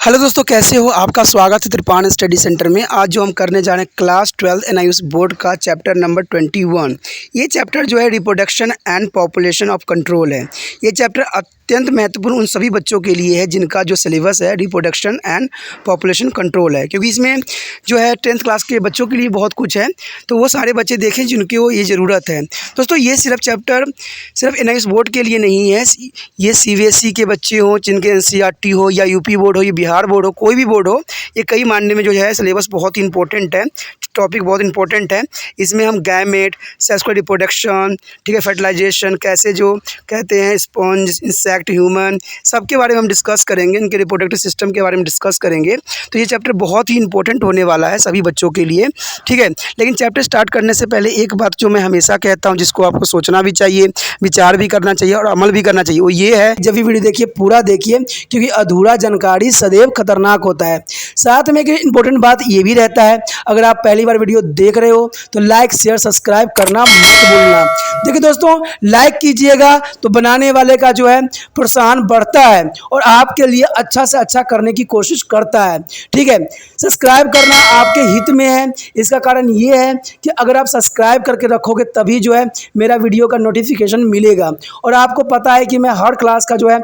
Hello दोस्तों, कैसे हो? आपका स्वागत है त्रिपाण स्टडी सेंटर में। आज जो हम करने जा रहे हैं क्लास 12 एनआईयूएस बोर्ड का चैप्टर नंबर 21। ये चैप्टर जो है reproduction and population of control है। ये चैप्टर अत्यंत महत्वपूर्ण उन सभी बच्चों के लिए है जिनका जो सिलेबस है रिप्रोडक्शन एंड पॉपुलेशन कंट्रोल है, क्योंकि इसमें जो है 10th क्लास के बच्चों के लिए बहुत कुछ है। तो वो सारे बच्चे देखें जिनकी वो ये ज़रूरत है। दोस्तों, ये चैप्टर सिर्फ एनआईयूएस बोर्ड के लिए नहीं है। ये सीबीएसई के बच्चे हों, जिनके एनसीईआरटी हो या यूपी बोर्ड हो या बिहार बोर्ड हो, कोई भी बोर्ड हो, ये कई मानने में जो है सिलेबस बहुत ही इंपॉर्टेंट है, टॉपिक बहुत इंपॉर्टेंट है। इसमें हम गैमेट, सेक्सुअल रिप्रोडक्शन, ठीक है, फर्टिलाइजेशन, कैसे जो कहते हैं स्पॉन्ज, इंसेक्ट, ह्यूमन, सबके बारे में हम डिस्कस करेंगे। इनके रिप्रोडक्टिव सिस्टम के बारे में डिस्कस करेंगे। तो ये चैप्टर बहुत ही इंपॉर्टेंट होने वाला है सभी बच्चों के लिए, ठीक है। लेकिन चैप्टर स्टार्ट करने से पहले एक बात जो मैं हमेशा कहता हूँ, जिसको आपको सोचना भी चाहिए, विचार भी करना चाहिए और अमल भी करना चाहिए, वो ये है, जब भी वीडियो देखिए पूरा देखिए, क्योंकि अधूरा जानकारी सदैव खतरनाक होता है। साथ में एक इंपॉर्टेंट बात ये भी रहता है, अगर आप पहली बार वीडियो देख रहे हो तो लाइक शेयर सब्सक्राइब करना मत भूलना। देखिए दोस्तों, लाइक कीजिएगा तो बनाने वाले का जो है प्रोत्साहन बढ़ता है और आपके लिए अच्छा से अच्छा करने की कोशिश करता है, ठीक है। सब्सक्राइब करना आपके हित में है। इसका कारण ये है कि अगर आप सब्सक्राइब करके रखोगे तभी जो है मेरा वीडियो का नोटिफिकेशन मिलेगा। और आपको पता है कि मैं हर क्लास का जो है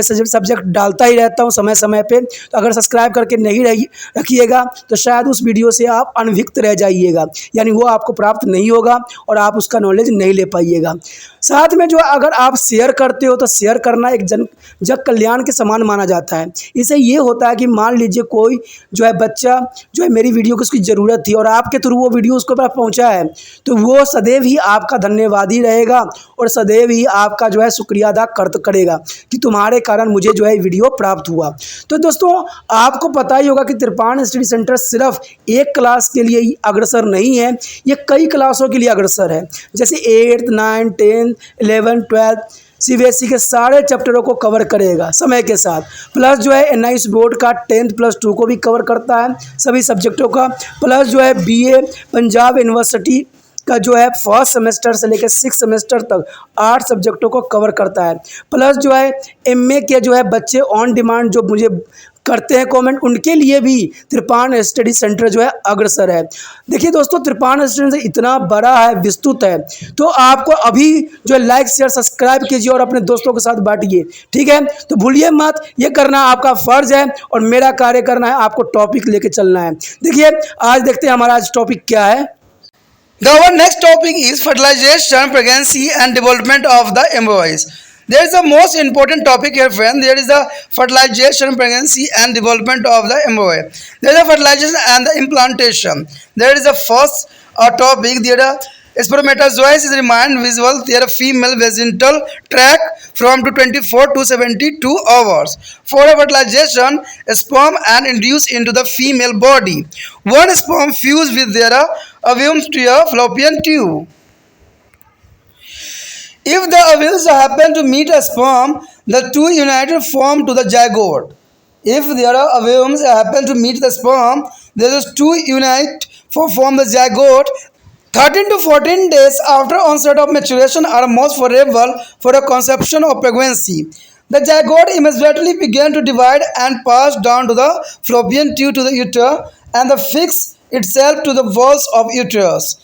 सब्जेक्ट डालता ही रहता हूँ समय समय पे। तो अगर सब्सक्राइब करके नहीं रखिएगा तो शायद उस वीडियो से आप अनभिज्ञ रह जाइएगा, यानी वो आपको प्राप्त नहीं होगा और आप उसका नॉलेज नहीं ले पाइएगा। साथ में जो अगर आप शेयर करते हो तो शेयर करना एक जग कल्याण के समान माना जाता है। इससे ये होता है कि मान लीजिए कोई जो है बच्चा जो है मेरी वीडियो को उसकी ज़रूरत थी और आपके थ्रू वो वीडियो उसको पास पहुंचा है, तो वो सदैव ही आपका धन्यवादी रहेगा और सदैव ही आपका जो है शुक्रिया अदा करेगा कि तुम्हारे कारण मुझे जो है वीडियो प्राप्त हुआ। तो दोस्तों, आपको पता ही होगा कि त्रिपाण स्टडी सेंटर सिर्फ एक क्लास के लिए ही अग्रसर नहीं है, ये कई क्लासों के लिए अग्रसर है। जैसे 8th 9th 10th 11th 12th CBSE के सारे चैप्टरों को कवर करेगा समय के साथ। प्लस जो है एनआईयूएस बोर्ड का 10th+2 को भी कवर करता है, सभी सब्जेक्टों का। प्लस जो है बीए पंजाब यूनिवर्सिटी का जो है फर्स्ट सेमेस्टर से लेकर 6th सेमेस्टर तक 8 सब्जेक्टों को कवर करता है। प्लस जो है एमए के जो है बच्चे ऑन डिमांड जो मुझे करते हैं कमेंट, उनके लिए भी त्रिपाण स्टडी सेंटर जो है अग्रसर है। देखिए दोस्तों, त्रिपाण स्टडी सेंटर इतना बड़ा है, विस्तृत है, तो आपको अभी जो है लाइक शेयर सब्सक्राइब कीजिए और अपने दोस्तों के साथ बांटिए, ठीक है। तो भूलिए मत, ये करना आपका फर्ज है और मेरा कार्य करना है, आपको टॉपिक लेके चलना है। देखिए आज देखते हैं हमारा आज टॉपिक क्या है। Our next topic is fertilization, pregnancy and development of the embryos. There is the most important topic here, friend. There is the fertilization, pregnancy and development of the embryo. There is the fertilization and the implantation. There is the first topic. There are spermatozoids is remain visible. There are female vaginal tract from to 24 to 72 hours. For fertilization, sperm and induced into the female body. One sperm fused with their ovum to a fallopian tube. If the ovules happen to meet a sperm, the two united form to the zygote. If their ovules happen to meet the sperm, those two unite form the zygote. 13 to 14 days after onset of maturation are most favorable for a conception of pregnancy. The zygote immediately begin to divide and pass down to the fallopian tube to the uterus and fix itself to the walls of uterus.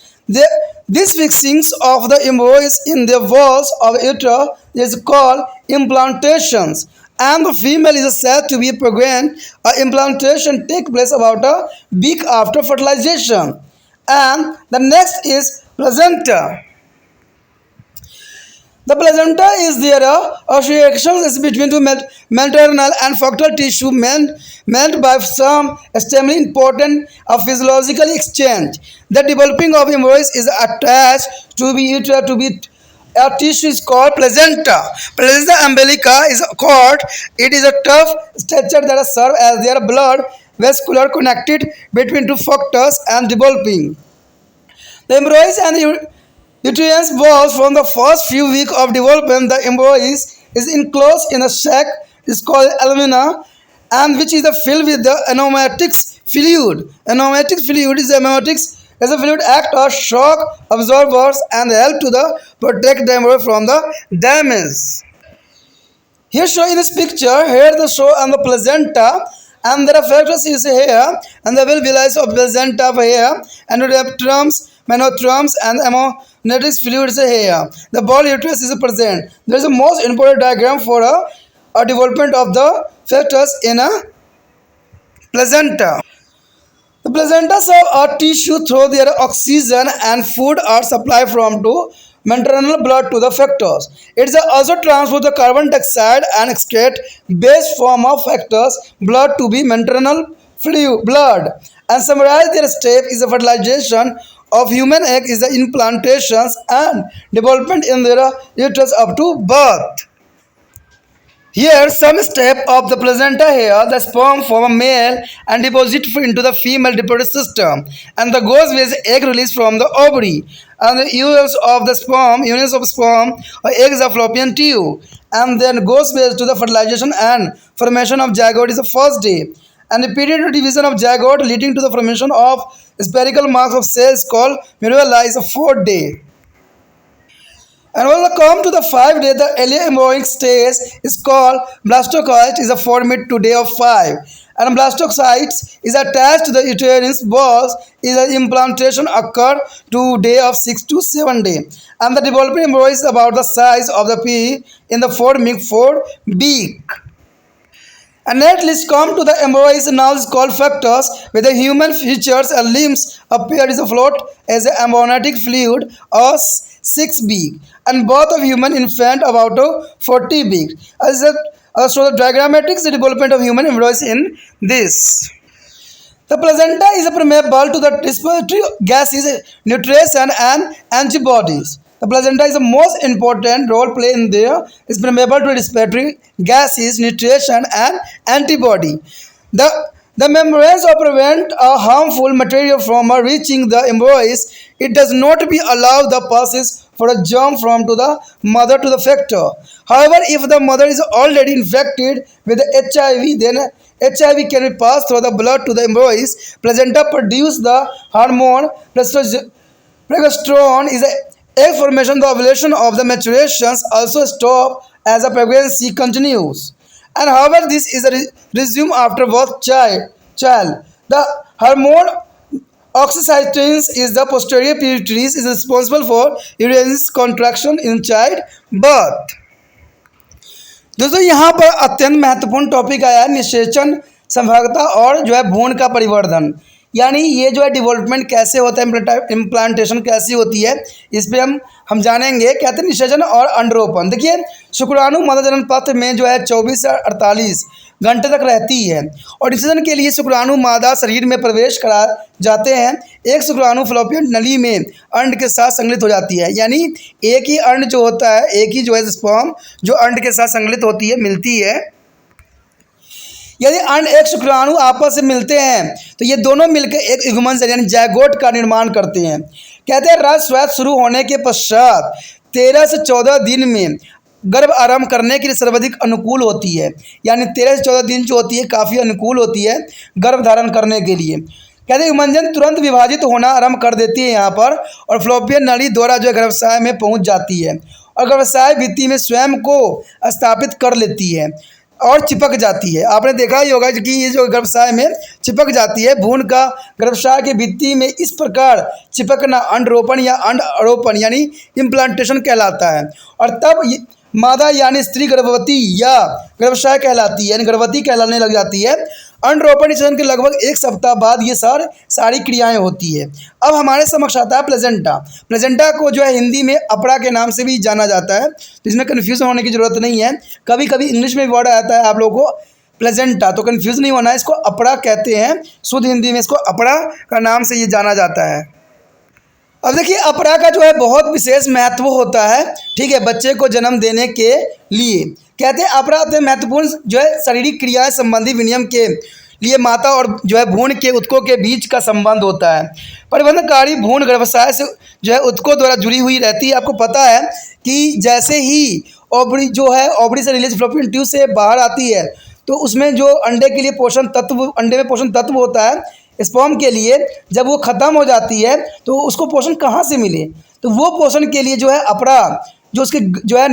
These fixings of the embryos in the walls of uterus is called implantations, and the female is said to be pregnant. Implantation takes place about a week after fertilization. And the next is placenta. The placenta is there association is between two maternal and fetal tissue meant by some extremely important physiological exchange. The developing of embryos is attached to be uterus to be a tissue is called placenta. Placenta umbilica is called. It is a tough structure that serves as their blood vascular connected between two factors and developing. The embryos and the uterine walls from the first few weeks of development, the embryo is enclosed in a sac is called alumina, and which is filled with the amniotic fluid. Amniotic fluid is as a fluid act as shock absorbers and help to the protect the embryo from the damage. Here show in this picture, here the show on the placenta and there are factors is here, and the will realize of placenta here, endometriums, menotrums, and amniotic fluid is here. The ball uterus is present. There is a most important diagram for a development of the fetus in a placenta. The placenta serve a tissue through their oxygen and food are supplied from to maternal blood to the fetus. It also transport the carbon dioxide and excrete base form of fetus blood to be maternal fluid blood. And summarize their step is the fertilization of human egg is the implantations and development in their uterus up to birth. Here, some step of the placenta here, the sperm from a male and deposit into the female reproductive system, and the goes with egg release from the ovary, and the units of sperm or eggs of fallopian tube, and then goes with to the fertilization and formation of zygote is the first day, and repeated division of zygote leading to the formation of spherical marks of cells called medulla is the fourth day. And when we come to the 5 day, the early embryonic stage is called blastocyst is formed to day of 5. And blastocyst is attached to the uterine walls is the implantation occur to day of 6 to 7 day. And the developing embryo is about the size of the pea in the four beak. And at least come to the embryo is now is called fetus with the human features and limbs appear is a float as an amniotic fluid or 6 beak, and both of human infant about 40 beak. So the diagrammatic development of human embryo is in this. The placenta is permeable to the respiratory gases, nutrition and antibodies. The placenta is the most important role play in there. Is permeable to respiratory gases, nutrition and antibody. The membranes prevent a harmful material from reaching the embryos. It does not be allowed the passes for a germ from to the mother to the fetus. However, if the mother is already infected with HIV, then HIV can be passed through the blood to the embryos. Placenta produce the hormone progesterone is a egg formation. The ovulation of the maturations also stop as the pregnancy continues. And however, this is resumed after birth child. The hormone oxytocin is the posterior pituitary is responsible for uterine contraction in child birth. दोस्तों यहाँ पर अत्यंत महत्वपूर्ण topic आया है निषेचन, संभाव्यता और जो है भ्रूण का परिवर्धन, यानी ये जो है डेवलपमेंट कैसे होता है, इम्प्लांटेशन कैसी होती है, इस पे हम जानेंगे। कहते हैं निषेचन और अंडरोपण। देखिए शुक्राणु मादा जनन पत्र में जो है 24 से 48 घंटे तक रहती है और निषेचन के लिए शुक्राणु मादा शरीर में प्रवेश करा जाते हैं। एक शुक्राणु फ्लोपियन नली में अंड के साथ संकलित हो जाती है, यानी एक ही अंड जो होता है, एक ही जो है स्पर्म जो अंड के साथ संकलित होती है, मिलती है। यदि अंड एक शुक्राणु आपस में मिलते हैं तो ये दोनों मिलकर एक युग्मन यानी जायगोट का निर्माण करते हैं। कहते हैं रजस्राव शुरू होने के पश्चात 13 से 14 दिन में गर्भ आरंभ करने के लिए सर्वाधिक अनुकूल होती है, यानी 13 से 14 दिन जो होती है काफ़ी अनुकूल होती है गर्भ धारण करने के लिए। कहते हैं युग्मनजन तुरंत विभाजित होना आरंभ कर देती है यहाँ पर और फ्लोपियन नली द्वारा जो गर्भाशय में पहुँच जाती है और गर्भाशय भित्ति में स्वयं को स्थापित कर लेती है और चिपक जाती है। आपने देखा ही होगा कि ये जो गर्भाशय में चिपक जाती है, भ्रूण का गर्भाशय के भित्ति में इस प्रकार चिपकना अंडरोपण या अंड आरोपण यानी इम्प्लांटेशन कहलाता है। और तब मादा यानी स्त्री गर्भवती या गर्भाशय कहलाती है, यानी गर्भवती कहलाने लग जाती है। अंडरोपण निषेचन के लगभग 1 सप्ताह बाद ये सारी क्रियाएं होती है। अब हमारे समक्ष आता है प्लेजेंटा। प्लेजेंटा को जो है हिंदी में अपरा के नाम से भी जाना जाता है, तो इसमें कन्फ्यूज़न होने की ज़रूरत नहीं है। कभी कभी इंग्लिश में वर्ड आता है आप लोगों को प्लेजेंटा, तो कन्फ्यूज़ नहीं होना है, इसको अपरा कहते हैं। शुद्ध हिंदी में इसको अपरा का नाम से ये जाना जाता है। अब देखिए अपरा का जो है बहुत विशेष महत्व होता है, ठीक है, बच्चे को जन्म देने के लिए। कहते हैं अपरा अत्यंत महत्वपूर्ण जो है शारीरिक क्रियाएं संबंधी विनियम के लिए माता और जो है भ्रूण के ऊतकों के बीच का संबंध होता है। परिबंधकारी भ्रूण गर्भाशय से जो है ऊतकों द्वारा जुड़ी हुई रहती है। आपको पता है कि जैसे ही ओवरी जो है ओवरी से रिलीज फ्लोपियन ट्यूब से बाहर आती है तो उसमें जो अंडे के लिए पोषण तत्व, अंडे में पोषण तत्व होता है स्पर्म के लिए, जब वो ख़त्म हो जाती है तो उसको पोषण कहाँ से मिले, तो वो पोषण के लिए जो है अपरा जो उसके जो है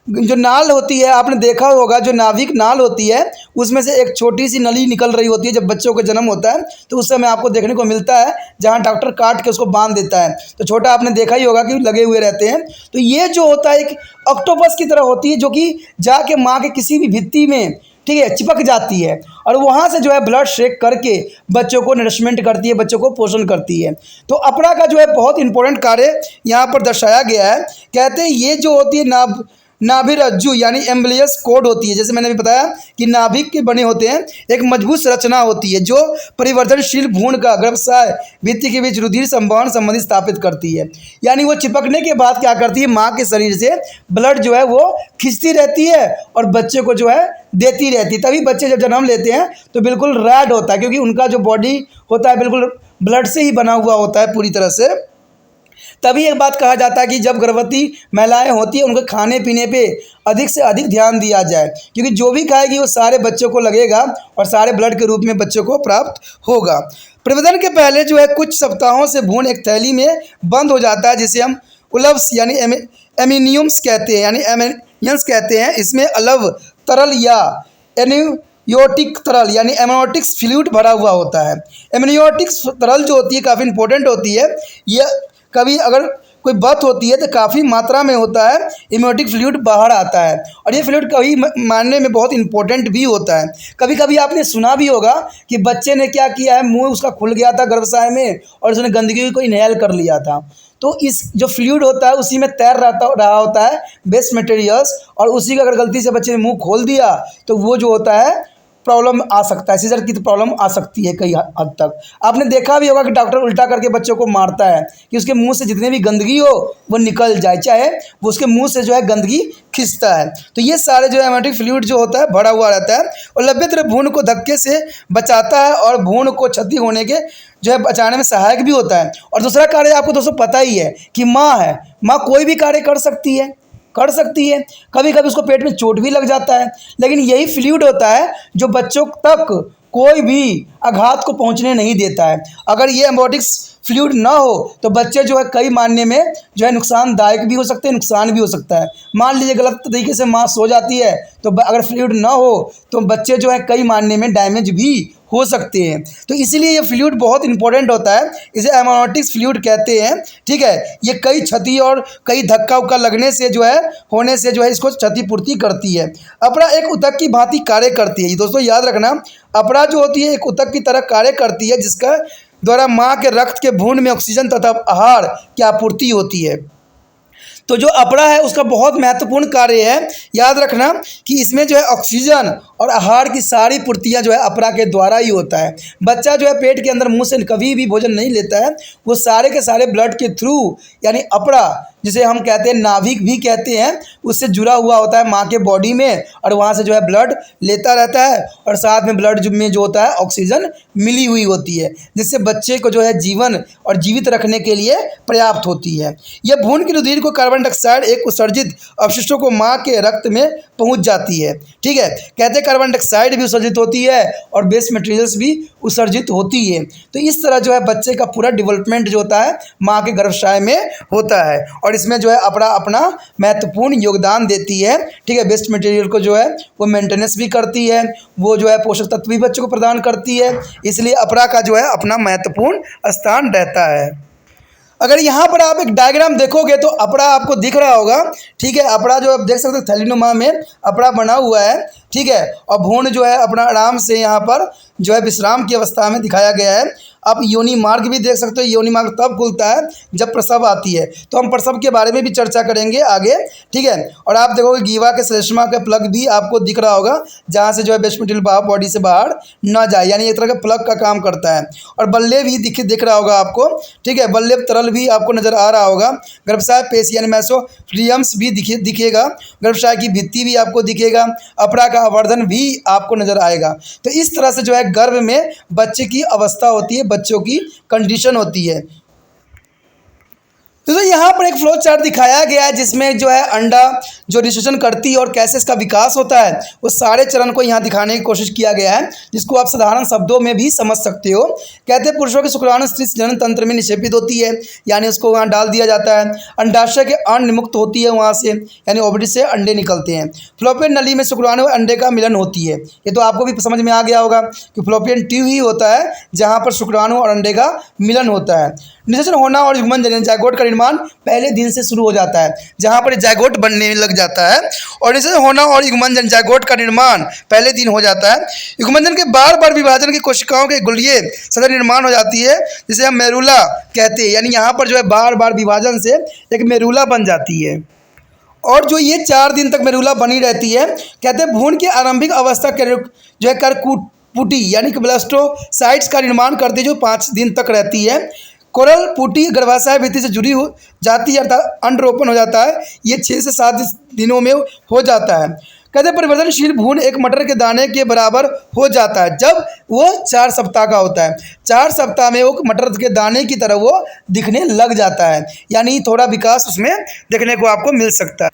जो नाल होती है, आपने देखा होगा जो नाभिक नाल होती है उसमें से एक छोटी सी नली निकल रही होती है जब बच्चों का जन्म होता है, तो उस समय आपको देखने को मिलता है जहाँ डॉक्टर काट के उसको बांध देता है। तो छोटा आपने देखा ही होगा कि लगे हुए रहते हैं। तो ये जो होता है एक ऑक्टोपस की तरह होती है जो कि जाके माँ के किसी भी भित्ति में, ठीक है, चिपक जाती है और वहाँ से जो है ब्लड शेक करके बच्चों को नरिशमेंट करती है, बच्चों को पोषण करती है। तो अपरा का जो है बहुत इंपॉर्टेंट कार्य यहाँ पर दर्शाया गया है। कहते हैं ये जो होती है नाभिरज्जु यानी एम्ब्लियस कोड होती है, जैसे मैंने भी बताया कि नाभिक के बने होते हैं, एक मजबूत संरचना होती है जो परिवर्तनशील भ्रूण का गर्भाशय भित्ति के बीच रुधिर संवहन संबंधी स्थापित करती है। यानी वो चिपकने के बाद क्या करती है, माँ के शरीर से ब्लड जो है वो खींचती रहती है और बच्चे को जो है देती रहती है। तभी बच्चे जब जन्म लेते हैं तो बिल्कुल रेड होता है, क्योंकि उनका जो बॉडी होता है बिल्कुल ब्लड से ही बना हुआ होता है पूरी तरह से। तभी एक बात कहा जाता है कि जब गर्भवती महिलाएं होती हैं उनके खाने पीने पे अधिक से अधिक ध्यान दिया जाए, क्योंकि जो भी खाएगी वो सारे बच्चों को लगेगा और सारे ब्लड के रूप में बच्चों को प्राप्त होगा। प्रवर्धन के पहले जो है कुछ सप्ताहों से भ्रूण एक थैली में बंद हो जाता है जिसे हम उलब्स यानी एमिनियम्स कहते हैं, यानी एमिनियंस कहते हैं। इसमें अलव तरल या एनियोटिक तरल यानी एमनियोटिक्स फ्लूइड भरा हुआ होता है। एमनियोटिक्स तरल जो होती है काफ़ी इंपॉर्टेंट होती है। यह कभी अगर कोई बत होती है तो काफ़ी मात्रा में होता है, एमनियोटिक फ्लूइड बाहर आता है और ये फ्लूइड कभी मानने में बहुत इंपॉर्टेंट भी होता है। कभी कभी आपने सुना भी होगा कि बच्चे ने क्या किया है, मुंह उसका खुल गया था गर्भाशय में और उसने गंदगी को इनहेल कर लिया था। तो इस जो फ्लूइड होता है उसी में तैर रहा होता है वेस्ट मटेरियल्स, और उसी का अगर गलती से बच्चे ने मुंह खोल दिया तो वो जो होता है प्रॉब्लम आ सकता है, सीजर की तो प्रॉब्लम आ सकती है कई हद तक। आपने देखा भी होगा कि डॉक्टर उल्टा करके बच्चों को मारता है कि उसके मुंह से जितनी भी गंदगी हो वो निकल जाए, चाहे वो उसके मुंह से जो है गंदगी खींचता है। तो ये सारे जो है एमनियोटिक फ्लूइड जो होता है भरा हुआ रहता है और लभ्यत्र भ्रूण को धक्के से बचाता है और भ्रूण को क्षति होने के जो है बचाने में सहायक भी होता है। और दूसरा कार्य आपको दोस्तों पता ही है कि माँ है, माँ कोई भी कार्य कर सकती है। कभी कभी उसको पेट में चोट भी लग जाता है, लेकिन यही फ्लूइड होता है जो बच्चों तक कोई भी आघात को पहुंचने नहीं देता है। अगर ये एम्बोटिक्स फ्लूइड ना हो तो बच्चे जो है कई मायने में जो है नुकसानदायक भी हो सकते हैं, नुकसान भी हो सकता है। मान लीजिए गलत तरीके से माँ सो जाती है तो अगर फ्लूइड ना हो तो बच्चे जो है कई मायने में डैमेज भी हो सकते हैं। तो इसीलिए ये फ्लूइड बहुत इंपॉर्टेंट होता है, इसे एमनियोटिक्स फ्लूइड कहते हैं। ठीक है, ये कई क्षति और कई धक्का उक्का लगने से जो है होने से जो है इसको क्षतिपूर्ति करती है। अपरा एक ऊतक की भांति कार्य करती है। ये दोस्तों याद रखना, अपरा जो होती है एक ऊतक की तरह कार्य करती है जिसका द्वारा माँ के रक्त के भ्रूण में ऑक्सीजन तथा आहार की आपूर्ति होती है। तो जो अपरा है उसका बहुत महत्वपूर्ण कार्य है। याद रखना कि इसमें जो है ऑक्सीजन और आहार की सारी पूर्तियाँ जो है अपरा के द्वारा ही होता है। बच्चा जो है पेट के अंदर मुंह से कभी भी भोजन नहीं लेता है, वो सारे के सारे ब्लड के थ्रू यानी अपरा जिसे हम कहते हैं नाभिक भी कहते हैं, उससे जुड़ा हुआ होता है माँ के बॉडी में और वहाँ से जो है ब्लड लेता रहता है और साथ में ब्लड में जो होता है ऑक्सीजन मिली हुई होती है, जिससे बच्चे को जो है जीवन और जीवित रखने के लिए पर्याप्त होती है। यह भ्रूण की रुधिर को कार्बन डाइऑक्साइड एक उत्सर्जित अवशिष्टों को माँ के रक्त में पहुँच जाती है। ठीक है, कहते हैं कार्बन डाइऑक्साइड भी उत्सर्जित होती है और वेस्ट मटेरियल्स भी उत्सर्जित होती है। तो इस तरह जो है बच्चे का पूरा डेवलपमेंट जो होता है माँ के गर्भाशय में होता है और इसमें जो है अपना अपना महत्वपूर्ण योगदान देती है। ठीक है, वेस्ट मटेरियल को जो है वो मेंटेनेंस भी करती है, वो जो है पोषक तत्व भी बच्चों को प्रदान करती है, इसलिए अपरा का जो है अपना महत्वपूर्ण स्थान रहता है। अगर यहाँ पर आप एक डायग्राम देखोगे तो अपरा आपको दिख रहा होगा। ठीक है, अपरा जो आप देख सकते हो थैलीनुमा में अपरा बना हुआ है। ठीक है, और भ्रूण जो है अपना आराम से यहाँ पर जो है विश्राम की अवस्था में दिखाया गया है। आप योनि मार्ग भी देख सकते हो, योनि मार्ग तब खुलता है जब प्रसव आती है, तो हम प्रसव के बारे में भी चर्चा करेंगे आगे। ठीक है, और आप देखोगे गीवा के श्लेष्मा का प्लग भी आपको दिख रहा होगा जहाँ से जो है वेस्ट मटेरियल बॉडी से बाहर ना जाए, यानी एक तरह का प्लग का काम करता है। और बल्ले भी दिख रहा होगा आपको। ठीक है, बल्ले तरल भी आपको नज़र आ रहा होगा। गर्भाशय पेशी यानी मेसोफ्लियम्स भी दिखेगा, गर्भाशय की भित्ति भी आपको दिखेगा, अपरा का आवर्धन भी आपको नज़र आएगा। तो इस तरह से जो है गर्भ में बच्चे की अवस्था होती है, बच्चों की कंडीशन होती है। तो यहाँ पर एक फ्लो चार्ट दिखाया गया है जिसमें जो है अंडा जो निषेचन करती है और कैसे इसका विकास होता है वो सारे चरण को यहाँ दिखाने की कोशिश किया गया है, जिसको आप साधारण शब्दों में भी समझ सकते हो। कहते हैं पुरुषों के शुक्राणु स्त्री जनन तंत्र में निक्षेपित होती है, यानी उसको वहाँ डाल दिया जाता है। अंडाशय के अंड मुक्त होती है वहाँ से, यानी ओवरी से अंडे निकलते हैं। फ्लोपियन नली में शुक्राणु और अंडे का मिलन होती है। ये तो आपको भी समझ में आ गया होगा कि फ्लोपियन ट्यूब ही होता है जहाँ पर शुक्राणु और अंडे का मिलन होता है। निषेचन होना और युग्मन जनन जायगोट का निर्माण पहले दिन से शुरू हो जाता है, जहाँ पर जायगोट बनने लग जाता है। और निषेचन होना और युग्मन जन जायगोट का निर्माण पहले दिन हो जाता है। युग्मनजन के बार बार विभाजन की कोशिकाओं के गुलिये सदर निर्माण हो जाती है, जिसे हम मेरुला कहते हैं। यानी यहाँ पर जो है बार बार विभाजन से एक मेरुला बन जाती है और जो ये 4 दिन तक मेरुला बनी रहती है। कहते हैं भ्रूण की आरंभिक अवस्था जो है करपुटी यानी कि ब्लास्टोसाइट्स का निर्माण करती है, जो 5 दिन तक रहती है। कोरल पुटी गर्भाशय भित्ति से जुड़ी हो जाती है, अर्थात अंडरोपण हो जाता है। ये 6 से 7 दिनों में हो जाता है। कहते हैं परिवर्तनशील भ्रूण एक मटर के दाने के बराबर हो जाता है जब वो 4 सप्ताह का होता है। 4 सप्ताह में वो मटर के दाने की तरह वो दिखने लग जाता है, यानी थोड़ा विकास उसमें देखने को आपको मिल सकता है।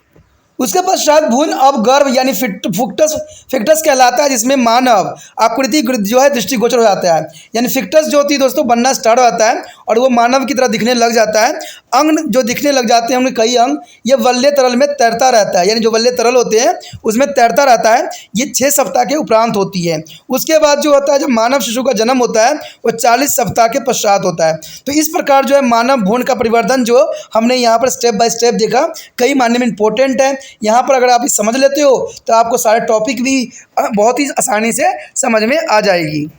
उसके पश्चात भ्रूण अब गर्भ यानी फिक्टस कहलाता है, जिसमें मानव आकृति जो है दृष्टिगोचर हो जाता है। यानी फिक्टस जो होती है दोस्तों बनना स्टार्ट हो जाता है और वो मानव की तरह दिखने लग जाता है। अंग जो दिखने लग जाते हैं उनके कई अंग ये वल्य तरल में तैरता रहता है, यानी जो वल्य तरल होते हैं उसमें तैरता रहता है। ये 6 सप्ताह के उपरांत होती है। उसके बाद जो होता है जब मानव शिशु का जन्म होता है वो 40 सप्ताह के पश्चात होता है। तो इस प्रकार जो है मानव भ्रूण का परिवर्तन जो हमने यहाँ पर स्टेप बाय स्टेप देखा, कई मायने में इंपॉर्टेंट है। यहाँ पर अगर आप इस समझ लेते हो तो आपको सारे टॉपिक भी बहुत ही आसानी से समझ में आ जाएगी।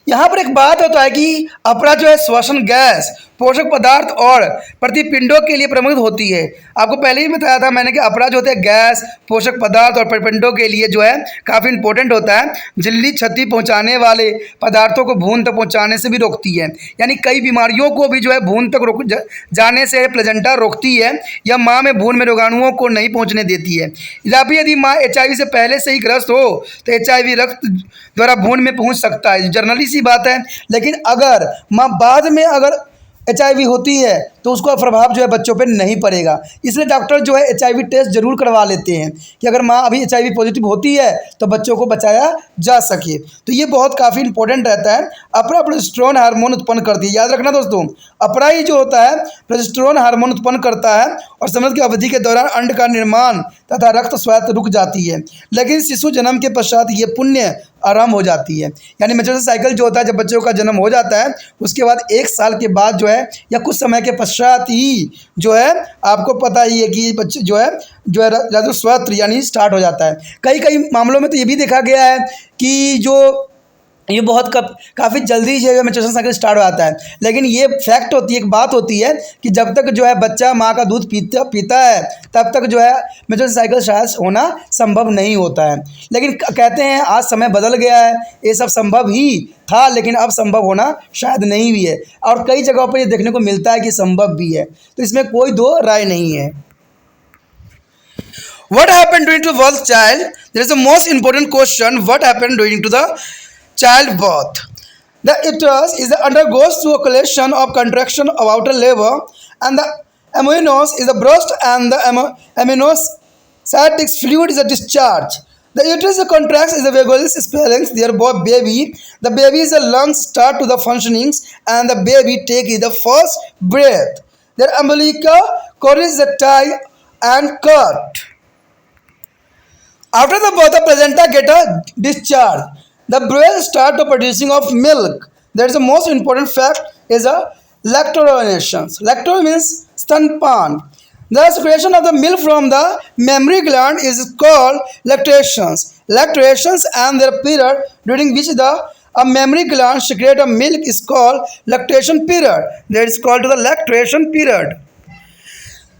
यहाँ पर एक बात होता है कि अपरा जो है श्वसन गैस पोषक पदार्थ और प्रतिपिंडों के लिए प्रमुख होती है। आपको पहले ही बताया था मैंने कि अपरा जो होता है गैस पोषक पदार्थ और प्रतिपिंडों के लिए जो है काफ़ी इंपॉर्टेंट होता है। झिल्ली क्षति पहुँचाने वाले पदार्थों को भ्रूण तक पहुँचाने से भी रोकती है, यानी कई बीमारियों को भी जो है भ्रूण तक जाने से प्लेजेंटा रोकती है या माँ में भ्रूण में रोगाणुओं को नहीं पहुँचने देती है। यदि माँ HIV से पहले से ही ग्रस्त हो तो HIV रक्त द्वारा भ्रूण में पहुँच सकता है, जनरली सी बात है। लेकिन अगर माँ बाद में अगर HIV होती है तो उसका प्रभाव जो है बच्चों पे नहीं पड़ेगा। इसलिए डॉक्टर जो है HIV टेस्ट जरूर करवा लेते हैं कि अगर माँ अभी HIV पॉजिटिव होती है तो बच्चों को बचाया जा सके। तो ये बहुत काफ़ी इंपॉर्टेंट रहता है। अपरा प्रोजेस्टेरोन हार्मोन उत्पन्न करती है, याद रखना दोस्तों। अपरा ही जो होता है प्रोजेस्टेरोन हार्मोन उत्पन्न करता है और समय की अवधि के दौरान अंड का निर्माण तथा रक्त स्वायत्त रुक जाती है, लेकिन शिशु जन्म के पश्चात ये पुण्य आराम हो जाती है। यानी मेच्योरिटी साइकिल जो होता है जब बच्चों का जन्म हो जाता है उसके बाद 1 साल के बाद जो है या कुछ समय के पश्चात ही जो है आपको पता ही है कि बच्चे जो है ऋतुस्राव यानी स्टार्ट हो जाता है। कई मामलों में तो ये भी देखा गया है कि जो ये बहुत काफ़ी जल्दी जो है मेच्योरेशन साइकिल स्टार्ट हो जाता है। लेकिन ये फैक्ट होती है, एक बात होती है कि जब तक जो है बच्चा माँ का दूध पीता है तब तक जो है मेच्योरेशन साइकिल शायद होना संभव नहीं होता है। लेकिन कहते हैं आज समय बदल गया है, ये सब संभव ही था लेकिन अब संभव होना शायद नहीं भी है, और कई जगहों पर ये देखने को मिलता है कि संभव भी है। तो इसमें कोई दो राय नहीं है। What happened during the birth child? There is the most important question. What happened during to the childbirth? The uterus undergoes through a collection of contraction of outer labor, and the amnios is the breast, and the amniotic fluid is a discharge. The uterus contracts is the vagus spellings, thereby baby. The baby's lungs start to the functionings, and the baby takes the first breath. Their umbilical cord is tie and cut. After the birth, the placenta get a discharge. The breast start to producing of milk. That is the most important fact is a lactation. Lactation means stanpan. The secretion of the milk from the mammary gland is called lactations. Lactations and their period during which a mammary gland secrete a milk is called lactation period. That is called the lactation period.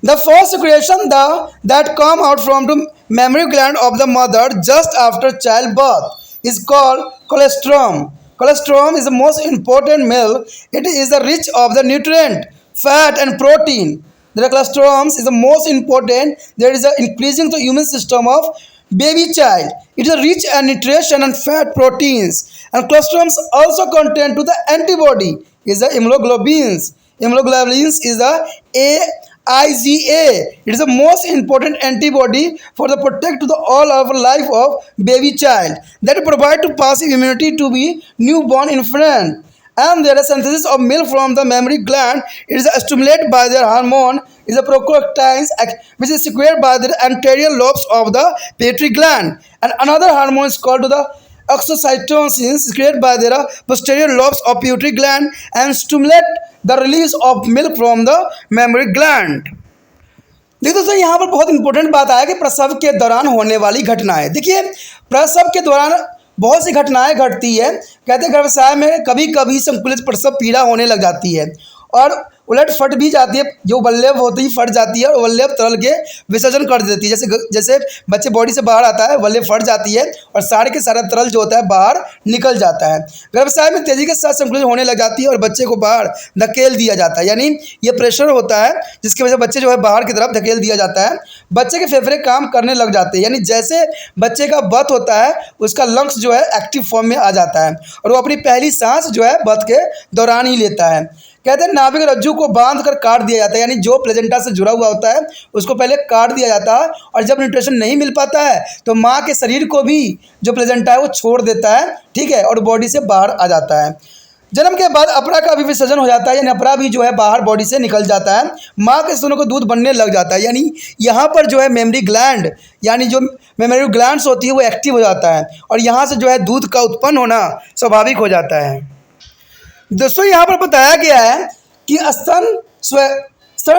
The first secretion that come out from the mammary gland of the mother just after childbirth is called colostrum. Colostrum is the most important milk. It is the rich of the nutrient, fat and protein. The colostrum is the most important. There is an increasing the immune system of baby child. It is rich in nutrition and fat proteins. And colostrums also contain to the antibody is the immunoglobulins. immunoglobulins is the IgA. It is the most important antibody for the protect to the all of life of baby child that provide to passive immunity to be newborn infant. And there is synthesis of milk from the mammary gland. It is stimulated by their hormone is a procrastins which is secreted by the anterior lobes of the pituitary gland. And another hormone is called to the oxytocin secreted by their posterior lobes of pituitary gland and stimulate the release of milk from the mammary gland. देखिए दोस्तों, यहाँ पर बहुत important बात आया कि प्रसव के दौरान होने वाली घटनाएं। देखिए, प्रसव के दौरान बहुत सी घटनाएं घटती है। कहते हैं गर्भाशय में कभी कभी संकुचित प्रसव पीड़ा होने लग जाती है और उलट फट भी जाती है, जो वल्लभ होती है फट जाती है और वल्लभ तरल के विसर्जन कर देती है। जैसे बच्चे बॉडी से बाहर आता है, वल्लभ फट जाती है और सारे के सारा तरल जो होता है बाहर निकल जाता है। गर्भाशय में तेजी के साथ संकुचन होने लग जाती है और बच्चे को बाहर धकेल दिया जाता है, यानी ये प्रेशर होता है जिसकी वजह से बच्चे जो है बाहर की तरफ धकेल दिया जाता है। बच्चे के फेफड़े काम करने लग जाते हैं, यानी जैसे बच्चे का बर्थ होता है उसका लंग्स जो है एक्टिव फॉर्म में आ जाता है और वो अपनी पहली सांस जो है बर्थ के दौरान ही लेता है। कहते हैं नाभिक रज्जु को बांध कर काट दिया जाता है, यानी जो प्लेजेंटा से जुड़ा हुआ होता है उसको पहले काट दिया जाता है और जब न्यूट्रिशन नहीं मिल पाता है तो माँ के शरीर को भी जो प्लेजेंटा है वो छोड़ देता है, ठीक है, और बॉडी से बाहर आ जाता है। जन्म के बाद अपरा का भी विसर्जन हो जाता है, यानी अपरा भी जो है बाहर बॉडी से निकल जाता है। माँ के स्तनों को दूध बनने लग जाता है, यानी यहाँ पर जो है मेमरी ग्लैंड यानी जो मेमरी ग्लैंड्स होती है वो एक्टिव हो जाता है और यहाँ से जो है दूध का उत्पन्न होना स्वाभाविक हो जाता है। दोस्तों, यहाँ पर बताया गया है कि स्तन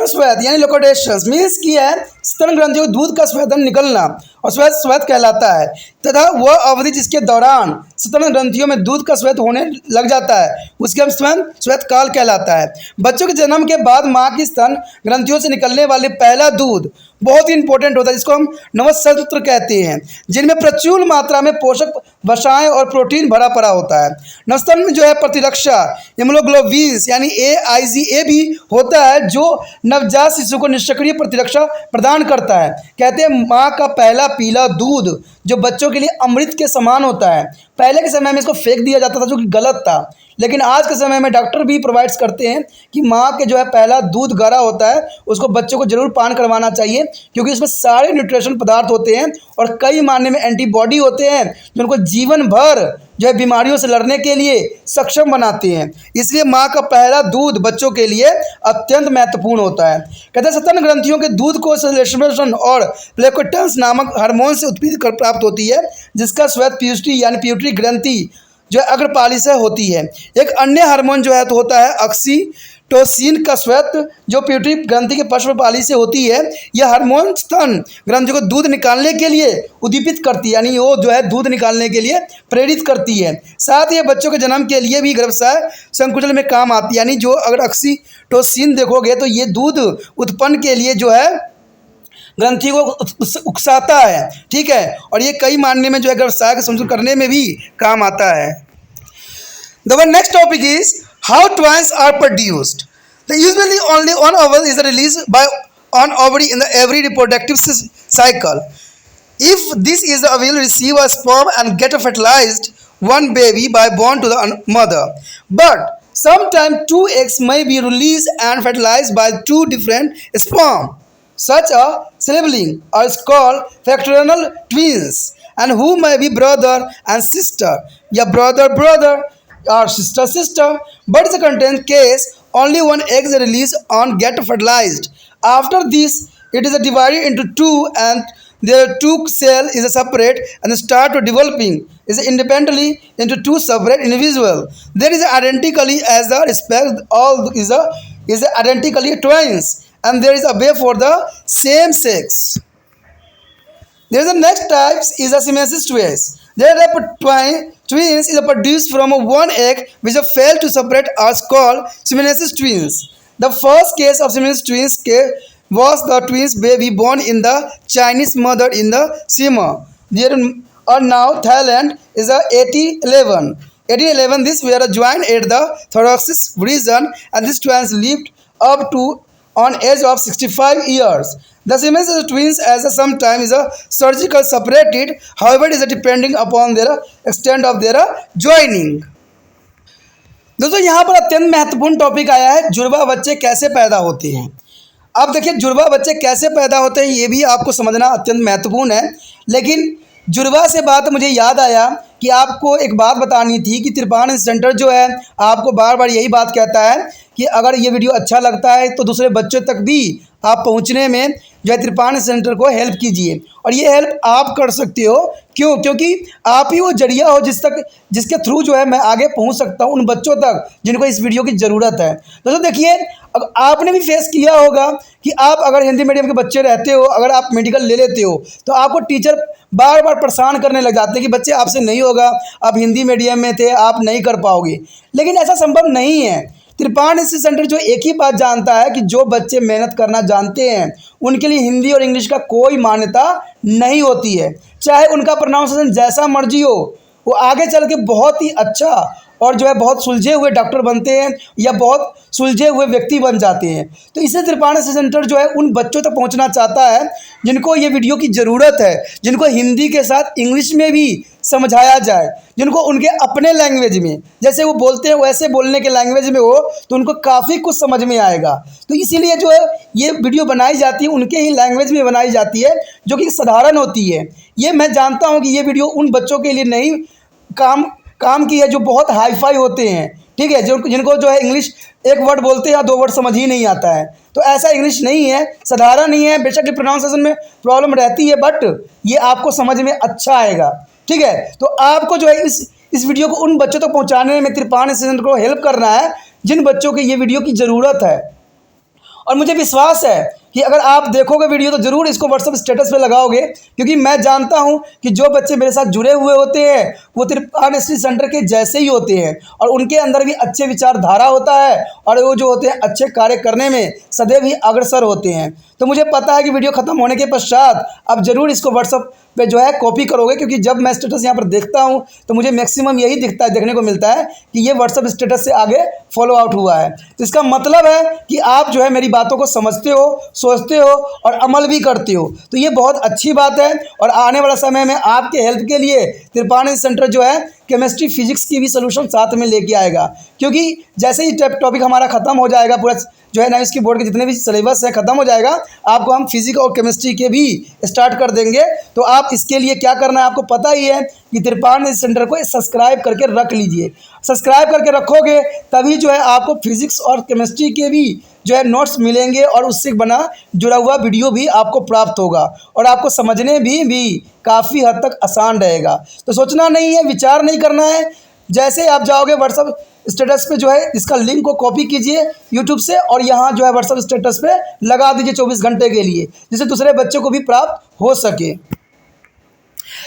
स्वेद यानी लोकोडेशंस मीन्स की है स्तन ग्रंथियों को दूध का स्वेदन निकलना और स्वेद कहलाता है तथा वह अवधि जिसके दौरान स्तन ग्रंथियों में दूध का स्वेद होने लग जाता है उसके हम स्वेद काल कहलाता है। बच्चों के जन्म के बाद माँ की स्तन ग्रंथियों से निकलने वाले पहला दूध बहुत ही इंपॉर्टेंट होता है, जिसको हम नवसंत्र कहते हैं, जिनमें प्रचुर मात्रा में पोषक वसाएं और प्रोटीन भरा पड़ा होता है। नवस्तन में जो है प्रतिरक्षा इम्यूनोग्लोबुलिन्स यानी AIgA भी होता है जो नवजात शिशु को निष्क्रिय प्रतिरक्षा प्रदान करता है। कहते हैं माँ का पहला पीला दूध जो बच्चों के लिए अमृत के समान होता है। पहले के समय में इसको फेंक दिया जाता था जो कि गलत था, लेकिन आज के समय में डॉक्टर भी प्रोवाइड्स करते हैं कि माँ के जो है पहला दूध गरा होता है उसको बच्चों को जरूर पान करवाना चाहिए, क्योंकि इसमें सारे न्यूट्रिशन पदार्थ होते हैं और कई मायने में एंटीबॉडी होते हैं जो उनको जीवन भर जो है बीमारियों से लड़ने के लिए सक्षम बनाते हैं। इसलिए माँ का पहला दूध बच्चों के लिए अत्यंत महत्वपूर्ण होता है। कहते हैं स्तन ग्रंथियों के दूध को सेलेशन और प्लेकोटेंस नामक हार्मोन से उत्पीड़ित कर प्राप्त होती है, जिसका स्वेद प्यूटरी यानी प्यूटरी ग्रंथि जो है अग्रपाली से होती है। एक अन्य हार्मोन जो है तो होता है ऑक्सीटोसिन का स्वेद जो प्यूटरी ग्रंथि के पश्चपाली से होती है। यह हार्मोन स्तन ग्रंथि को दूध निकालने के लिए उद्दीपित करती है, यानी वो जो है दूध निकालने के लिए प्रेरित करती है। साथ ही बच्चों के जन्म के लिए भी गर्भाशय संकुचन में काम आती है, यानी जो अगर ऑक्सीटोसिन देखोगे तो ये दूध उत्पन्न के लिए जो है ग्रंथि को उकसाता है, ठीक है, और ये कई मायने में जो है गर्भाशय का संकुचन करने में भी काम आता है। The next topic is how twins are produced. Usually only one ovule is released by one ovary in every reproductive cycle. If this is the ovule receive a sperm and get fertilized one baby by born to the mother, but sometimes two eggs may be released and fertilized by two different sperm. Such a sibling are called fraternal twins, and who may be brother and sister, या brother or sister. But in the content case, only one egg is released and get fertilized. After this, it is divided into two, and their two cell is separate and start developing is independently into two separate individuals. There is identically as the respect all is identically twins, and there is a way for the same sex. There is the next type is a semesis twins. There are twins is produced from one egg which failed to separate are called semesis twins. The first case of semesis twins was the twins baby born in the Chinese mother in the Sima. There are now Thailand is a 1811. 1811 this were joined at the thoracic region, and these twins lived up to on age of 65 years. The semesis twins as a sometimes is a surgical separated, however it is depending upon their extent of their joining. दोस्तों यहाँ पर अत्यंत महत्वपूर्ण topic आया है, जुड़वा बच्चे कैसे पैदा होते हैं। अब देखिए जुड़वा बच्चे कैसे पैदा होते हैं ये भी आपको समझना अत्यंत महत्वपूर्ण है। लेकिन जुड़वा से बात मुझे याद आया कि आपको एक बात बतानी थी कि त्रिपाण सेंटर जो है आपको बार बार यही बात कहता है कि अगर ये वीडियो अच्छा लगता है तो दूसरे बच्चों तक भी आप पहुंचने में जो है त्रिपाण सेंटर को हेल्प कीजिए। और ये हेल्प आप कर सकते हो, क्यों? क्योंकि आप ही वो जरिया हो जिसके थ्रू जो है मैं आगे पहुंच सकता हूं उन बच्चों तक जिनको इस वीडियो की ज़रूरत है। दोस्तों देखिए, अब आपने भी फेस किया होगा कि आप अगर हिंदी मीडियम के बच्चे रहते हो, अगर आप मेडिकल ले लेते हो तो आपको टीचर बार बार परेशान करने लग जाते हैं कि बच्चे आपसे नहीं होगा, आप हिंदी मीडियम में थे, आप नहीं कर पाओगे। लेकिन ऐसा संभव नहीं है। त्रिपाण सेंटर जो एक ही बात जानता है कि जो बच्चे मेहनत करना जानते हैं उनके लिए हिंदी और इंग्लिश का कोई मान्यता नहीं होती है। चाहे उनका प्रोनाउंसिएशन जैसा मर्जी हो, वो आगे चल के बहुत ही अच्छा और जो है बहुत सुलझे हुए डॉक्टर बनते हैं या बहुत सुलझे हुए व्यक्ति बन जाते हैं। तो इसे त्रिपाण सेंटर जो है उन बच्चों तक पहुंचना चाहता है जिनको ये वीडियो की ज़रूरत है, जिनको हिंदी के साथ इंग्लिश में भी समझाया जाए, जिनको उनके अपने लैंग्वेज में जैसे वो बोलते हैं वैसे बोलने के लैंग्वेज में हो तो उनको काफ़ी कुछ समझ में आएगा। तो इसीलिए जो है ये वीडियो बनाई जाती है, उनके ही लैंग्वेज में बनाई जाती है जो कि साधारण होती है। ये मैं जानता हूँ कि ये वीडियो उन बच्चों के लिए नहीं काम की है जो बहुत हाई फाई होते हैं, ठीक है, जिनको जो है इंग्लिश एक वर्ड बोलते हैं या दो वर्ड समझ ही नहीं आता है। तो ऐसा इंग्लिश नहीं है, साधारण नहीं है। बेशक ये प्रोनाउंसिएशन में प्रॉब्लम रहती है बट ये आपको समझ में अच्छा आएगा, ठीक है। तो आपको जो है इस वीडियो को उन बच्चों तक पहुंचाने में त्रिपाण सेंटर को हेल्प करना है जिन बच्चों को ये वीडियो की ज़रूरत है। और मुझे विश्वास है कि अगर आप देखोगे वीडियो तो ज़रूर इसको व्हाट्सएप स्टेटस पे लगाओगे, क्योंकि मैं जानता हूं कि जो बच्चे मेरे साथ जुड़े हुए होते हैं वो त्रिपाण सेंटर के जैसे ही होते हैं और उनके अंदर भी अच्छे विचारधारा होता है और वो जो होते हैं अच्छे कार्य करने में सदैव ही अग्रसर होते हैं। तो मुझे पता है कि वीडियो ख़त्म होने के पश्चात आप ज़रूर इसको व्हाट्सएप पे जो है कॉपी करोगे, क्योंकि जब मैं स्टेटस यहाँ पर देखता हूँ तो मुझे मैक्सिमम यही देखने को मिलता है कि ये व्हाट्सएप स्टेटस से आगे फॉलो आउट हुआ है। तो इसका मतलब है कि आप जो है मेरी बातों को समझते हो, सोचते हो और अमल भी करते हो। तो ये बहुत अच्छी बात है और आने वाला समय में आपके हेल्प के लिए त्रिपाण सेंटर जो है केमिस्ट्री फिजिक्स की भी सोल्यूशन साथ में लेके आएगा, क्योंकि जैसे ही टॉपिक हमारा ख़त्म हो जाएगा, पूरा जो है ना इसकी बोर्ड के जितने भी सिलेबस है ख़त्म हो जाएगा, आपको हम फिजिक्स और केमिस्ट्री के भी स्टार्ट कर देंगे। तो आप इसके लिए क्या करना है आपको पता ही है कि त्रिपाण सेंटर को सब्सक्राइब करके रख लीजिए। सब्सक्राइब करके रखोगे तभी जो है आपको फिजिक्स और केमिस्ट्री के भी जो है नोट्स मिलेंगे और उससे बना जुड़ा हुआ वीडियो भी आपको प्राप्त होगा और आपको समझने भी काफ़ी हद तक आसान रहेगा। तो सोचना नहीं है, विचार नहीं करना है। जैसे आप जाओगे व्हाट्सएप स्टेटस पे जो है इसका लिंक को कॉपी कीजिए यूट्यूब से और यहाँ जो है व्हाट्सएप स्टेटस पे लगा दीजिए 24 घंटे के लिए, जिससे दूसरे बच्चों को भी प्राप्त हो सके।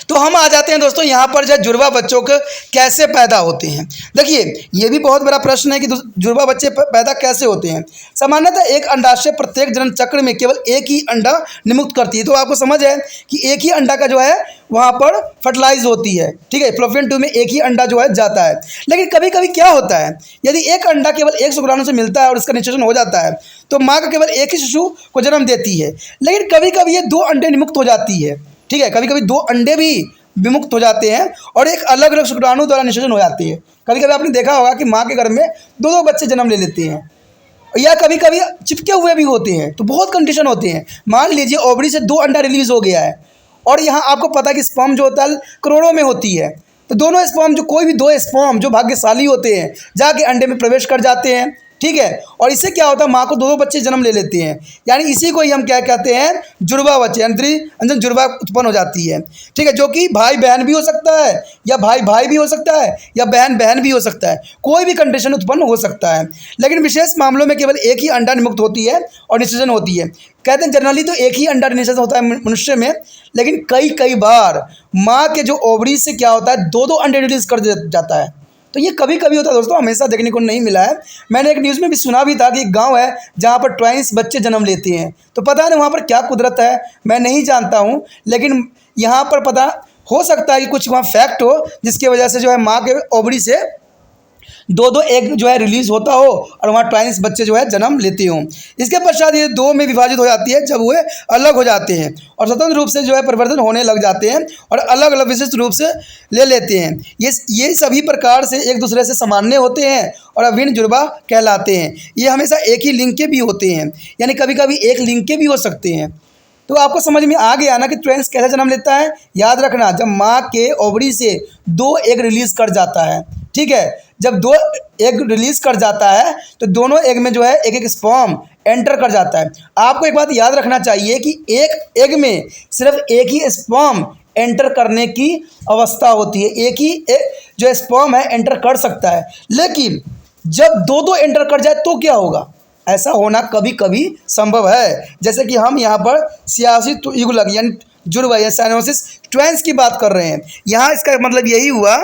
तो हम आ जाते हैं दोस्तों यहाँ पर जो जुड़वा बच्चों के कैसे पैदा होते हैं। देखिए ये भी बहुत बड़ा प्रश्न है कि जुड़वा बच्चे पैदा कैसे होते हैं। सामान्यतः एक अंडाशय प्रत्येक जन्म चक्र में केवल एक ही अंडा निमुक्त करती है। तो आपको समझ है कि एक ही अंडा का जो है वहाँ पर फर्टिलाइज होती है, ठीक है, फ्लोपियन ट्यूब में एक ही अंडा जो है जाता है। लेकिन कभी कभी क्या होता है, यदि एक अंडा केवल एक शुक्राणु से मिलता है और इसका निषेचन हो जाता है तो माँ का केवल एक ही शिशु को जन्म देती है। लेकिन कभी कभी ये 2 अंडे निमुक्त हो जाती है, ठीक है, कभी कभी 2 अंडे भी विमुक्त हो जाते हैं और एक अलग अलग शुक्राणु द्वारा निषेचन हो जाती है। कभी कभी आपने देखा होगा कि माँ के घर में 2 बच्चे जन्म ले लेते हैं या कभी कभी चिपके हुए भी होते हैं। तो बहुत कंडीशन होते हैं। मान लीजिए ओवरी से 2 अंडा रिलीज हो गया है और यहाँ आपको पता है कि स्पर्म जो होता है करोड़ों में होती है। तो दोनों स्पर्म जो कोई भी 2 स्पर्म जो भाग्यशाली होते हैं जाके अंडे में प्रवेश कर जाते हैं, ठीक है, और इससे क्या होता है माँ को 2 बच्चे जन्म ले लेते हैं। यानी इसी को ही हम क्या कहते हैं, जुड़वा बच्चे, अंदर जुड़वा उत्पन्न हो जाती है, ठीक है, जो कि भाई बहन भी हो सकता है या भाई भाई भी हो सकता है या बहन बहन भी हो सकता है, कोई भी कंडीशन उत्पन्न हो सकता है। लेकिन विशेष मामलों में केवल एक ही अंडा निमुक्त होती है और निषेचन होती है। कहते हैं जनरली तो एक ही अंडा निषेचन होता है मनुष्य में, लेकिन कई बार माँ के जो ओवरी से क्या होता है 2 अंडे रिलीज कर जाता है। तो ये कभी कभी होता है दोस्तों, हमेशा देखने को नहीं मिला है। मैंने एक न्यूज़ में भी सुना भी था कि एक गांव है जहां पर ट्वाइंस बच्चे जन्म लेते हैं। तो पता नहीं वहां पर क्या कुदरत है, मैं नहीं जानता हूं, लेकिन यहां पर पता हो सकता है कि कुछ वहां फैक्ट हो जिसकी वजह से जो है माँ के ओवरी से दो दो एग जो है रिलीज होता हो और वहाँ ट्वाइंस बच्चे जो है जन्म लेते हों। इसके पश्चात ये दो में विभाजित हो जाती है जब वे अलग हो जाते हैं और स्वतंत्र रूप से जो है परिवर्तन होने लग जाते हैं और अलग अलग विशिष्ट रूप से ले लेते हैं। ये सभी प्रकार से एक दूसरे से सामान्य होते हैं और अभिन्न जुड़वा कहलाते हैं। ये हमेशा एक ही लिंग के भी होते हैं, यानी कभी कभी एक लिंग के भी हो सकते हैं। तो आपको समझ में आ गया ना कि ट्वाइंस कैसे जन्म लेता है। याद रखना, जब माँ के ओवरी से दो एग रिलीज कर जाता है, ठीक है, जब दो एग रिलीज कर जाता है तो दोनों एग में जो है एक एक स्पर्म एंटर कर जाता है। आपको एक बात याद रखना चाहिए कि एक एग में सिर्फ एक ही स्पर्म एंटर करने की अवस्था होती है, एक ही जो स्पर्म है एंटर कर सकता है। लेकिन जब दो दो एंटर कर जाए तो क्या होगा? ऐसा होना कभी कभी संभव है। जैसे कि हम यहाँ पर सियासी युगलक यानी जुड़वा या साइनोसिस ट्वाइंस की बात कर रहे हैं। यहाँ इसका मतलब यही हुआ,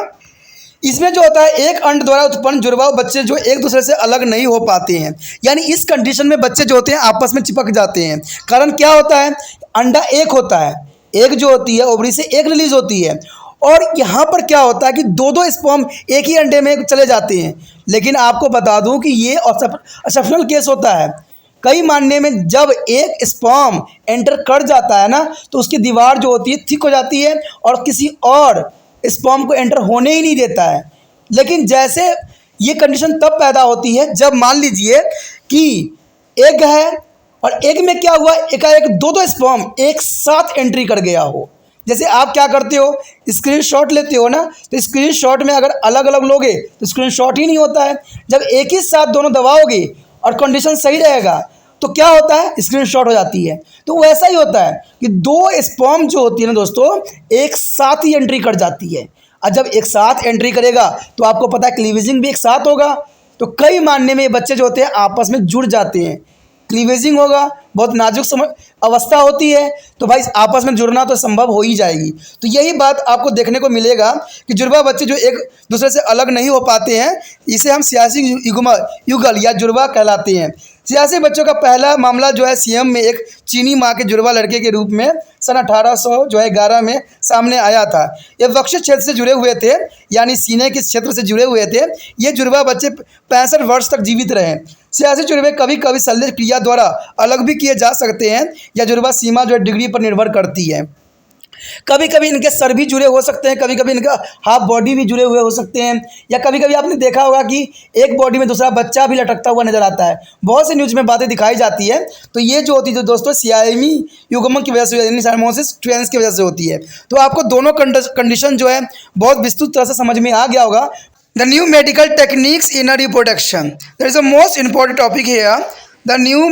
इसमें जो होता है एक अंड द्वारा उत्पन्न जुड़वा बच्चे जो एक दूसरे से अलग नहीं हो पाते हैं, यानी इस कंडीशन में बच्चे जो होते हैं आपस में चिपक जाते हैं। कारण क्या होता है? अंडा एक होता है, एक जो होती है ओवरी से एक रिलीज होती है, और यहाँ पर क्या होता है कि दो दो स्पर्म एक ही अंडे में चले जाते हैं। लेकिन आपको बता दूं कि ये एक्सेप्शनल केस होता है। कई मायने में जब एक स्पर्म एंटर कर जाता है ना तो उसकी दीवार जो होती है थिक हो जाती है और किसी और स्पर्म को एंटर होने ही नहीं देता है। लेकिन जैसे ये कंडीशन तब पैदा होती है जब मान लीजिए कि एग है और एग में क्या हुआ, एकाएक दो दो स्पर्म एक साथ एंट्री कर गया हो। जैसे आप क्या करते हो, स्क्रीनशॉट लेते हो ना, तो स्क्रीनशॉट में अगर अलग अलग लोगे तो स्क्रीनशॉट ही नहीं होता है। जब एक ही साथ दोनों दबाओगे और कंडीशन सही रहेगा तो क्या होता है, स्क्रीनशॉट हो जाती है। तो वैसा ही होता है कि दो स्पर्म जो होती है ना दोस्तों एक साथ ही एंट्री कर जाती है। और जब एक साथ एंट्री करेगा तो आपको पता है क्लीवेजिंग भी एक साथ होगा। तो कई मायने में ये बच्चे जो होते हैं आपस में जुड़ जाते हैं, क्लीवेजिंग होगा, बहुत नाजुक अवस्था होती है, तो भाई आपस में जुड़ना तो संभव हो ही जाएगी। तो यही बात आपको देखने को मिलेगा कि जुड़वा बच्चे जो एक दूसरे से अलग नहीं हो पाते हैं, इसे हम सियासी युगल या जुड़वा कहलाते हैं। सियासी बच्चों का पहला मामला जो है सीएम में एक चीनी माँ के जुड़वा लड़के के रूप में सन 1811 में सामने आया था। ये वक्ष क्षेत्र से जुड़े हुए थे, यानी सीने के क्षेत्र से जुड़े हुए थे। ये जुड़वा बच्चे 65 वर्ष तक जीवित रहे। सियासी जुड़वे कभी कभी शल्य क्रिया द्वारा अलग भी किए जा सकते हैं, या जुड़वा सीमा जो है डिग्री पर निर्भर करती है। कभी कभी इनके सर भी जुड़े हो सकते हैं, कभी कभी इनका हाफ बॉडी भी जुड़े हुए हो सकते हैं, या कभी कभी आपने देखा होगा कि एक बॉडी में दूसरा बच्चा भी लटकता हुआ नजर आता है। बहुत सी न्यूज़ में बातें दिखाई जाती है। तो ये जो होती है दोस्तों सियामी युग्मक की वजह से, यानी साइनोसिस ट्वाइंस की वजह से होती है। तो आपको दोनों कंडीशन जो है बहुत विस्तृत तरह से समझ में आ गया होगा। The new medical techniques in a reproduction. There is a most important topic here. The new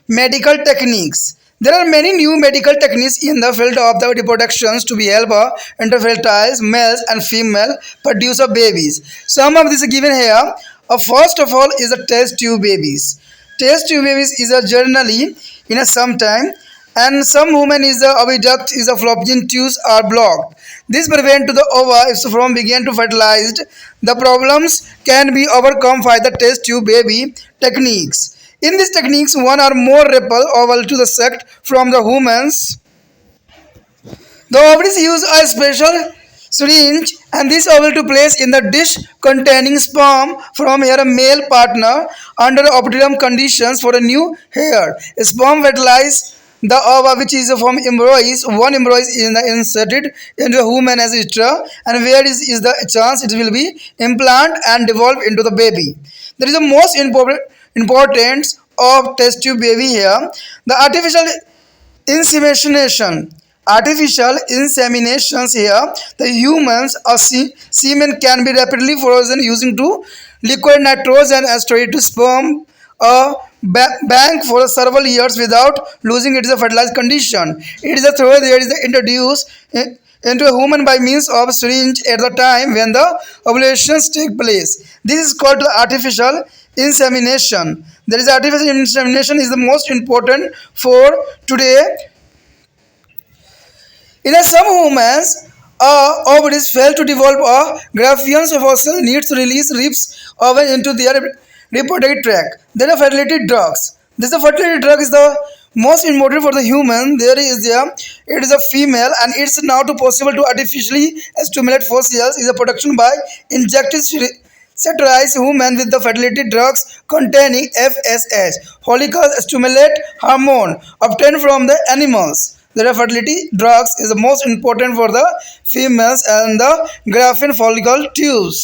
medical techniques. There are many new medical techniques in the field of the reproductions to be help interfertile males and female produce of babies. Some of these are given here. First of all is a test tube babies. Test tube babies is a generally in a sometime, and some women is the oviduct is a fallopian tubes are blocked. This prevent to the ova from begin to fertilized. The problems can be overcome by the test tube baby techniques. In these techniques, one or more ripple oval to the sect from the humans. The ovaries use a special syringe and this oval to place in the dish containing sperm from her male partner under optimum conditions for a new hair. Sperm fertilize the ova which is from embryos. One embryo is inserted into a human as itra, and where is the chance it will be implant and develop into the baby. There is the most importance of test tube baby here. The artificial inseminations here. The humans semen can be rapidly frozen using to liquid nitrogen and stored to sperm a bank for several years without losing its fertilized condition. It is a throw there is introduced into a human by means of syringe at the time when the ovulations take place. This is called artificial insemination. There is artificial insemination is the most important for today. In some humans, ovaries fail to develop a Graafian fossil needs to release ribs ovum into their reproductive tract. Then a fertility drugs. This fertility drug is the most important for the human. It is a female, and it's now possible to artificially stimulate fossils is a production by injected Satirize women with the fertility drugs containing FSH, follicle stimulate hormone obtained from the animals. The fertility drugs is the most important for the females and the graphene follicle tubes.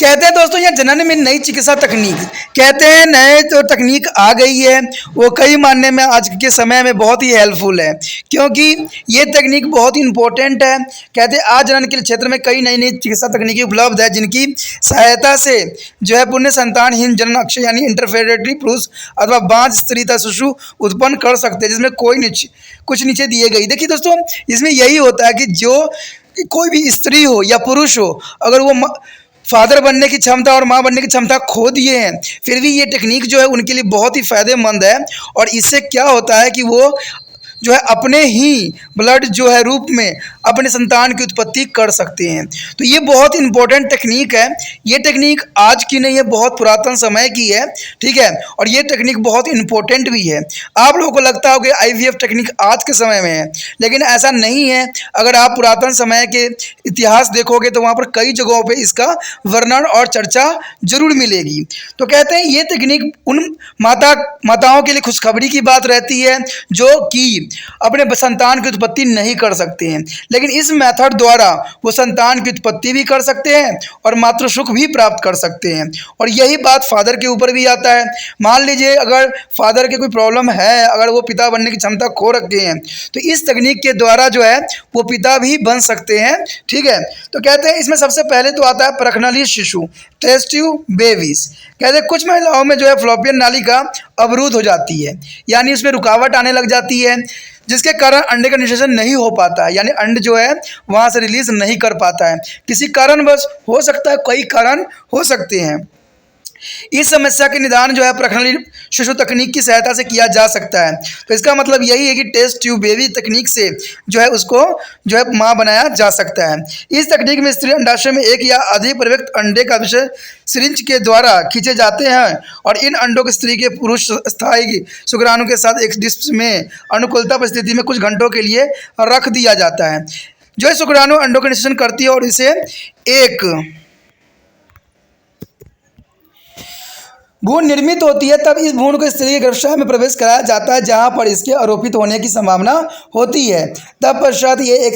कहते हैं दोस्तों यहाँ जनन में नई चिकित्सा तकनीक, कहते हैं नए जो तकनीक आ गई है वो कई मानने में आज के समय में बहुत ही हेल्पफुल है, क्योंकि ये तकनीक बहुत ही इम्पोर्टेंट है। कहते हैं आज जनन के क्षेत्र में कई नई नई चिकित्सा तकनीकी उपलब्ध है जिनकी सहायता से जो है पुण्य संतानहीन जनन अक्षय यानी इंटरफेरेटरी पुरुष अथवा बांझ स्त्री तथा शिशु उत्पन्न कर सकते हैं, जिसमें कुछ नीचे दिए गई। देखिए दोस्तों इसमें यही होता है कि जो कोई भी स्त्री हो या पुरुष हो, अगर वो फादर बनने की क्षमता और माँ बनने की क्षमता खो दिए हैं, फिर भी ये टेक्निक जो है उनके लिए बहुत ही फ़ायदेमंद है। और इससे क्या होता है कि वो जो है अपने ही ब्लड जो है रूप में अपने संतान की उत्पत्ति कर सकते हैं। तो ये बहुत इंपॉर्टेंट टेक्निक है। ये टेक्निक आज की नहीं है, बहुत पुरातन समय की है, ठीक है। और ये टेक्निक बहुत इंपॉर्टेंट भी है। आप लोगों को लगता हो कि IVF टेक्निक आज के समय में है, लेकिन ऐसा नहीं है। अगर आप पुरातन समय के इतिहास देखोगे तो वहाँ पर कई जगहों पर इसका वर्णन और चर्चा जरूर मिलेगी। तो कहते हैं ये टेक्निक उन माताओं के लिए खुशखबरी की बात रहती है जो कि अपने संतान की उत्पत्ति नहीं कर सकते हैं, लेकिन इस मेथड द्वारा वो संतान की उत्पत्ति भी कर सकते हैं और मातृ सुख भी प्राप्त कर सकते हैं। और यही बात फादर के ऊपर भी आता है। मान लीजिए अगर फादर के कोई प्रॉब्लम है, अगर वो पिता बनने की क्षमता खो रखे हैं, तो इस तकनीक के द्वारा जो है वो पिता भी बन सकते हैं, ठीक है। तो कहते हैं इसमें सबसे पहले तो आता है प्रखनली शिशु, टेस्ट ट्यूब बेबीज। कहते हैं कुछ महिलाओं में जो है फ्लोपियन नाली का अवरुद्ध हो जाती है, यानी उसमें रुकावट आने लग जाती है, जिसके कारण अंडे का निषेचन नहीं हो पाता है, यानी अंड जो है वहाँ से रिलीज नहीं कर पाता है। किसी कारणवश हो सकता है, कई कारण हो सकते हैं। इस समस्या के निदान जो है प्रखनली शिशु तकनीक की सहायता से किया जा सकता है। तो इसका मतलब यही है कि टेस्ट ट्यूब बेबी तकनीक से जो है उसको जो है माँ बनाया जा सकता है। इस तकनीक में स्त्री अंडाशय में एक या अधिक परिव्यक्त अंडे का विषय सिरिंज के द्वारा खींचे जाते हैं और इन अंडों को स्त्री के पुरुष स्थायी शुक्राणु के साथ एक डिस्क में अनुकूलता परिस्थिति में कुछ घंटों के लिए रख दिया जाता है। जो शुक्राणु अंडों का निषेचन करती है और इसे एक भ्रूण निर्मित होती है, तब इस भ्रूण को स्त्री के गर्भाशय में प्रवेश कराया जाता है जहां पर इसके आरोपित होने की संभावना होती है। तब पश्चात ये एक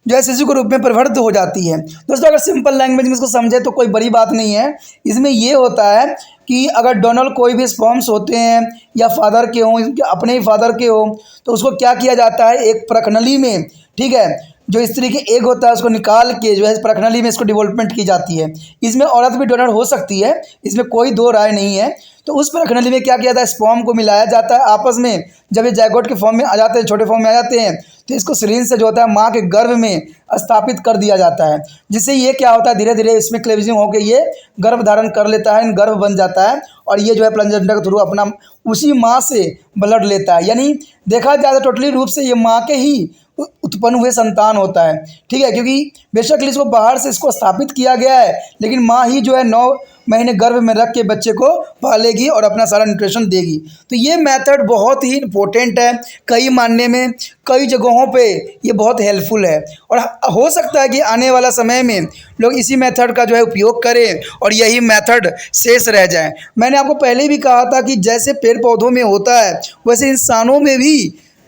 जो है शिशु के रूप में परिवर्तित हो जाती है। दोस्तों अगर सिंपल लैंग्वेज में इसको समझे तो कोई बड़ी बात नहीं है। इसमें ये होता है कि अगर डोनर कोई भी स्पर्म्स होते हैं या फादर के हों, अपने ही फादर के हों, तो उसको क्या किया जाता है, एक प्रखनली में, ठीक है, जो स्त्री के एग होता है उसको निकाल के जो है प्रखनली में इसको डेवलपमेंट की जाती है। इसमें औरत भी डोनर हो सकती है, इसमें कोई दो राय नहीं है। तो उस प्रखनली में क्या किया जाता है, स्पर्म को मिलाया जाता है आपस में। जब ये जायगोट के फॉर्म में आ जाते हैं, छोटे फॉर्म में आ जाते हैं, तो इसको सिरिंज से जो होता है माँ के गर्भ में स्थापित कर दिया जाता है, जिससे ये क्या होता है धीरे धीरे इसमें क्लेविजिंग होकर ये गर्भ धारण कर लेता है, गर्भ बन जाता है और ये जो है प्लंजर के थ्रू अपना उसी माँ से ब्लड लेता है। यानी देखा जाए तो टोटली रूप से ये माँ के ही उत्पन्न हुए संतान होता है, ठीक है। क्योंकि बेशक इसको बाहर से इसको स्थापित किया गया है, लेकिन माँ ही जो है 9 महीने गर्भ में रख के बच्चे को पालेगी और अपना सारा न्यूट्रिशन देगी। तो ये मेथड बहुत ही इम्पोर्टेंट है, कई मानने में कई जगहों पे ये बहुत हेल्पफुल है। और हो सकता है कि आने वाला समय में लोग इसी मेथड का जो है उपयोग करें और यही मेथड शेष रह जाए। मैंने आपको पहले भी कहा था कि जैसे पेड़ पौधों में होता है वैसे इंसानों में भी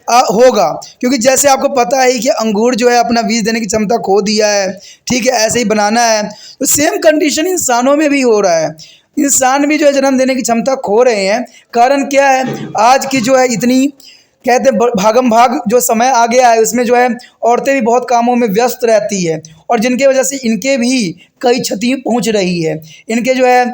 होगा, क्योंकि जैसे आपको पता है कि अंगूर जो है अपना बीज देने की क्षमता खो दिया है, ठीक है, ऐसे ही बनाना है। तो सेम कंडीशन इंसानों में भी हो रहा है। इंसान भी जो है जन्म देने की क्षमता खो रहे हैं। कारण क्या है, आज की जो है इतनी कहते हैं भागम भाग जो समय आ गया है, उसमें जो है औरतें भी बहुत कामों में व्यस्त रहती है और जिनके वजह से इनके भी कई क्षति पहुँच रही है। इनके जो है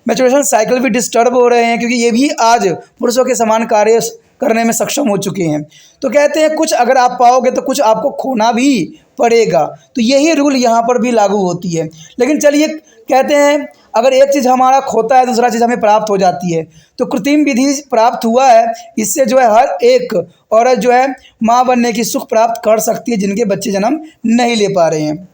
मैच्योरेशन साइकिल भी डिस्टर्ब हो रहे हैं, क्योंकि ये भी आज पुरुषों के समान कार्य करने में सक्षम हो चुके हैं। तो कहते हैं कुछ अगर आप पाओगे तो कुछ आपको खोना भी पड़ेगा। तो यही रूल यहाँ पर भी लागू होती है। लेकिन चलिए कहते हैं अगर एक चीज़ हमारा खोता है दूसरा चीज़ हमें प्राप्त हो जाती है। तो कृत्रिम विधि प्राप्त हुआ है, इससे जो है हर एक औरत जो है माँ बनने की सुख प्राप्त कर सकती है जिनके बच्चे जन्म नहीं ले पा रहे हैं।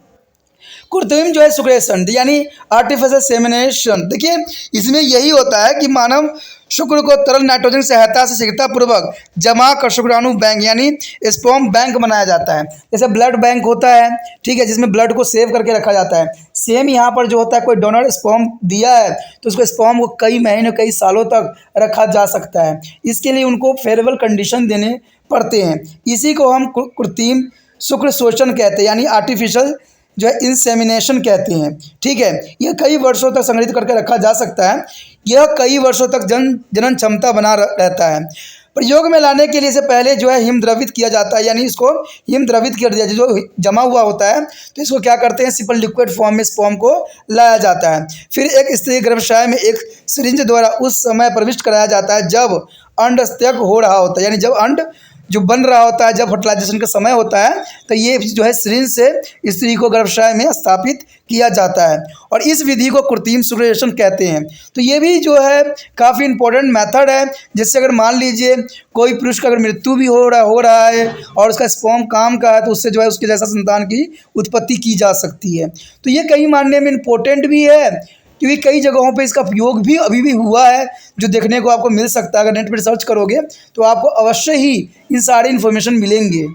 कृत्रिम जो है सुक्रेशन यानी आर्टिफिशियल सेमिनेशन, देखिए इसमें यही होता है कि मानव शुक्र को तरल नाइट्रोजन सहायता से शीघ्रतापूर्वक जमा कर शुक्राणु बैंक यानी स्पर्म बैंक बनाया जाता है। जैसे ब्लड बैंक होता है, ठीक है, जिसमें ब्लड को सेव करके रखा जाता है। सेम यहाँ पर जो होता है, कोई डोनर स्पर्म दिया है तो उसको स्पर्म को कई महीनों कई सालों तक रखा जा सकता है। इसके लिए उनको फेवरेबल कंडीशन देने पड़ते हैं। इसी को हम कृत्रिम शुक्र शोषण कहते हैं, यानी आर्टिफिशियल जो है इंसेमिनेशन कहते हैं। ठीक है, यह कई वर्षों तक संग्रहित करके रखा जा सकता है। यह कई वर्षों तक जनन क्षमता बना रहता है। प्रयोग में लाने के लिए से पहले जो है हिम द्रवित किया जाता है, यानी इसको हिम द्रवित कर दिया जो जमा हुआ होता है, तो इसको क्या करते हैं, सिंपल लिक्विड फॉर्म में स्पर्म को लाया जाता है। फिर एक स्त्री गर्भाशय में एक सिरिंज द्वारा उस समय प्रविष्ट कराया जाता है जब अंड त्याग हो रहा होता है, यानी जब अंड जो बन रहा होता है, जब फर्टिलाइजेशन का समय होता है, तो ये जो है सिरिंज से स्त्री को गर्भाशय में स्थापित किया जाता है और इस विधि को कृत्रिम शुक्राणु कहते हैं। तो ये भी जो है काफ़ी इंपॉर्टेंट मेथड है, जिससे अगर मान लीजिए कोई पुरुष का अगर मृत्यु भी हो रहा है और उसका स्पर्म काम का है, तो उससे जो है उसके जैसा संतान की उत्पत्ति की जा सकती है। तो ये कई मानने में इम्पोर्टेंट भी है, क्योंकि कई जगहों पे इसका उपयोग भी अभी भी हुआ है, जो देखने को आपको मिल सकता है। अगर नेट पर सर्च करोगे तो आपको अवश्य ही इन सारे इन्फॉर्मेशन मिलेंगे।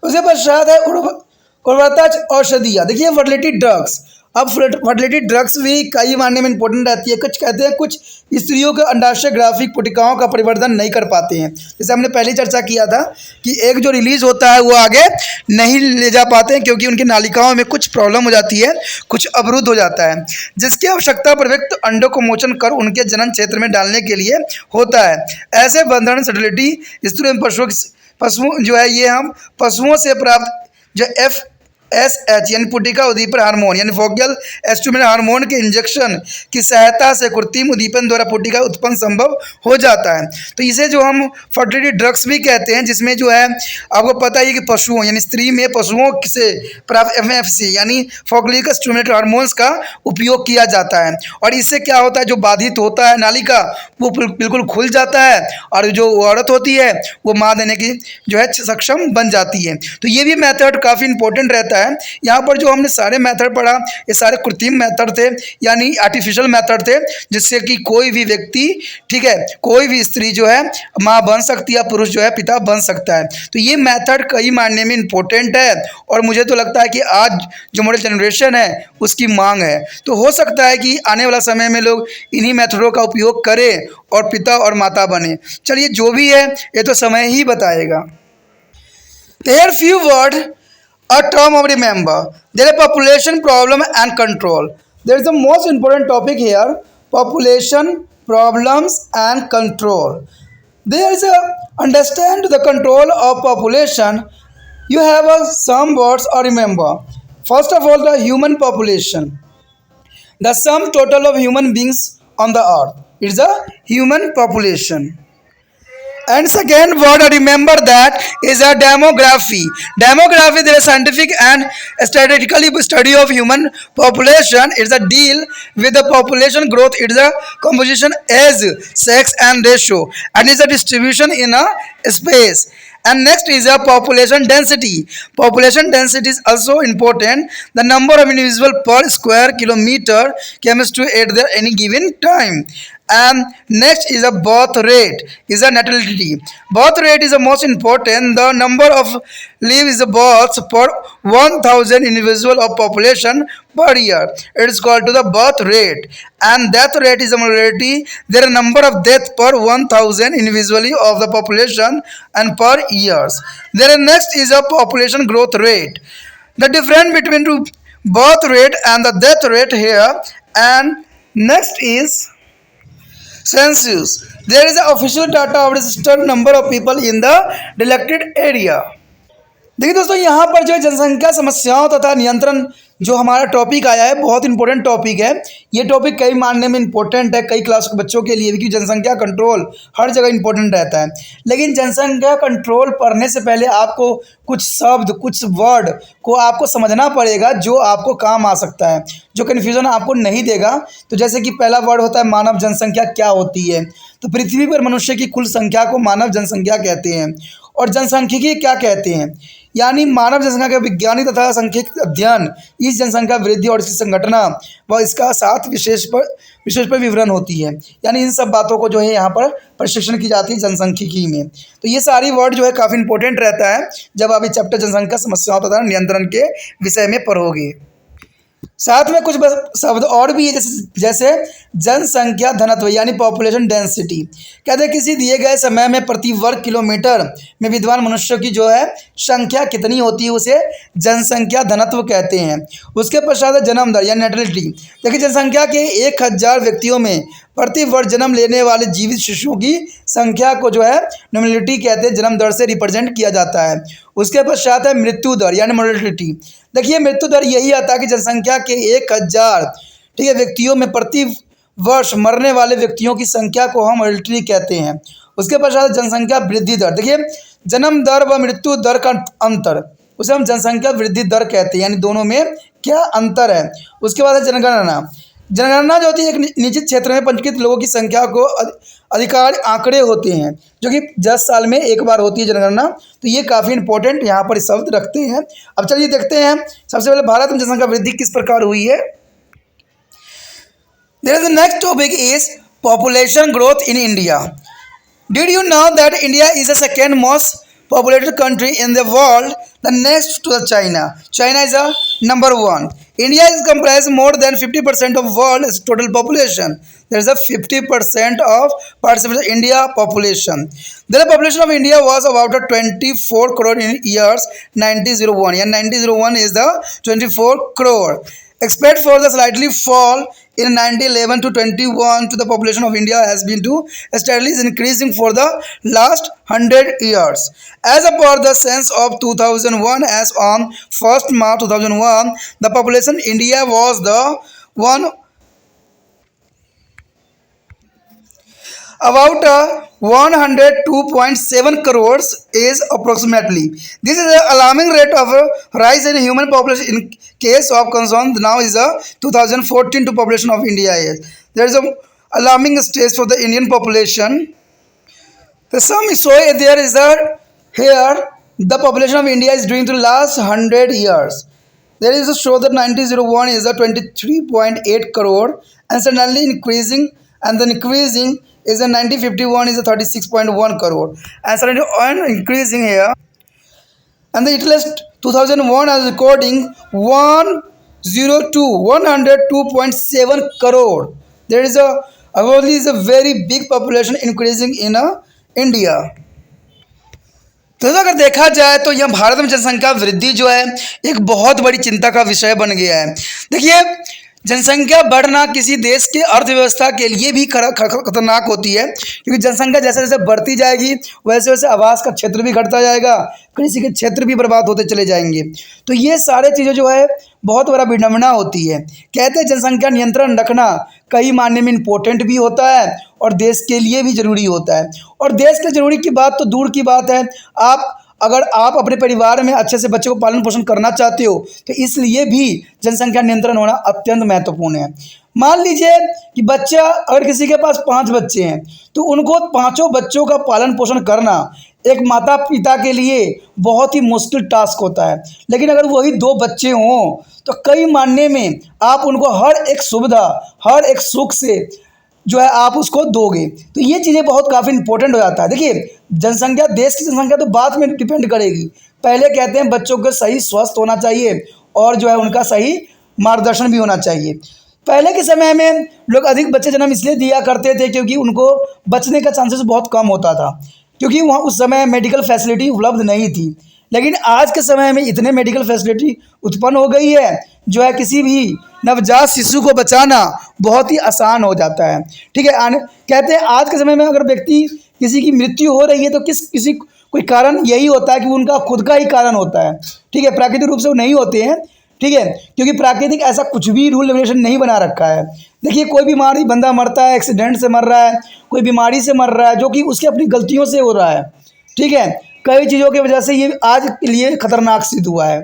उसके पश्चात है उर्वरता औषधियाँ। देखिए फर्टिलिटी ड्रग्स। अब फर्टिलिटी ड्रग्स भी कई मायने में इंपॉर्टेंट रहती है। कुछ कहते हैं कुछ स्त्रियों के अंडाशय ग्राफिक पुटिकाओं का परिवर्धन नहीं कर पाते हैं। जैसे हमने पहले चर्चा किया था कि एक जो रिलीज होता है वो आगे नहीं ले जा पाते हैं, क्योंकि उनकी नालिकाओं में कुछ प्रॉब्लम हो जाती है, कुछ अवरुद्ध हो जाता है, जिसकी आवश्यकता प्रयुक्त अंडों को मोचन कर उनके जनन क्षेत्र में डालने के लिए होता है। ऐसे बंधन फर्टिलिटी स्त्रियों में पशुओं जो है, ये हम पशुओं से प्राप्त जो FSH यानी पुटिका उद्दीपन हार्मोन यानी फोलिकल एस्ट्रोजन हार्मोन के इंजेक्शन की सहायता से कृत्रिम उद्दीपन द्वारा पुटिका उत्पन्न संभव हो जाता है। तो इसे जो हम फर्टिलिटी ड्रग्स भी कहते हैं, जिसमें जो है आपको पता ही है कि पशुओं यानी स्त्री में पशुओं से प्राप्त FSH यानी फोलिकल एस्ट्रोजन हार्मोन्स का उपयोग किया जाता है। और इससे क्या होता है, जो बाधित होता है नालिका वो बिल्कुल खुल जाता है और जो औरत होती है वो माँ देने की जो है सक्षम बन जाती है। तो ये भी मेथड काफ़ी इंपॉर्टेंट रहता है। यहाँ पर जो हमने सारे मेथड पढ़ा, ये सारे कृत्रिम मेथड थे, यानी आर्टिफिशियल मेथड थे, जिससे कि कोई भी व्यक्ति, ठीक है, कोई भी स्त्री जो है माँ बन सकती है, पुरुष जो है पिता बन सकता है। तो ये मेथड कई मायने में इम्पोर्टेंट है और मुझे तो लगता है कि आज जो मॉडर्न जनरेशन है उसकी मांग है। तो हो सकता है कि आने वाला समय में लोग इन्हीं मेथडों का उपयोग करें और पिता और माता बने। चलिए जो भी है ये तो समय ही बताएगा। There few words a term of remember. There is population problem and control. There is the most important topic here: population problems and control. There is a understand the control of population. You have some words or remember. First of all, the human population, the sum total of human beings on the earth. It's a human population. And second word, remember that is a demography. Demography, there is scientific and statistical study of human population. It's a deal with the population growth. It's a composition, age, sex, and ratio, and it's a distribution in a space. And next is a population density. Population density is also important. The number of individuals per square kilometer comes to at the any given time. And next is a birth rate, is a natality. Birth rate is the most important. The number of lives births per 1,000 individual of population per year. It is called to the birth rate. And death rate is a mortality. There are number of deaths per 1,000 individually of the population and per years. There next is a population growth rate. The difference between the birth rate and the death rate here. And next is census. There is an official data of registered number of people in the selected area. देखिए दोस्तों, यहाँ पर जो है जनसंख्या समस्याओं तथा नियंत्रण जो हमारा टॉपिक आया है, बहुत इंपॉर्टेंट टॉपिक है। ये टॉपिक कई मानने में इंपॉर्टेंट है, कई क्लास के बच्चों के लिए भी, क्योंकि जनसंख्या कंट्रोल हर जगह इंपॉर्टेंट रहता है। लेकिन जनसंख्या कंट्रोल पढ़ने से पहले आपको कुछ शब्द, कुछ वर्ड को आपको समझना पड़ेगा जो आपको काम आ सकता है, जो कन्फ्यूज़न आपको नहीं देगा। तो जैसे कि पहला वर्ड होता है मानव जनसंख्या। क्या होती है? तो पृथ्वी पर मनुष्य की कुल संख्या को मानव जनसंख्या कहते हैं। और जनसांख्यिकी क्या कहते हैं? यानी मानव जनसंख्या का वैज्ञानिक तथा सांख्यिकी अध्ययन इस जनसंख्या वृद्धि और इसकी संगठना व इसका साथ विशेष पर विवरण होती है। यानी इन सब बातों को जो है यहाँ पर प्रशिक्षण की जाती है जनसांख्यिकी में। तो ये सारी वर्ड जो है काफ़ी इंपॉर्टेंट रहता है जब आप इस चैप्टर जनसंख्या समस्याओं तथा नियंत्रण के विषय में पढ़ोगे। साथ में कुछ शब्द और भी है जैसे जनसंख्या घनत्व यानी पॉपुलेशन डेंसिटी। कहते हैं किसी दिए गए समय में प्रति वर्ग किलोमीटर में विद्वान मनुष्यों की जो है संख्या कितनी होती है उसे जनसंख्या घनत्व कहते हैं। उसके पश्चात है जन्म दर यानी नेटिलिटी। देखिए जनसंख्या के 1000 व्यक्तियों में प्रति वर्ष जन्म लेने वाले जीवित शिशुओं की संख्या को जो है नॉमिनलिटी कहते हैं, जन्म दर से रिप्रेजेंट किया जाता है। उसके पश्चात है मृत्यु दर यानी मोर्टेलिटी। देखिए मृत्यु दर यही आता है कि जनसंख्या के 1000 ठीक है व्यक्तियों में प्रति वर्ष मरने वाले व्यक्तियों की संख्या को हम मोर्टेलिटी कहते हैं। उसके पश्चात जनसंख्या वृद्धि दर। देखिए जन्म दर व मृत्यु दर का अंतर उसे हम जनसंख्या वृद्धि दर कहते हैं, यानी दोनों में क्या अंतर है। उसके बाद है जनगणना। जनगणना जो होती है एक निश्चित क्षेत्र में पंजीकृत लोगों की संख्या को अधिकार आंकड़े होते हैं जो कि 10 साल में एक बार होती है जनगणना। तो ये काफ़ी इंपॉर्टेंट यहाँ पर शब्द रखते हैं। अब चलिए देखते हैं सबसे पहले भारत में जनसंख्या वृद्धि किस प्रकार हुई है। There is the next topic is population growth in India. Did you know that India is the second most populated country in the world, the next to the China. China is a number 1. India is comprised more than 50% of world's total population. There is a 50% of participation India population. The population of India was about 24 crore in years 1901. And 1901 is the 24 crore. Expect for the slightly fall in 1911 to 21 to the population of India has been to steadily increasing for the last 100 years. As per the census of 2001, as on 1st March 2001, the population in India was the one about 102.7 crores is approximately. This is an alarming rate of rise in human population. In case of concern now is a 2014 to population of India is. There is a alarming stage for the Indian population. The sum is so there is a here the population of India is doing to last 100 years. There is a show that 1901 is a 23.8 crore and suddenly increasing, and then increasing is a 1951 is a 36.1 crore and suddenly increasing here. And the latest 2001 is recording 102.7 crore. There is a obviously is a very big population increasing in India. तो अगर देखा जाए तो यह भारत में जनसंख्या वृद्धि जो है एक बहुत बड़ी चिंता का विषय बन गया है। देखिए जनसंख्या बढ़ना किसी देश के अर्थव्यवस्था के लिए भी खतरनाक होती है, क्योंकि जनसंख्या जैसे जैसे बढ़ती जाएगी वैसे वैसे आवास का क्षेत्र भी घटता जाएगा, कृषि के क्षेत्र भी बर्बाद होते चले जाएंगे। तो ये सारे चीज़ें जो है बहुत बड़ा विडंबना होती है। कहते हैं जनसंख्या नियंत्रण रखना कई मायने में इम्पोर्टेंट भी होता है और देश के लिए भी ज़रूरी होता है। और देश के ज़रूरी की बात तो दूर की बात है, अगर आप अपने परिवार में अच्छे से बच्चे को पालन पोषण करना चाहते हो तो इसलिए भी जनसंख्या नियंत्रण होना अत्यंत महत्वपूर्ण है। मान लीजिए कि बच्चा अगर किसी के पास 5 बच्चे हैं तो उनको 5 बच्चों का पालन पोषण करना एक माता पिता के लिए बहुत ही मुश्किल टास्क होता है। लेकिन अगर वही 2 बच्चे हों तो कई मायने में आप उनको हर एक सुविधा हर एक सुख से जो है आप उसको दोगे। तो ये चीज़ें बहुत काफ़ी इंपॉर्टेंट हो जाता है। देखिए जनसंख्या देश की जनसंख्या तो बाद में डिपेंड करेगी, पहले कहते हैं बच्चों को सही स्वस्थ होना चाहिए और जो है उनका सही मार्गदर्शन भी होना चाहिए। पहले के समय में लोग अधिक बच्चे जन्म इसलिए दिया करते थे क्योंकि उनको बचने का चांसेस बहुत कम होता था, क्योंकि वहाँ उस समय मेडिकल फैसिलिटी उपलब्ध नहीं थी। लेकिन आज के समय में इतने मेडिकल फैसिलिटी उत्पन्न हो गई है जो है किसी भी नवजात शिशु को बचाना बहुत ही आसान हो जाता है। ठीक है, कहते हैं आज के समय में अगर व्यक्ति किसी की मृत्यु हो रही है तो किसी कोई कारण यही होता है कि उनका खुद का ही कारण होता है। ठीक है, प्राकृतिक रूप से वो नहीं होते हैं। ठीक है, क्योंकि प्राकृतिक ऐसा कुछ भी रूल रेगुलेशन नहीं बना रखा है। देखिए कोई बीमारी बंदा मरता है, एक्सीडेंट से मर रहा है, कोई बीमारी से मर रहा है जो कि उसकी अपनी गलतियों से हो रहा है। ठीक है, कई चीज़ों की वजह से ये आज के लिए खतरनाक सिद्ध हुआ है।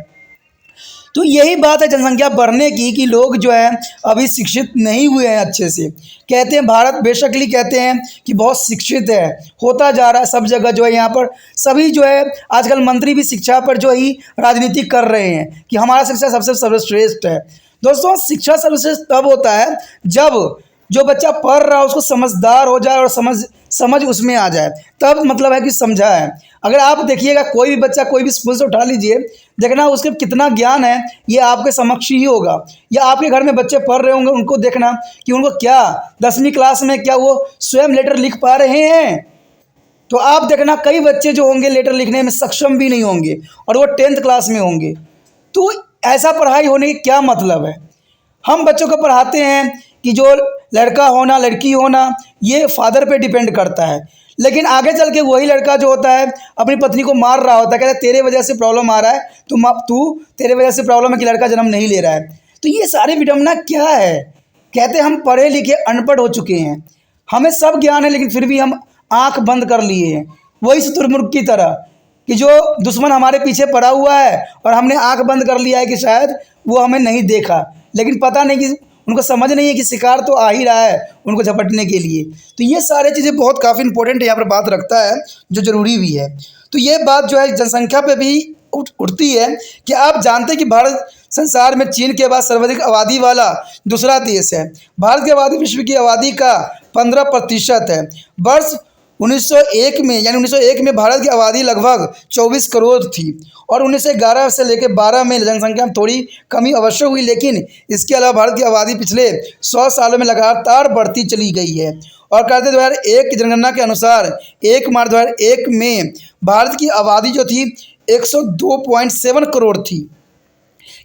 तो यही बात है जनसंख्या बढ़ने की कि लोग जो है अभी शिक्षित नहीं हुए हैं अच्छे से। कहते हैं भारत बेशकली कहते हैं कि बहुत शिक्षित है, होता जा रहा है सब जगह जो है, यहाँ पर सभी जो है आजकल मंत्री भी शिक्षा पर जो ही राजनीति कर रहे हैं कि हमारा शिक्षा सबसे सर्वश्रेष्ठ है। दोस्तों शिक्षा सर्वश्रेष्ठ तब होता है जब जो बच्चा पढ़ रहा है उसको समझदार हो जाए और समझ उसमें आ जाए, तब मतलब है कि समझा है। अगर आप देखिएगा कोई भी बच्चा कोई भी स्कूल से उठा लीजिए, देखना उसके कितना ज्ञान है ये आपके समक्ष ही होगा। या आपके घर में बच्चे पढ़ रहे होंगे, उनको देखना कि उनको क्या 10वीं क्लास में क्या वो स्वयं लेटर लिख पा रहे हैं। तो आप देखना कई बच्चे जो होंगे लेटर लिखने में सक्षम भी नहीं होंगे और वो 10th क्लास में होंगे। तो ऐसा पढ़ाई होने की क्या मतलब है। हम बच्चों को पढ़ाते हैं कि जो लड़का होना लड़की होना ये फादर पे डिपेंड करता है, लेकिन आगे चल के वही लड़का जो होता है अपनी पत्नी को मार रहा होता है, कहता है तेरे वजह से प्रॉब्लम आ रहा है, तेरे वजह से प्रॉब्लम है कि लड़का जन्म नहीं ले रहा है। तो ये सारी विडम्बना क्या है। कहते हम पढ़े लिखे अनपढ़ हो चुके हैं, हमें सब ज्ञान है लेकिन फिर भी हम आंख बंद कर लिए हैं, वही शुतुरमुर्ग की तरह कि जो दुश्मन हमारे पीछे पड़ा हुआ है और हमने आंख बंद कर लिया है कि शायद वो हमें नहीं देखा, लेकिन पता नहीं कि उनको समझ नहीं है कि शिकार तो आ ही रहा है उनको झपटने के लिए। तो ये सारी चीज़ें बहुत काफ़ी इंपॉर्टेंट यहाँ पर बात रखता है जो ज़रूरी भी है। तो ये बात जो है जनसंख्या पे भी उठती है कि आप जानते हैं कि भारत संसार में चीन के बाद सर्वाधिक आबादी वाला दूसरा देश है। भारत की आबादी विश्व की आबादी का 15% है। वर्ष 1901 में यानी 1901 में भारत की आबादी लगभग 24 करोड़ थी और 1911 से लेकर 12 में जनसंख्या में थोड़ी कमी अवश्य हुई, लेकिन इसके अलावा भारत की आबादी पिछले 100 सालों में लगातार बढ़ती चली गई है। और कहते 2001 की जनगणना के अनुसार 1 मार्च 2001 में भारत की आबादी जो थी 102.7 करोड़ थी।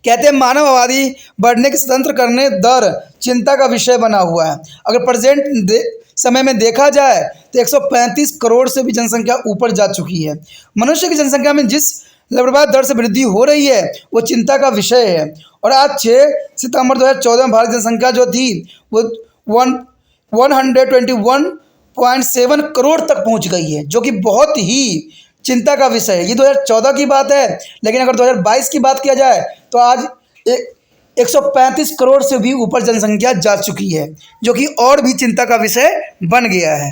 कहते हैं मानव आबादी बढ़ने की स्वतंत्र करने दर चिंता का विषय बना हुआ है। अगर प्रेजेंट समय में देखा जाए तो 135 करोड़ से भी जनसंख्या ऊपर जा चुकी है। मनुष्य की जनसंख्या में जिस लबरबाद दर से वृद्धि हो रही है वो चिंता का विषय है। और आज 6 सितंबर 2014 में भारत की जनसंख्या जो थी वो 121.7 करोड़ तक पहुंच गई है, जो कि बहुत ही चिंता का विषय है। ये 2014 की बात है, लेकिन अगर 2022 की बात किया जाए तो आज 135 करोड़ से भी ऊपर जनसंख्या जा चुकी है, जो कि और भी चिंता का विषय बन गया है।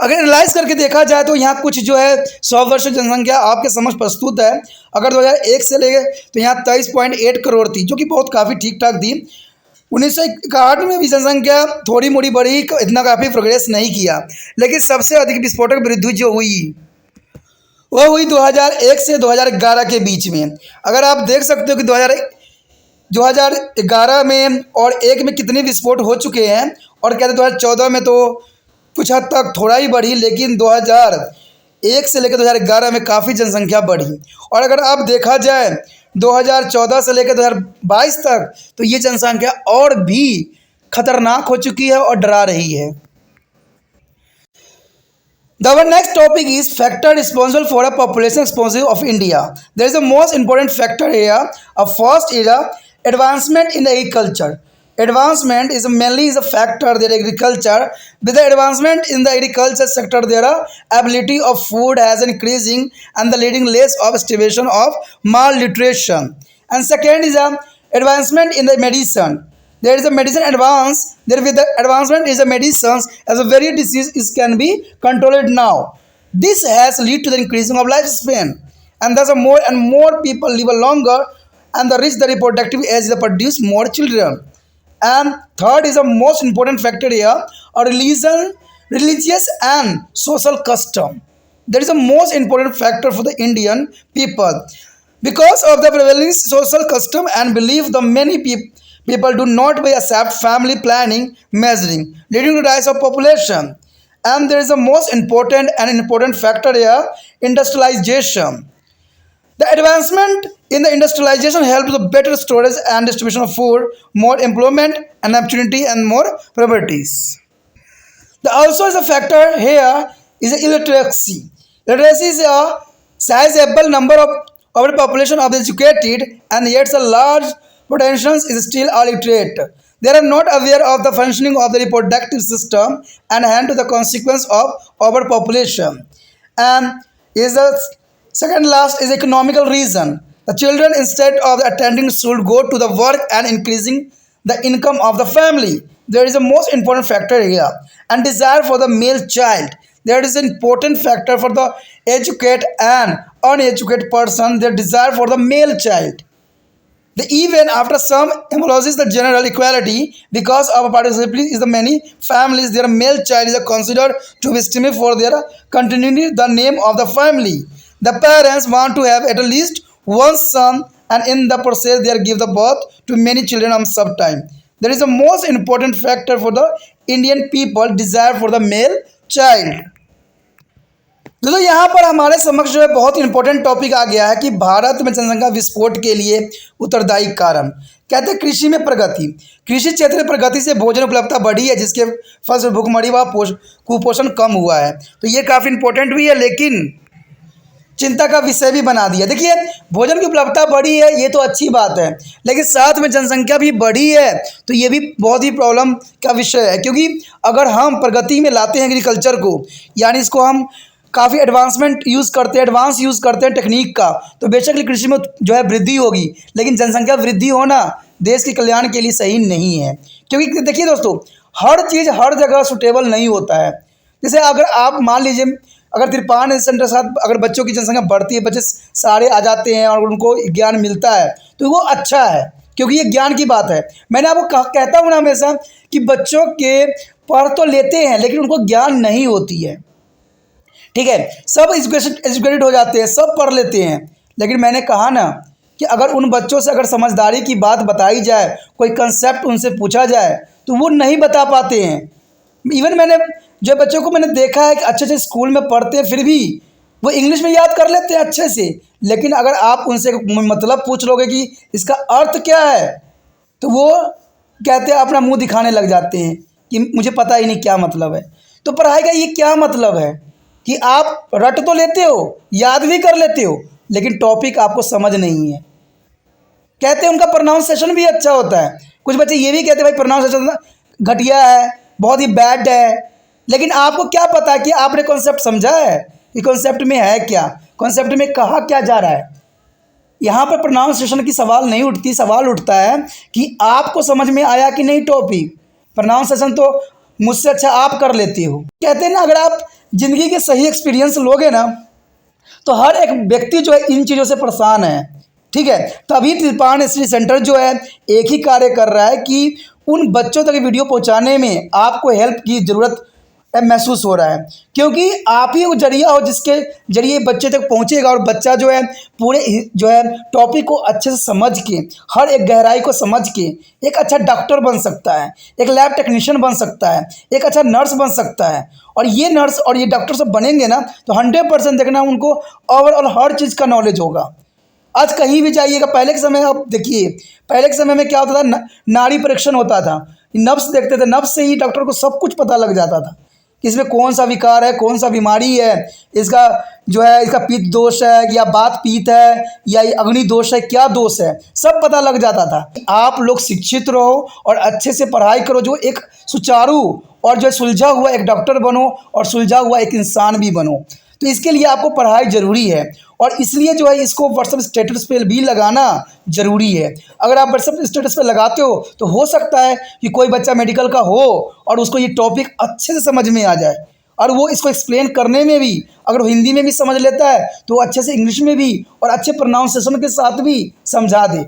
अगर एनालाइज करके देखा जाए तो यहाँ कुछ जो है 100 वर्ष जनसंख्या आपके समक्ष प्रस्तुत है। अगर 2001 से लेके तो यहाँ 23.8 करोड़ थी, जो कि बहुत काफ़ी ठीक ठाक थी। 1961 में भी जनसंख्या थोड़ी मोड़ी बढ़ी, इतना काफ़ी प्रोग्रेस नहीं किया, लेकिन सबसे अधिक विस्फोटक वृद्धि जो हुई वो हुई 2001 से 2011 के बीच में। अगर आप देख सकते हो कि 2011 में और 1 में कितने विस्फोट हो चुके हैं, और कहते 2014 में तो कुछ हद तक थोड़ा ही बढ़ी, लेकिन 2001 से लेकर 2011 में काफ़ी जनसंख्या बढ़ी। और अगर आप देखा जाए 2014 से लेकर 2022 तक तो ये जनसंख्या और भी खतरनाक हो चुकी है और डरा रही है। Our next topic is factor responsible for a population expansion of India. There is a most important factor here. First is advancement in agriculture. Advancement is mainly a factor that agriculture. With the advancement in the agriculture sector, their ability of food has increasing and the leading less of starvation of malnutrition. And second is advancement in the medicine. There is a medicine advance. There with the advancement is a medicines as a very disease is can be controlled now. This has lead to the increasing of lifespan, and thus more and more people live longer, and the reach the reproductive age they produce more children. And third is a most important factor here, a religious and social custom. That is the most important factor for the Indian people. Because of the prevailing social custom and belief, the many people do not accept family planning measuring, leading to rise of population. And there is a most important factor here, industrialization. The advancement in the industrialization helps the better storage and distribution of food, more employment and opportunity, and more properties. The also is a factor here is illiteracy. Literacy is a sizable number of our population of educated, and yet a large potential is still illiterate. They are not aware of the functioning of the reproductive system and hence to the consequence of overpopulation. And is the second last is economical reason. The children, instead of attending school, go to the work and increasing the income of the family. There is a most important factor here, and desire for the male child. There is an important factor for the educated and uneducated person. Their desire for the male child. Even after some acknowledges the general equality, because of participation is the many families, their male child is considered to be estimate for their continuing the name of the family. The parents want to have at least one son, and in the process they give the birth to many children on some time. There is a most important factor for the Indian people, desire for the male child. दोस्तों यहाँ पर हमारे समक्ष जो है बहुत important topic आ गया है कि भारत में जनसंख्या विस्फोट के लिए उत्तरदायी कारण। कहते हैं कृषि में प्रगति। कृषि क्षेत्र में प्रगति से भोजन उपलब्धता बढ़ी है, जिसके फल से भूखमरी व कुपोषण कम हुआ है। तो ये काफ़ी इंपॉर्टेंट भी है, लेकिन चिंता का विषय भी बना दिया। देखिए, भोजन की उपलब्धता बढ़ी है, ये तो अच्छी बात है, लेकिन साथ में जनसंख्या भी बढ़ी है, तो ये भी बहुत ही प्रॉब्लम का विषय है। क्योंकि अगर हम प्रगति में लाते हैं एग्रीकल्चर को, यानी इसको हम काफ़ी एडवांस यूज़ करते हैं टेक्निक का, तो बेशक कृषि में जो है वृद्धि होगी, लेकिन जनसंख्या वृद्धि होना देश के कल्याण के लिए सही नहीं है। क्योंकि देखिए दोस्तों, हर चीज़ हर जगह सुटेबल नहीं होता है। जैसे अगर आप मान लीजिए, अगर तिरपान सेंटर के साथ अगर बच्चों की जनसंख्या बढ़ती है, बच्चे सारे आ जाते हैं और उनको ज्ञान मिलता है, तो वो अच्छा है, क्योंकि ये ज्ञान की बात है। मैंने आपको कहता हूँ ना हमेशा कि बच्चों के पढ़ तो लेते हैं, लेकिन उनको ज्ञान नहीं होती है। ठीक है, सब एजुकेटेड हो जाते हैं, सब पढ़ लेते हैं, लेकिन मैंने कहा ना कि अगर उन बच्चों से अगर समझदारी की बात बताई जाए, कोई कंसेप्ट उनसे पूछा जाए, तो वो नहीं बता पाते हैं। इवन मैंने जो बच्चों को मैंने देखा है कि अच्छे स्कूल में पढ़ते हैं, फिर भी वो इंग्लिश में याद कर लेते हैं अच्छे से, लेकिन अगर आप उनसे मतलब पूछ लोगे कि इसका अर्थ क्या है, तो वो कहते हैं, अपना मुंह दिखाने लग जाते हैं कि मुझे पता ही नहीं क्या मतलब है। तो पढ़ाई का ये क्या मतलब है कि आप रट तो लेते हो, याद भी कर लेते हो, लेकिन टॉपिक आपको समझ नहीं है। कहते हैं उनका प्रोनाउंसिएशन भी अच्छा होता है। कुछ बच्चे ये भी कहते हैं भाई प्रोनाउंसिएशन घटिया है, बहुत ही बैड है, लेकिन आपको क्या पता कि आपने कॉन्सेप्ट समझा है कि कॉन्सेप्ट में है क्या, कॉन्सेप्ट में कहा क्या जा रहा है। यहाँ पर प्रोनाउंसिएशन की सवाल नहीं उठती, सवाल उठता है कि आपको समझ में आया कि नहीं टॉपिक। प्रोनाउंसिएशन तो मुझसे अच्छा आप कर लेते हो। कहते हैं ना, अगर आप ज़िंदगी के सही एक्सपीरियंस लोगे ना, तो हर एक व्यक्ति जो है इन चीज़ों से परेशान है। ठीक है, तभी तिरपान स्टडी सेंटर जो है एक ही कार्य कर रहा है कि उन बच्चों तक वीडियो पहुंचाने में आपको हेल्प की ज़रूरत महसूस हो रहा है, क्योंकि आप ही वो जरिया हो जिसके जरिए बच्चे तक पहुंचेगा, और बच्चा जो है पूरे जो है टॉपिक को अच्छे से समझ के, हर एक गहराई को समझ के एक अच्छा डॉक्टर बन सकता है, एक लैब टेक्नीशियन बन सकता है, एक अच्छा नर्स बन सकता है। और ये नर्स और ये डॉक्टर सब बनेंगे ना, तो 100% देखना उनको ओवरऑल हर चीज़ का नॉलेज होगा। आज कहीं भी जाइएगा, पहले के समय आप देखिए, पहले के समय में क्या होता था, नाड़ी परीक्षण होता था, नब्स देखते थे, नब्स से ही डॉक्टर को सब कुछ पता लग जाता था कि इसमें कौन सा विकार है, कौन सा बीमारी है, इसका जो है इसका पित्त दोष है या बात पीत है या अग्नि दोष है, क्या दोष है, सब पता लग जाता था। आप लोग शिक्षित रहो और अच्छे से पढ़ाई करो, जो एक सुचारू और जो सुलझा हुआ एक डॉक्टर बनो और सुलझा हुआ एक इंसान भी बनो। तो इसके लिए आपको पढ़ाई ज़रूरी है, और इसलिए जो है इसको व्हाट्सएप स्टेटस पे भी लगाना ज़रूरी है। अगर आप व्हाट्सएप स्टेटस पे लगाते हो, तो हो सकता है कि कोई बच्चा मेडिकल का हो और उसको ये टॉपिक अच्छे से समझ में आ जाए, और वो इसको एक्सप्लेन करने में भी, अगर वो हिंदी में भी समझ लेता है, तो वो अच्छे से इंग्लिश में भी और अच्छे प्रोनाउंसिएशन के साथ भी समझा दे।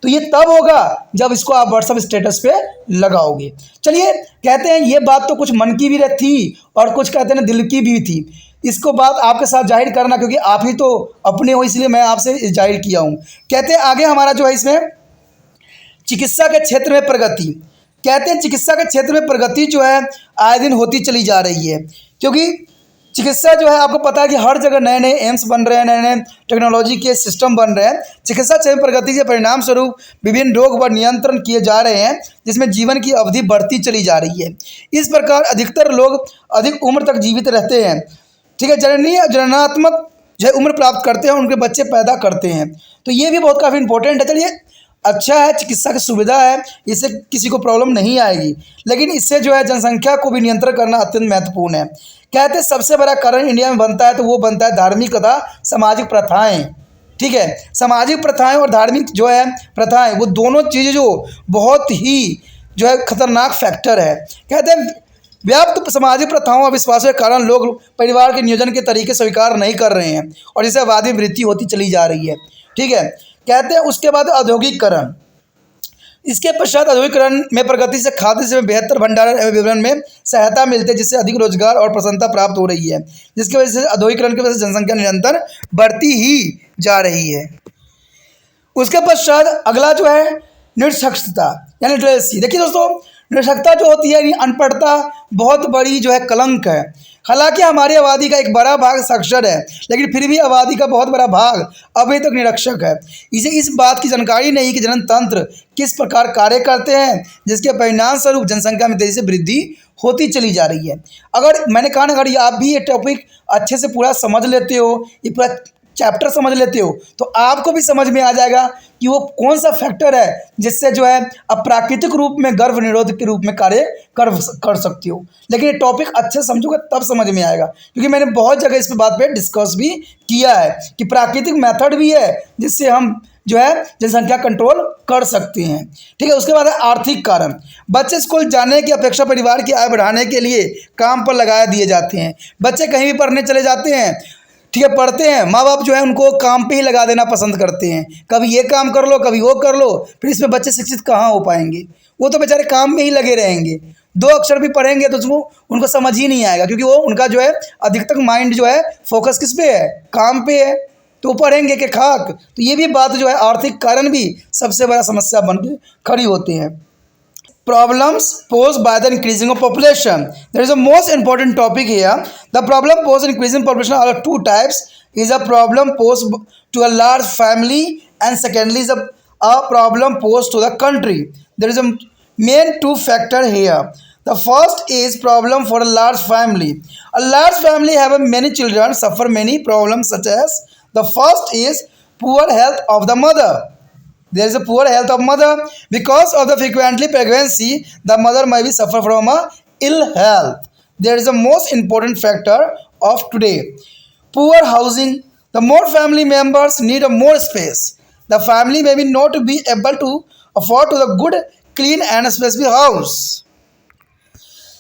तो ये तब होगा जब इसको आप व्हाट्सएप स्टेटस पे लगाओगे। चलिए, कहते हैं ये बात तो कुछ मन की भी थी और कुछ कहते हैं दिल की भी थी। इसको बात आपके साथ जाहिर करना, क्योंकि आप ही तो अपने हो, इसलिए मैं आपसे जाहिर किया हूँ। कहते हैं आगे हमारा जो है इसमें चिकित्सा के क्षेत्र में प्रगति। कहते हैं चिकित्सा के क्षेत्र में प्रगति जो है आए दिन होती चली जा रही है, क्योंकि चिकित्सा जो है आपको पता है कि हर जगह नए नए एम्स बन रहे हैं, नए नए टेक्नोलॉजी के सिस्टम बन रहे हैं। चिकित्सा क्षेत्र में प्रगति के परिणाम स्वरूप विभिन्न रोग व नियंत्रण किए जा रहे हैं, जिसमें जीवन की अवधि बढ़ती चली जा रही है। इस प्रकार अधिकतर लोग अधिक उम्र तक जीवित रहते हैं। ठीक है, जननात्मक जो है उम्र प्राप्त करते हैं, उनके बच्चे पैदा करते हैं। तो ये भी बहुत काफ़ी इंपॉर्टेंट है। चलिए, अच्छा है, चिकित्सा की सुविधा है, इससे किसी को प्रॉब्लम नहीं आएगी, लेकिन इससे जो है जनसंख्या को भी नियंत्रण करना अत्यंत महत्वपूर्ण है। कहते हैं सबसे बड़ा कारण इंडिया में बनता है, तो वो बनता है धार्मिक तथा सामाजिक प्रथाएं। ठीक है। सामाजिक प्रथाएं और धार्मिक जो है प्रथाएं, वो दोनों चीज़ें जो बहुत ही जो है खतरनाक फैक्टर है। कहते हैं व्याप्त सामाजिक प्रथाओं और विश्वासों के कारण लोग परिवार के नियोजन के तरीके स्वीकार नहीं कर रहे हैं और इससे आबादी में वृद्धि होती चली जा रही है। ठीक है। कहते हैं उसके बाद औद्योगिकरण। इसके पश्चात औद्योगिकरण में प्रगति से खाद्य से बेहतर भंडारण एवं वितरण में सहायता मिलती है, जिससे अधिक रोजगार और प्रसन्नता प्राप्त हो रही है, जिसकी वजह से औद्योगिकरण की वजह से जनसंख्या निरंतर बढ़ती ही जा रही है। उसके पश्चात अगला जो है निरक्षरता यानी लिटरेसी। देखिए दोस्तों, निरक्षरता जो होती है यानी अनपढ़ता बहुत बड़ी जो है कलंक है। हालांकि हमारी आबादी का एक बड़ा भाग साक्षर है, लेकिन फिर भी आबादी का बहुत बड़ा भाग अभी तक निरक्षर है। इसे इस बात की जानकारी नहीं कि जनतंत्र किस प्रकार कार्य करते हैं, जिसके परिणाम स्वरूप जनसंख्या में तेजी से वृद्धि होती चली जा रही है। अगर मैंने कहा ना, अगर आप भी ये टॉपिक अच्छे से पूरा समझ लेते हो, ये पूरा चैप्टर समझ लेते हो, तो आपको भी समझ में आ जाएगा कि वो कौन सा फैक्टर है जिससे जो है अप्राकृतिक रूप में गर्भ निरोध के रूप में कार्य कर सकती हो। लेकिन ये टॉपिक अच्छे समझोगे तब समझ में आएगा, क्योंकि मैंने बहुत जगह इस बात पे डिस्कस भी किया है कि प्राकृतिक मेथड भी है जिससे हम जो है जनसंख्या कंट्रोल कर सकते हैं। ठीक है। उसके बाद है आर्थिक कारण। बच्चे स्कूल जाने की अपेक्षा परिवार की आय बढ़ाने के लिए काम पर लगा दिए जाते हैं। बच्चे कहीं भी पढ़ने चले जाते हैं, ठीक है, पढ़ते हैं, माँ बाप जो है उनको काम पे ही लगा देना पसंद करते हैं। कभी ये काम कर लो, कभी वो कर लो, फिर इसमें बच्चे शिक्षित कहाँ हो पाएंगे? वो तो बेचारे काम में ही लगे रहेंगे। दो अक्षर भी पढ़ेंगे तो उसको उनको समझ ही नहीं आएगा, क्योंकि वो उनका जो है अधिकतर माइंड जो है फोकस किस पे है? काम पे है। तो पढ़ेंगे कि खाक। तो ये भी बात जो है आर्थिक कारण भी सबसे बड़ा समस्या बन के खड़ी होती है। Problems posed by the increasing of population. There is a most important topic here. The problem posed in increasing population are two types. Is a problem posed to a large family, and secondly is a problem posed to the country. There is a main two factor here. The first is problem for a large family. A large family have many children suffer many problems, such as the first is poor health of the mother. There is a poor health of mother. Because of the frequently pregnancy, the mother may be suffer from a ill health. There is a most important factor of today. Poor housing. The more family members need a more space. The family may be not be able to afford to the good, clean and specific house.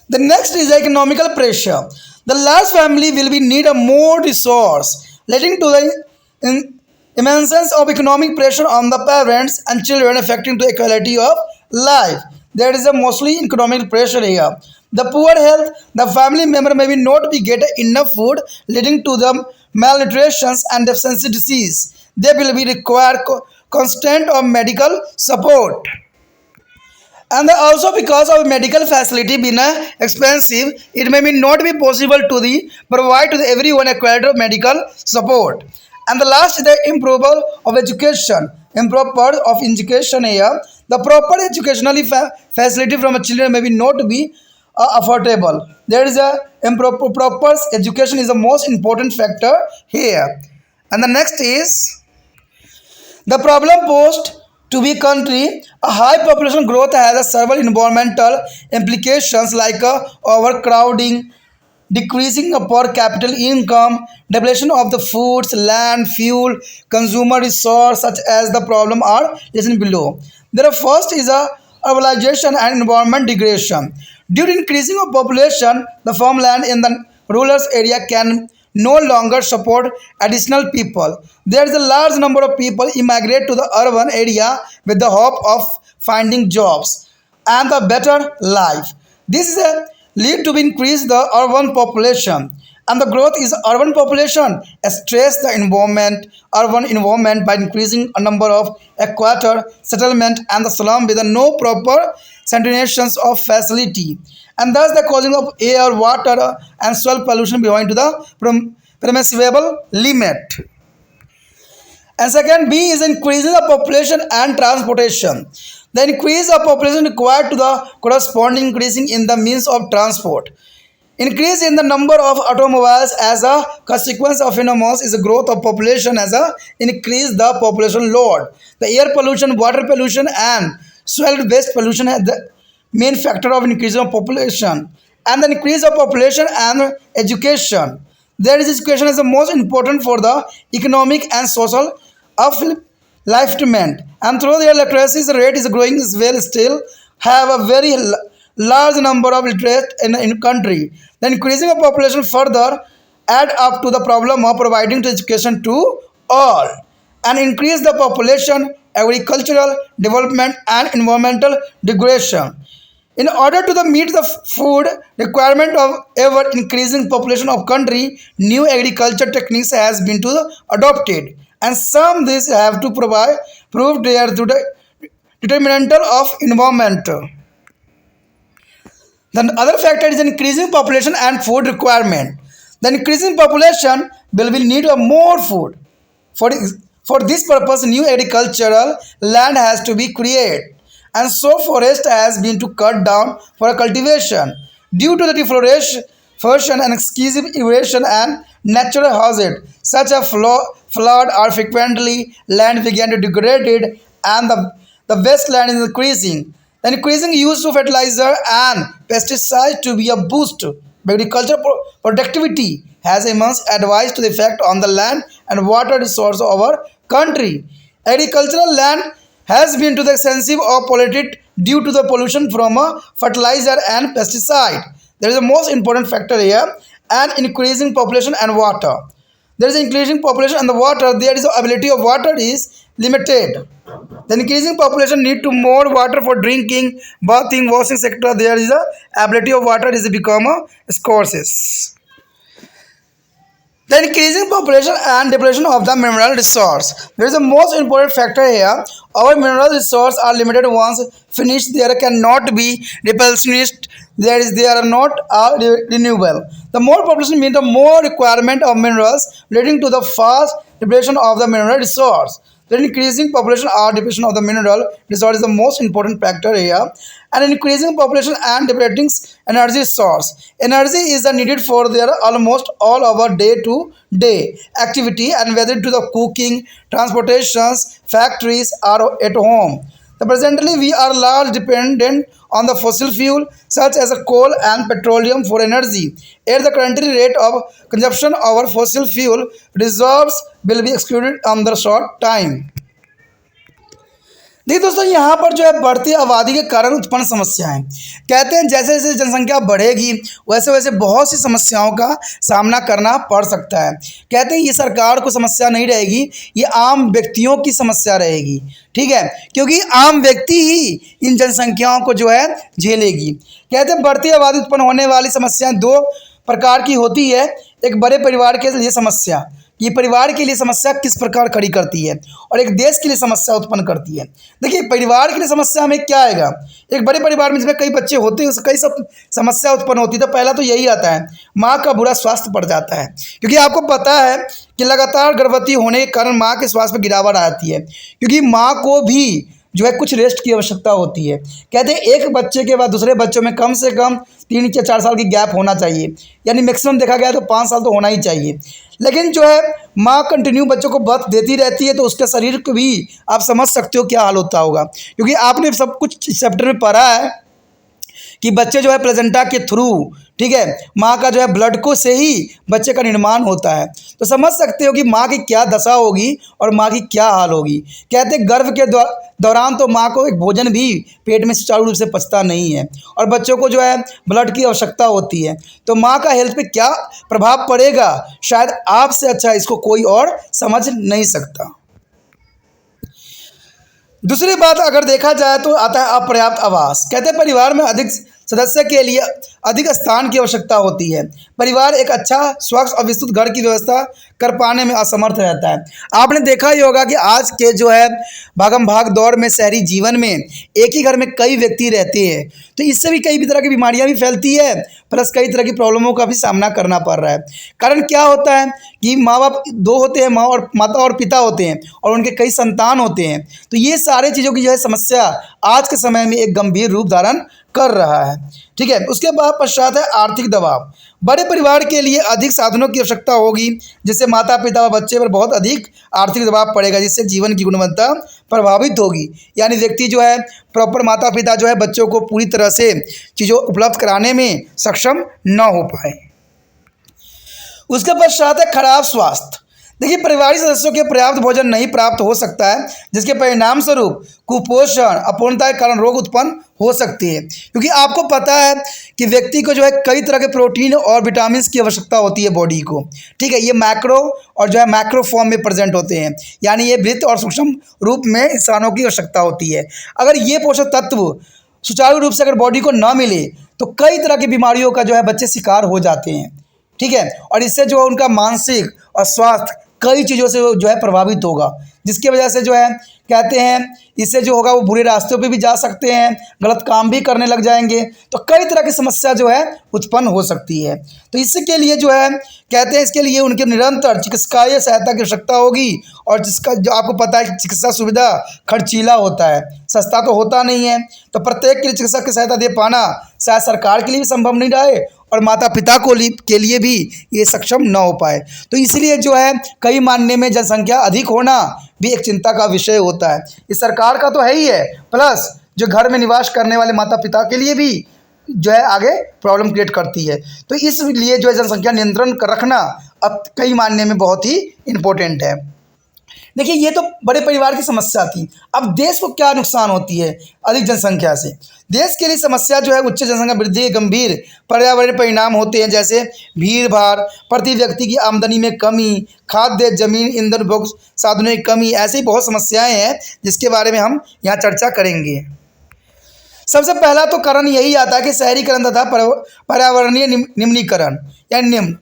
The next is economical pressure. The large family will be need a more resource, leading to the immense of economic pressure on the parents and children, affecting the quality of life. There is a mostly economic pressure here. The poor health, the family member may be not be get enough food, leading to the malnutrition and deficiency disease. They will be require constant of medical support. And also because of medical facility being expensive, it may be not be possible to the provide to the everyone a quality of medical support. And the last is the improper of education. Improper of education here. The proper educationally facility from a children may be not be affordable. There is a improper proper education is the most important factor here. And the next is the problem posed to be country. A high population growth has a several environmental implications like overcrowding, decreasing of per capita income, depletion of the foods, land, fuel, consumer resource, such as the problem are listed below. The first is a urbanization and environment degradation. Due to increasing of population, the farmland in the rural area can no longer support additional people. There is a large number of people immigrate to the urban area with the hope of finding jobs and a better life. This is a lead to increase the urban population, and the growth is urban population stress the urban environment by increasing a number of quarter settlement and the slum with no proper sanitations of facility, and thus the causing of air, water and soil pollution behind to the permissible limit. And second, B is increasing the population and transportation. The increase of population required to the corresponding increasing in the means of transport. Increase in the number of automobiles as a consequence of phenomenon is a growth of population as a increase the population load. The air pollution, water pollution and soil waste pollution are the main factor of increase of population. And the increase of population and education. There is education is the most important for the economic and social upliftment, and though their literacy rate is growing as well, still have a very large number of literate in country. The increasing of population further add up to the problem of providing education to all and increase the population, agricultural development and environmental degradation. In order to meet the food requirement of ever increasing population of country, new agriculture techniques has been to adopted, and some these have to prove they are to the determinantal of environment. The other factor is increasing population and food requirement. The increasing population will need more food. For, for this purpose, new agricultural land has to be created, and so forest has been to cut down for cultivation. Due to the deforestation and excessive erosion and natural hazard, such as flood are frequently land began to degrade and the wasteland is increasing. The increasing use of fertilizer and pesticides to be a boost agricultural productivity has immense advice to the effect on the land and water resource of our country. Agricultural land has been to the extensive or polluted due to the pollution from a fertilizer and pesticide. There is a most important factor here, and increasing population and water. There is increasing population and the water. There is the ability of water is limited. The increasing population need to more water for drinking, bathing, washing, etc. There is a ability of water is become a scarces. The increasing population and depletion of the mineral resource. There is a most important factor here. Our mineral resources are limited once finished. There cannot be replenished. They are not renewable. The more population means the more requirement of minerals, leading to the fast depletion of the mineral resource. The increasing population or depletion of the mineral resource is the most important factor here. And increasing population and depleting energy source. Energy is needed for their almost all our day-to-day activity, and whether to the cooking, transportations, factories, or at home. Presently, we are largely dependent on the fossil fuel such as coal and petroleum for energy. At the current rate of consumption, our fossil fuel reserves will be excluded on the short time. देखिए दोस्तों, यहाँ पर जो है बढ़ती आबादी के कारण उत्पन्न समस्याएं, कहते हैं जैसे जैसे जनसंख्या बढ़ेगी वैसे वैसे बहुत सी समस्याओं का सामना करना पड़ सकता है। कहते हैं ये सरकार को समस्या नहीं रहेगी, ये आम व्यक्तियों की समस्या रहेगी। ठीक है, क्योंकि आम व्यक्ति ही इन जनसंख्याओं को जो है झेलेगी। कहते हैं बढ़ती आबादी उत्पन्न होने वाली समस्याएं दो प्रकार की होती है। एक बड़े परिवार के लिए समस्या, ये परिवार के लिए समस्या किस प्रकार खड़ी करती है, और एक देश के लिए समस्या उत्पन्न करती है। देखिए परिवार के लिए समस्या में क्या आएगा, एक बड़े परिवार में जिसमें कई बच्चे होते हैं उससे कई सब समस्या उत्पन्न होती है। तो पहला तो यही आता है, माँ का बुरा स्वास्थ्य पड़ जाता है, क्योंकि आपको पता है कि लगातार गर्भवती होने के कारण माँ के स्वास्थ्य में गिरावट आती है, क्योंकि माँ को भी जो है कुछ रेस्ट की आवश्यकता होती है। कहते हैं एक बच्चे के बाद दूसरे बच्चों में कम से कम 3 या 4 साल की गैप होना चाहिए, यानी मैक्सिमम देखा गया तो 5 साल तो होना ही चाहिए। लेकिन जो है माँ कंटिन्यू बच्चों को बर्थ देती रहती है, तो उसके शरीर को भी आप समझ सकते हो क्या हाल होता होगा, क्योंकि आपने सब कुछ चैप्टर में पढ़ा है कि बच्चे जो है प्लेसेंटा के थ्रू, ठीक है, माँ का जो है ब्लड को से ही बच्चे का निर्माण होता है। तो समझ सकते हो कि माँ की क्या दशा होगी और माँ की क्या हाल होगी। कहते हैं गर्भ के दौरान तो माँ को एक भोजन भी पेट में सुचारू रूप से पचता नहीं है, और बच्चों को जो है ब्लड की आवश्यकता होती है। तो माँ का हेल्थ पे क्या प्रभाव पड़ेगा, शायद आपसे अच्छा इसको कोई और समझ नहीं सकता। दूसरी बात अगर देखा जाए तो आता है अपर्याप्त आवास। कहते हैं परिवार में अधिक सदस्य के लिए अधिक स्थान की आवश्यकता होती है। परिवार एक अच्छा स्वच्छ और विस्तृत घर की व्यवस्था कर पाने में असमर्थ रहता है। आपने देखा ही होगा कि आज के जो है भागम भाग दौर में शहरी जीवन में एक ही घर में कई व्यक्ति रहते हैं, तो इससे भी कई तरह की बीमारियां भी फैलती है, प्लस कई तरह की प्रॉब्लमों का भी सामना करना पड़ रहा है। कारण क्या होता है कि माँ बाप दो होते हैं, माता और पिता होते हैं, और उनके कई संतान होते हैं। तो ये सारे चीज़ों की जो है समस्या आज के समय में एक गंभीर रूप धारण कर रहा है। ठीक है, उसके बाद पश्चात है आर्थिक दबाव। बड़े परिवार के लिए अधिक साधनों की आवश्यकता होगी, जिससे माता पिता व बच्चे पर बहुत अधिक आर्थिक दबाव पड़ेगा, जिससे जीवन की गुणवत्ता प्रभावित होगी। यानी व्यक्ति जो है प्रॉपर माता पिता जो है बच्चों को पूरी तरह से चीज़ों उपलब्ध कराने में सक्षम न हो पाए। उसके पश्चात है खराब स्वास्थ्य। देखिए, परिवारिक सदस्यों के पर्याप्त भोजन नहीं प्राप्त हो सकता है, जिसके परिणाम स्वरूप कुपोषण, अपूर्णता के कारण रोग उत्पन्न हो सकती है। क्योंकि आपको पता है कि व्यक्ति को जो है कई तरह के प्रोटीन और विटामिन की आवश्यकता होती है बॉडी को। ठीक है, ये मैक्रो और जो है मैक्रो फॉर्म में प्रेजेंट होते हैं, यानी ये वृत्त और सूक्ष्म रूप में इंसानों की आवश्यकता होती है। अगर ये पोषक तत्व सुचारू रूप से अगर बॉडी को ना मिले तो कई तरह की बीमारियों का जो है बच्चे शिकार हो जाते हैं। ठीक है, और इससे जो उनका मानसिक और स्वास्थ्य कई चीज़ों से जो है प्रभावित होगा, जिसकी वजह से जो है कहते हैं इससे जो होगा वो बुरे रास्तों पे भी जा सकते हैं, गलत काम भी करने लग जाएंगे, तो कई तरह की समस्या जो है उत्पन्न हो सकती है। तो इसके लिए जो है कहते हैं इसके लिए उनके निरंतर चिकित्सकीय सहायता की आवश्यकता होगी, और जिसका जो आपको पता है कि चिकित्सा सुविधा खर्चीला होता है, सस्ता तो होता नहीं है। तो प्रत्येक के लिए चिकित्सक की सहायता दे पाना शायद सरकार के लिए भी संभव नहीं रहे और माता पिता के लिए भी ये सक्षम न हो पाए। तो इसलिए जो है कई मायने में जनसंख्या अधिक होना भी एक चिंता का विषय होता है। इस सरकार का तो है ही है, प्लस जो घर में निवास करने वाले माता पिता के लिए भी जो है आगे प्रॉब्लम क्रिएट करती है। तो इसलिए जो है जनसंख्या नियंत्रण कर रखना अब कई मायने में बहुत ही इम्पोर्टेंट है। देखिए, ये तो बड़े परिवार की समस्या थी। अब देश को क्या नुकसान होती है अधिक जनसंख्या से? देश के लिए समस्या जो है उच्च जनसंख्या वृद्धि के गंभीर पर्यावरणीय परिणाम होते हैं, जैसे भीड़ भाड़, प्रति व्यक्ति की आमदनी में कमी, खाद्य, जमीन, ईंधन, उपभोग साधनों की कमी, ऐसी बहुत समस्याएं हैं जिसके बारे में हम यहाँ चर्चा करेंगे। सबसे पहला तो कारण यही आता है कि शहरीकरण तथा पर्यावरणीय निम्नीकरण या निम्न।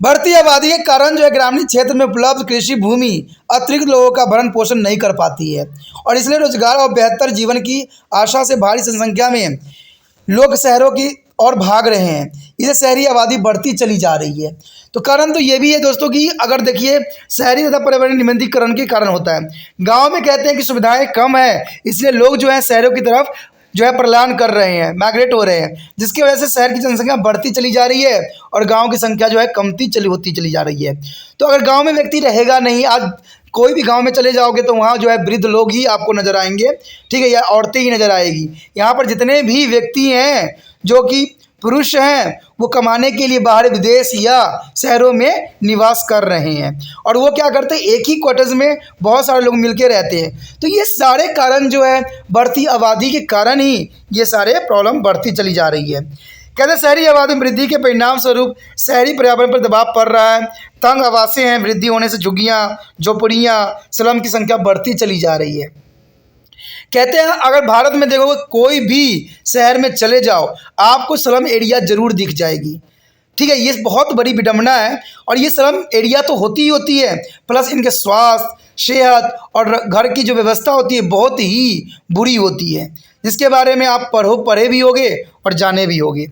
बढ़ती आबादी के कारण जो है ग्रामीण क्षेत्र में उपलब्ध कृषि भूमि अतिरिक्त लोगों का भरण पोषण नहीं कर पाती है, और इसलिए रोजगार और बेहतर जीवन की आशा से भारी जनसंख्या में लोग शहरों की ओर भाग रहे हैं। इससे शहरी आबादी बढ़ती चली जा रही है। तो कारण तो ये भी है दोस्तों कि अगर देखिए शहरी तथा पर्यावरण निम्नीकरण के कारण होता है। गाँव में कहते हैं कि सुविधाएँ कम है, इसलिए लोग जो है शहरों की तरफ जो है पलायन कर रहे हैं, माइग्रेट हो रहे हैं, जिसकी वजह से शहर की जनसंख्या बढ़ती चली जा रही है और गांव की संख्या जो है कमती होती चली जा रही है। तो अगर गांव में व्यक्ति रहेगा नहीं, आज कोई भी गांव में चले जाओगे तो वहाँ जो है वृद्ध लोग ही आपको नज़र आएंगे, ठीक है, या औरतें ही नज़र आएगी। यहाँ पर जितने भी व्यक्ति हैं जो कि पुरुष हैं वो कमाने के लिए बाहर विदेश या शहरों में निवास कर रहे हैं, और वो क्या करते हैं एक ही क्वार्टर्स में बहुत सारे लोग मिलके रहते हैं। तो ये सारे कारण जो है बढ़ती आबादी के कारण ही ये सारे प्रॉब्लम बढ़ती चली जा रही है। कहते हैं शहरी आबादी में वृद्धि के परिणाम स्वरूप शहरी पर्यावरण पर दबाव पड़ रहा है, तंग आवासें हैं, वृद्धि होने से झुग्गियाँ, झोपड़ियाँ, स्लम की संख्या बढ़ती चली जा रही है। कहते हैं अगर भारत में देखोगे कोई भी शहर में चले जाओ आपको स्लम एरिया ज़रूर दिख जाएगी। ठीक है, ये बहुत बड़ी विडंबना है, और ये स्लम एरिया तो होती ही होती है, प्लस इनके स्वास्थ्य, सेहत और घर की जो व्यवस्था होती है बहुत ही बुरी होती है, जिसके बारे में आप पढ़े भी होगे और जाने भी होगे,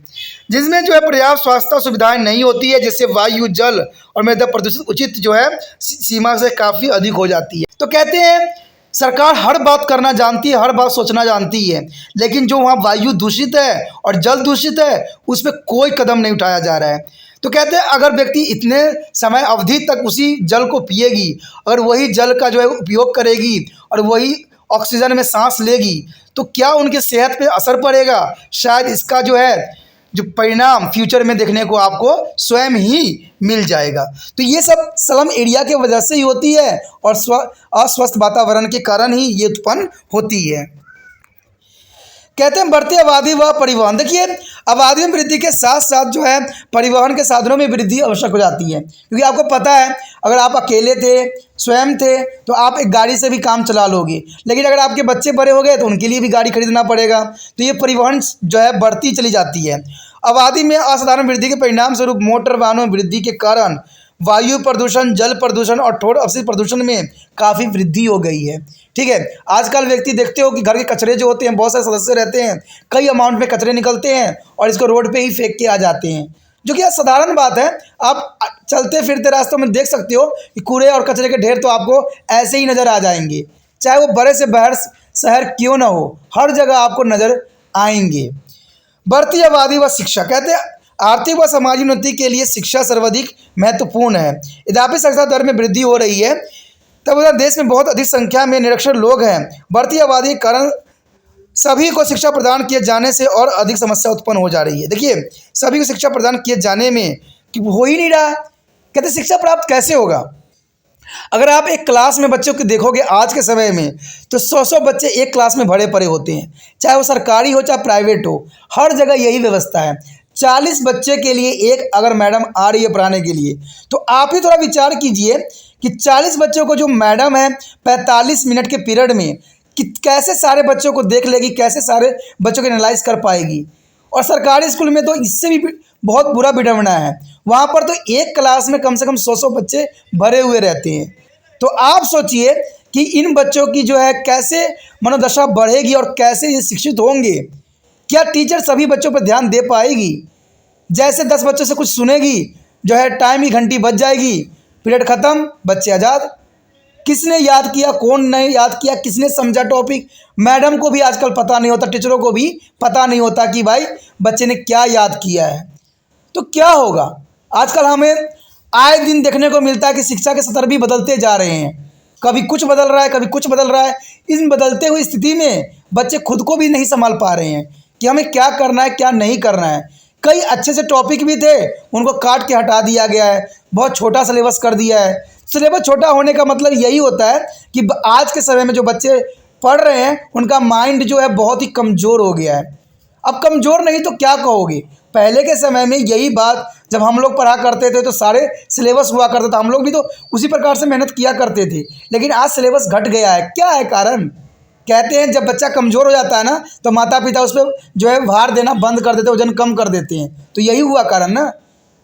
जिसमें जो है पर्याप्त स्वास्थ्य सुविधाएं नहीं होती है, जिससे वायु, जल और मृदा प्रदूषित उचित जो है सीमा से काफ़ी अधिक हो जाती है। तो कहते हैं सरकार हर बात करना जानती है, हर बात सोचना जानती है, लेकिन जो वहाँ वायु दूषित है और जल दूषित है उस पर कोई कदम नहीं उठाया जा रहा है। तो कहते हैं अगर व्यक्ति इतने समय अवधि तक उसी जल को पिएगी, अगर वही जल का जो है उपयोग करेगी और वही ऑक्सीजन में सांस लेगी, तो क्या उनके सेहत पे असर पड़ेगा? शायद इसका जो है जो परिणाम फ्यूचर में देखने को आपको स्वयं ही मिल जाएगा। तो ये सब स्लम एरिया के वजह से ही होती है और अस्वस्थ वातावरण के कारण ही ये उत्पन्न होती है। कहते हैं बढ़ती आबादी व परिवहन। देखिए, आबादी में वृद्धि के साथ साथ जो है परिवहन के साधनों में वृद्धि आवश्यक हो जाती है, क्योंकि आपको पता है अगर आप अकेले थे, स्वयं थे, तो आप एक गाड़ी से भी काम चला लोगे, लेकिन अगर आपके बच्चे बड़े हो गए तो उनके लिए भी गाड़ी खरीदना पड़ेगा। तो ये परिवहन जो है बढ़ती चली जाती है। आबादी में असाधारण वृद्धि के परिणाम स्वरूप मोटर वाहनों में वृद्धि के कारण वायु प्रदूषण, जल प्रदूषण और ठोस अपशिष्ट प्रदूषण में काफ़ी वृद्धि हो गई है। ठीक है, आजकल व्यक्ति देखते हो कि घर के कचरे जो होते हैं, बहुत सारे सदस्य रहते हैं, कई अमाउंट में कचरे निकलते हैं और इसको रोड पे ही फेंक के आ जाते हैं, जो कि साधारण बात है। आप चलते फिरते रास्तों में देख सकते हो कि कूड़े और कचरे के ढेर तो आपको ऐसे ही नज़र आ जाएंगे, चाहे वो बड़े से बड़े शहर क्यों ना हो, हर जगह आपको नज़र आएंगे। बढ़ती आबादी व शिक्षा। कहते हैं आर्थिक व सामाजिक उन्नति के लिए शिक्षा सर्वाधिक महत्वपूर्ण है। यद्यपि साक्षरता दर में वृद्धि हो रही है, तब देश में बहुत अधिक संख्या में निरक्षर लोग हैं। बढ़ती आबादी के कारण सभी को शिक्षा प्रदान किए जाने से और अधिक समस्या उत्पन्न हो जा रही है। देखिए, सभी को शिक्षा प्रदान किए जाने में कि हो ही नहीं रहा। कहते शिक्षा प्राप्त कैसे होगा? अगर आप एक क्लास में बच्चों को देखोगे आज के समय में, तो 100 बच्चे एक क्लास में भरे पड़े होते हैं, चाहे वो सरकारी हो चाहे प्राइवेट हो, हर जगह यही व्यवस्था है। 40 बच्चे के लिए एक अगर मैडम आ रही है पढ़ाने के लिए, तो आप ही थोड़ा विचार कीजिए कि 40 बच्चों को जो मैडम है 45 मिनट के पीरियड में कि कैसे सारे बच्चों को देख लेगी, कैसे सारे बच्चों को एनालाइज कर पाएगी। और सरकारी स्कूल में तो इससे भी बहुत बुरा विडंबना है, वहाँ पर तो एक क्लास में कम से कम 100 बच्चे भरे हुए रहते हैं। तो आप सोचिए कि इन बच्चों की जो है कैसे मनोदशा बढ़ेगी और कैसे ये शिक्षित होंगे। क्या टीचर सभी बच्चों पर ध्यान दे पाएगी? जैसे 10 बच्चों से कुछ सुनेगी, जो है टाइम की घंटी बज जाएगी, पीरियड ख़त्म, बच्चे आज़ाद। किसने याद किया, कौन नहीं याद किया, किसने समझा टॉपिक, मैडम को भी आजकल पता नहीं होता, टीचरों को भी पता नहीं होता कि भाई बच्चे ने क्या याद किया है। तो क्या होगा? आजकल हमें आए दिन देखने को मिलता है कि शिक्षा के स्तर भी बदलते जा रहे हैं, कभी कुछ बदल रहा है, कभी कुछ बदल रहा है। इन बदलते हुई स्थिति में बच्चे खुद को भी नहीं संभाल पा रहे हैं कि हमें क्या करना है, क्या नहीं करना है। कई अच्छे से टॉपिक भी थे, उनको काट के हटा दिया गया है, बहुत छोटा सिलेबस कर दिया है। सिलेबस छोटा होने का मतलब यही होता है कि आज के समय में जो बच्चे पढ़ रहे हैं उनका माइंड जो है बहुत ही कमज़ोर हो गया है। अब कमज़ोर नहीं तो क्या कहोगे? पहले के समय में यही बात जब हम लोग पढ़ा करते थे तो सारे सिलेबस हुआ करता था, हम लोग भी तो उसी प्रकार से मेहनत किया करते थे। लेकिन आज सिलेबस घट गया है। क्या है कारण? कहते हैं जब बच्चा कमज़ोर हो जाता है ना, तो माता पिता उस पर जो है भार देना बंद कर देते हैं, वजन कम कर देते हैं। तो यही हुआ कारण ना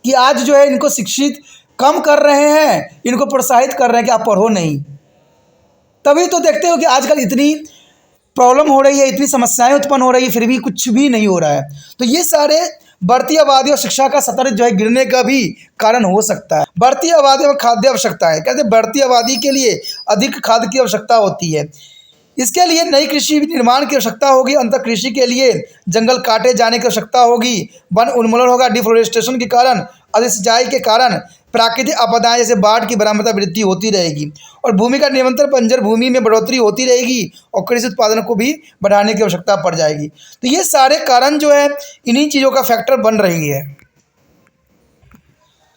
कि आज जो है इनको शिक्षित कम कर रहे हैं, इनको प्रोत्साहित कर रहे हैं कि आप पढ़ो नहीं। तभी तो देखते हो कि आजकल इतनी प्रॉब्लम हो रही है, इतनी समस्याएं उत्पन्न हो रही है, फिर भी कुछ भी नहीं हो रहा है। तो ये सारे बढ़ती आबादी और शिक्षा का स्तर जो है गिरने का भी कारण हो सकता है। बढ़ती आबादी और खाद्य आवश्यकता है, कहते हैं बढ़ती आबादी के लिए अधिक खाद्य की आवश्यकता होती है। इसके लिए नई कृषि निर्माण की आवश्यकता होगी, अंतर कृषि के लिए जंगल काटे जाने की आवश्यकता होगी, वन उन्मूलन होगा, डिफोरेस्टेशन के कारण, अधिक सिंचाई के कारण प्राकृतिक आपदाएं जैसे बाढ़ की बरामदा वृद्धि होती रहेगी, और भूमि का निरंतर बंजर भूमि में बढ़ोतरी होती रहेगी, और कृषि उत्पादन को भी बढ़ाने की आवश्यकता पड़ जाएगी। तो ये सारे कारण जो है इन्हीं चीज़ों का फैक्टर बन रही है।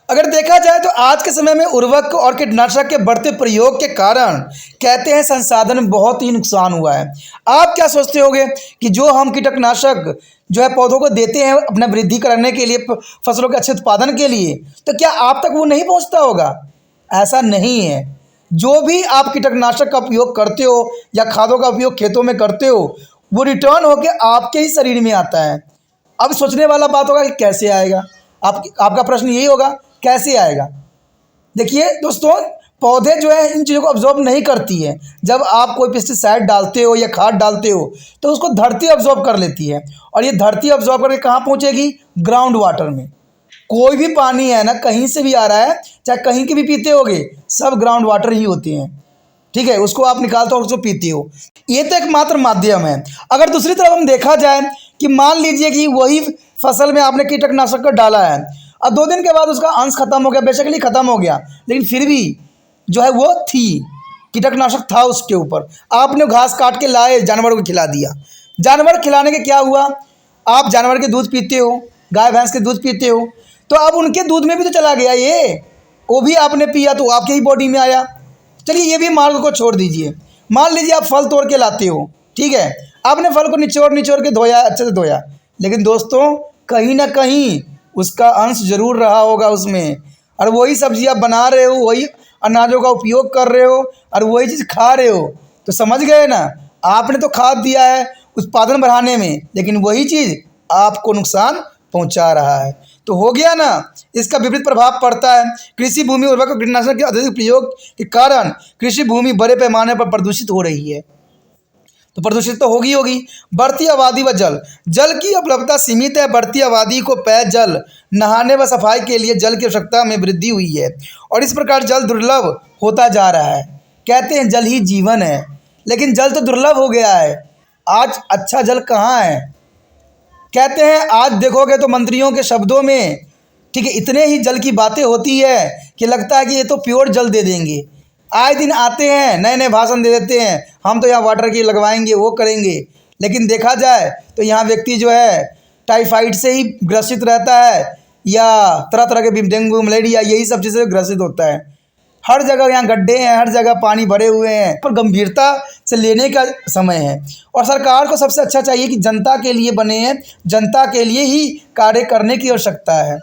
अगर देखा जाए तो आज के समय में उर्वरक और कीटनाशक के बढ़ते प्रयोग के कारण कहते हैं संसाधन में बहुत ही नुकसान हुआ है। आप क्या सोचते होंगे कि जो हम कीटनाशक जो है पौधों को देते हैं अपना वृद्धि करने के लिए, फसलों के अच्छे उत्पादन के लिए, तो क्या आप तक वो नहीं पहुंचता होगा? ऐसा नहीं है। जो भी आप कीटनाशक का उपयोग करते हो या खादों का उपयोग खेतों में करते हो, वो रिटर्न होकर आपके ही शरीर में आता है। अब सोचने वाला बात होगा कि कैसे आएगा, आपका प्रश्न यही होगा कैसे आएगा। देखिए दोस्तों, पौधे जो है इन चीज़ों को ऑब्जॉर्व नहीं करती है। जब आप कोई पेस्टिसाइड डालते हो या खाद डालते हो तो उसको धरती ऑब्जॉर्व कर लेती है, और ये धरती ऑब्जॉर्व करके कहाँ पहुँचेगी? ग्राउंड वाटर में। कोई भी पानी है ना, कहीं से भी आ रहा है, चाहे कहीं के भी पीते होगे, सब ग्राउंड वाटर ही होते हैं। ठीक है, उसको आप निकालते हो और उसको पीते हो। ये तो एकमात्र माध्यम है। अगर दूसरी तरफ हम देखा जाए कि मान लीजिए कि वही फसल में आपने कीटनाशक का डाला है, अब 2 दिन के बाद उसका अंश खत्म हो गया, बेशकली खत्म हो गया, लेकिन फिर भी जो है वो थी, कीटनाशक था उसके ऊपर, आपने घास काट के लाए, जानवरों को खिला दिया। जानवर खिलाने के क्या हुआ? आप जानवर के दूध पीते हो, गाय भैंस के दूध पीते हो, तो अब उनके दूध में भी तो चला गया ये, वो भी आपने पिया तो आपके ही बॉडी में आया। चलिए ये भी मार्ग को छोड़ दीजिए। मान लीजिए आप फल तोड़ के लाते हो, ठीक है, आपने फल को निचोड़ के धोया, अच्छे से धोया, लेकिन दोस्तों कहीं ना कहीं उसका अंश जरूर रहा होगा उसमें, और वही सब्जी आप बना रहे हो, वही अनाजों का उपयोग कर रहे हो और वही चीज़ खा रहे हो। तो समझ गए ना, आपने तो खाद दिया है उत्पादन बढ़ाने में, लेकिन वही चीज़ आपको नुकसान पहुंचा रहा है। तो हो गया ना, इसका विपरीत प्रभाव पड़ता है। कृषि भूमि उर्वरक और कीटनाशक के अत्यधिक प्रयोग के कारण कृषि भूमि बड़े पैमाने पर प्रदूषित हो रही है। तो प्रदूषित तो होगी। बढ़ती आबादी व जल की उपलब्धता सीमित है। बढ़ती आबादी को पेयजल, नहाने व सफाई के लिए जल की आवश्यकता में वृद्धि हुई है, और इस प्रकार जल दुर्लभ होता जा रहा है। कहते हैं जल ही जीवन है, लेकिन जल तो दुर्लभ हो गया है। आज अच्छा जल कहाँ है? कहते हैं आज देखोगे तो मंत्रियों के शब्दों में, ठीक है, इतने ही जल की बातें होती है कि लगता है कि ये तो प्योर जल दे देंगे। आए दिन आते हैं, नए नए भाषण दे देते हैं, हम तो यहाँ वाटर की लगवाएंगे, वो करेंगे, लेकिन देखा जाए तो यहाँ व्यक्ति जो है टाइफाइड से ही ग्रसित रहता है, या तरह तरह के डेंगू, मलेरिया, यही सब चीज़ें ग्रसित होता है। हर जगह यहाँ गड्ढे हैं, हर जगह पानी भरे हुए हैं, पर गंभीरता से लेने का समय है। और सरकार को सबसे अच्छा चाहिए कि जनता के लिए बने हैं, जनता के लिए ही कार्य करने की आवश्यकता है।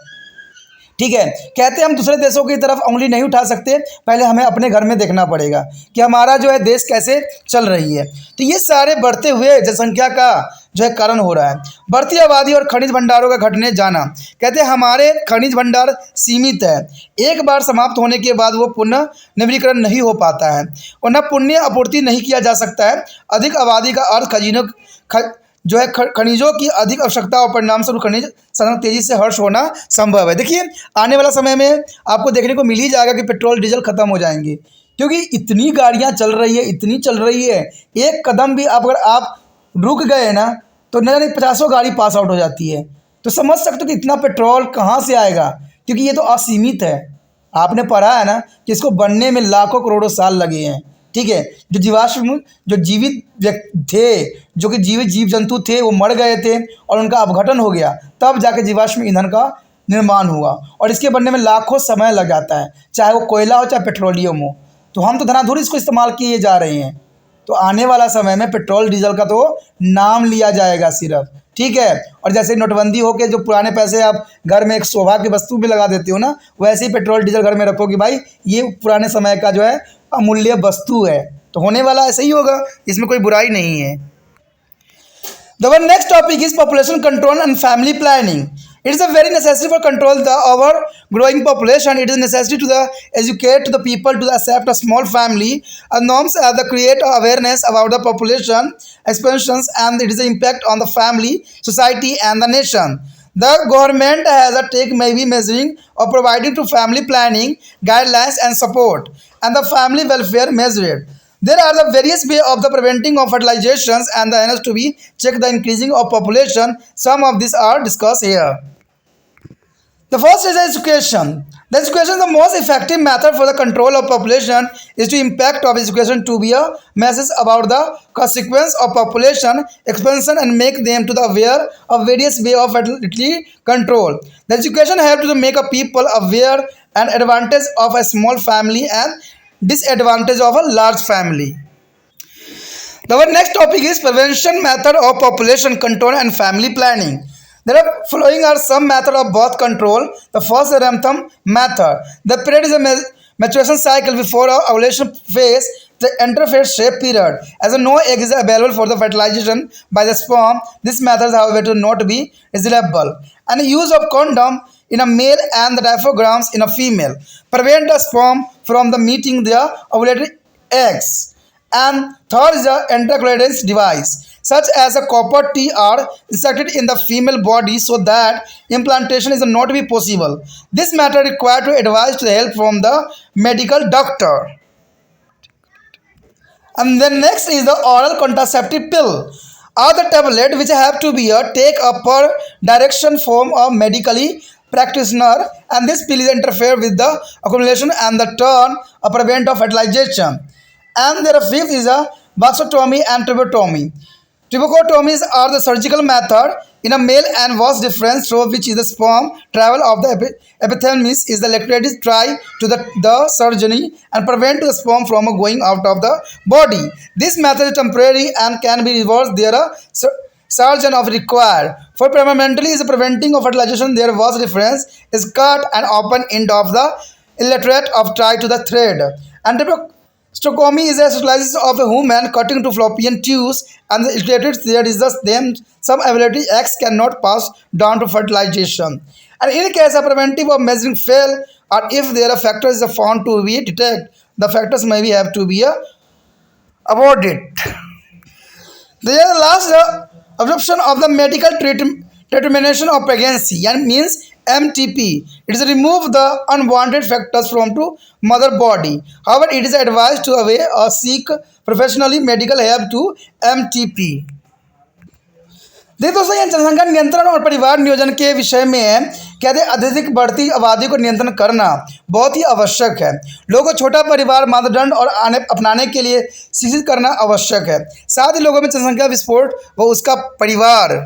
ठीक है, कहते हैं हम दूसरे देशों की तरफ उंगली नहीं उठा सकते, पहले हमें अपने घर में देखना पड़ेगा कि हमारा जो है देश कैसे चल रही है। तो ये सारे बढ़ते हुए जनसंख्या का जो है कारण हो रहा है। बढ़ती आबादी और खनिज भंडारों का घटने जाना। कहते हैं हमारे खनिज भंडार सीमित है, एक बार समाप्त होने के बाद वो पुनः नवीनीकरण नहीं हो पाता है और न पुण्य आपूर्ति नहीं किया जा सकता है। अधिक आबादी का अर्थ जो है खनिजों की अधिक आवश्यकता और परिणाम स्वरूप खनिज संसाधन तेजी से हर्ष होना संभव है। देखिए आने वाला समय में आपको देखने को मिल ही जाएगा कि पेट्रोल डीजल खत्म हो जाएंगे, क्योंकि इतनी गाड़ियां चल रही है, इतनी चल रही है, एक कदम भी अगर आप रुक गए ना तो न जाने 50 गाड़ी पास आउट हो जाती है। तो समझ सकते हो कि इतना पेट्रोल कहाँ से आएगा, क्योंकि ये तो असीमित है। आपने पढ़ा है ना कि इसको बनने में लाखों करोड़ों साल लगे हैं। ठीक है, जो जीवाश्म जो जीवित व्यक्ति थे, जो कि जीवित जीव जंतु थे, वो मर गए थे और उनका अपघटन हो गया, तब जाके जीवाश्म ईंधन का निर्माण हुआ। और इसके बनने में लाखों समय लग जाता है, चाहे वो कोयला हो चाहे पेट्रोलियम हो। तो हम तो धनाधुरी इसको इस्तेमाल किए जा रहे हैं। तो आने वाला समय में पेट्रोल डीजल का तो नाम लिया जाएगा सिर्फ। ठीक है, और जैसे नोटबंदी हो के जो पुराने पैसे आप घर में एक शोभा की वस्तु भी लगा देते हो ना, वैसे ही पेट्रोल डीजल घर में रखो कि भाई ये पुराने समय का जो है अमूल्य वस्तु है। तो होने वाला ऐसे ही होगा, इसमें कोई बुराई नहीं है। The next topic is population control and family planning. It is a very necessary for control the our growing population. It is necessary to the educate to the people to accept a small family. Norms are the create awareness about the population expansions and it is the impact on the family, society, and the nation. The government has a take maybe measuring or providing to family planning guidelines and support, and the family welfare measured. There are the various ways of the preventing of fertilizations and the has to be check the increasing of population. Some of these are discussed here. The first is education. The education is the most effective method for the control of population is to impact of education to be a message about the consequence of population expansion and make them to the aware of various way of fertility control. The education helps to make a people aware and advantage of a small family and disadvantage of a large family. Our next topic is prevention method of population control and family planning. There are following are some method of birth control. The first is Ramtham method. The period is a maturation cycle before a ovulation phase, the interphase shape period. As no egg is available for the fertilization by the sperm, this method, however, to not be reliable. And the use of condom in a male and the diaphragms in a female prevent the sperm from the meeting the ovulated eggs. And third is the anticoagulation device, such as a copper T are inserted in the female body so that implantation is not be possible. This matter required to advise to the help from the medical doctor. And then next is the oral contraceptive pill, or the tablet which have to be a take up per direction from a medically practitioner, and this pill is interfere with the accumulation and the turn a prevent of fertilization. And there are fifth is a vasectomy and tracheotomy. Tracheotomies are the surgical method in a male and vast difference through which is the sperm travel of the epithemis is the electrolyte try to the surgery and prevent the sperm from going out of the body. This method is temporary and can be reversed. There are surgeon of required. For permanently is preventing of fertilization, there was difference is cut and open end of the electrolyte of try to the thread. And tracheotomy is a sterilization of a human cutting to fallopian tubes and the electrolytes there is thus them some ability X cannot pass down to fertilization. And in case a preventive of measuring fail or if there are factors are found to be detect, the factors maybe have to be avoided. The last absorption of the medical determination of pregnancy and means MTP. It is remove the unwanted factors from to mother body. However, it is advised to away or seek professionally medical help to MTP. देखिए दोस्तों, यह जनसंख्या नियंत्रण और परिवार नियोजन के विषय में है। कहते हैं अत्यधिक बढ़ती आबादी को नियंत्रण करना बहुत ही आवश्यक है। लोगों को छोटा परिवार मानदंड और अपनाने के लिए शिक्षित करना आवश्यक है। साथ ही लोगों में जनसंख्या विस्फोट व उसका परिवार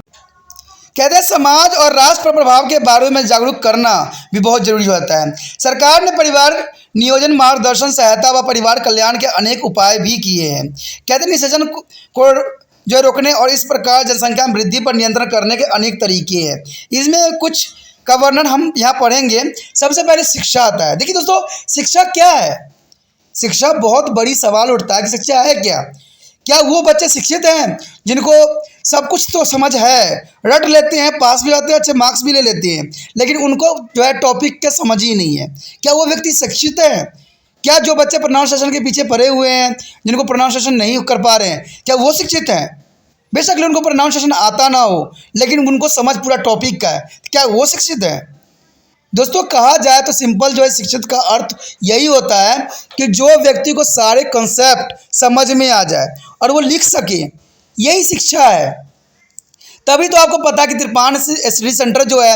कहते हैं समाज और राष्ट्र पर प्रभाव के बारे में जागरूक करना भी बहुत जरूरी होता है। सरकार ने परिवार नियोजन, मार्गदर्शन, सहायता व परिवार कल्याण के अनेक उपाय भी किए हैं। कहते हैं निषेचन को जो रोकने और इस प्रकार जनसंख्या में वृद्धि पर नियंत्रण करने के अनेक तरीके हैं। इसमें कुछ का वर्णन हम यहाँ पढ़ेंगे। सबसे पहले शिक्षा आता है। देखिए दोस्तों, शिक्षा क्या है? शिक्षा बहुत बड़ी सवाल उठता है कि शिक्षा है क्या? क्या वो बच्चे शिक्षित हैं जिनको सब कुछ तो समझ है, रट लेते हैं, पास भी होते हैं, अच्छे मार्क्स भी ले लेते हैं, लेकिन उनको जो है टॉपिक का समझ ही नहीं है? क्या वो व्यक्ति शिक्षित है? क्या जो बच्चे प्रोनाउंसिएशन के पीछे पड़े हुए हैं, जिनको प्रोनाउंसिएशन नहीं कर पा रहे हैं, क्या वो शिक्षित हैं? बेशक उनको प्रोनाउंसिएशन आता ना हो, लेकिन उनको समझ पूरा टॉपिक का है, क्या वो शिक्षित है? दोस्तों, कहा जाए तो सिंपल जो है शिक्षित का अर्थ यही होता है कि जो व्यक्ति को सारे कंसेप्ट समझ में आ जाए और वो लिख सके, यही शिक्षा है। तभी तो आपको पता है कि त्रिपाण स्टडी सेंटर जो है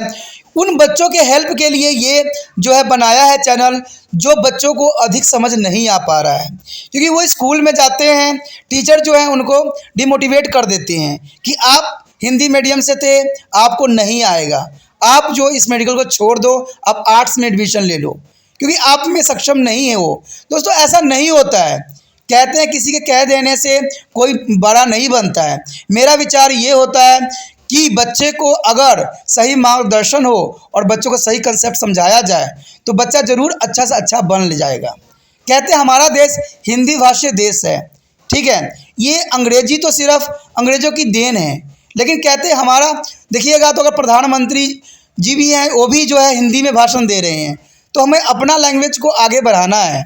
उन बच्चों के हेल्प के लिए ये जो है बनाया है चैनल, जो बच्चों को अधिक समझ नहीं आ पा रहा है। क्योंकि वो स्कूल में जाते हैं, टीचर जो है उनको डिमोटिवेट कर देते हैं कि आप हिंदी मीडियम से थे, आपको नहीं आएगा, आप जो इस मेडिकल को छोड़ दो, आप आर्ट्स में एडमिशन ले लो, क्योंकि आप में सक्षम नहीं है वो। दोस्तों, ऐसा नहीं होता है। कहते हैं किसी के कह देने से कोई बड़ा नहीं बनता है। मेरा विचार ये होता है कि बच्चे को अगर सही मार्गदर्शन हो और बच्चों को सही कंसेप्ट समझाया जाए तो बच्चा ज़रूर अच्छा से अच्छा बन ले जाएगा। कहते हैं हमारा देश हिंदी भाषी देश है, ठीक है, ये अंग्रेजी तो सिर्फ अंग्रेज़ों की देन है, लेकिन कहते हैं हमारा देखिएगा तो अगर प्रधानमंत्री जी भी हैं, वो भी जो है हिंदी में भाषण दे रहे हैं, तो हमें अपना लैंग्वेज को आगे बढ़ाना है,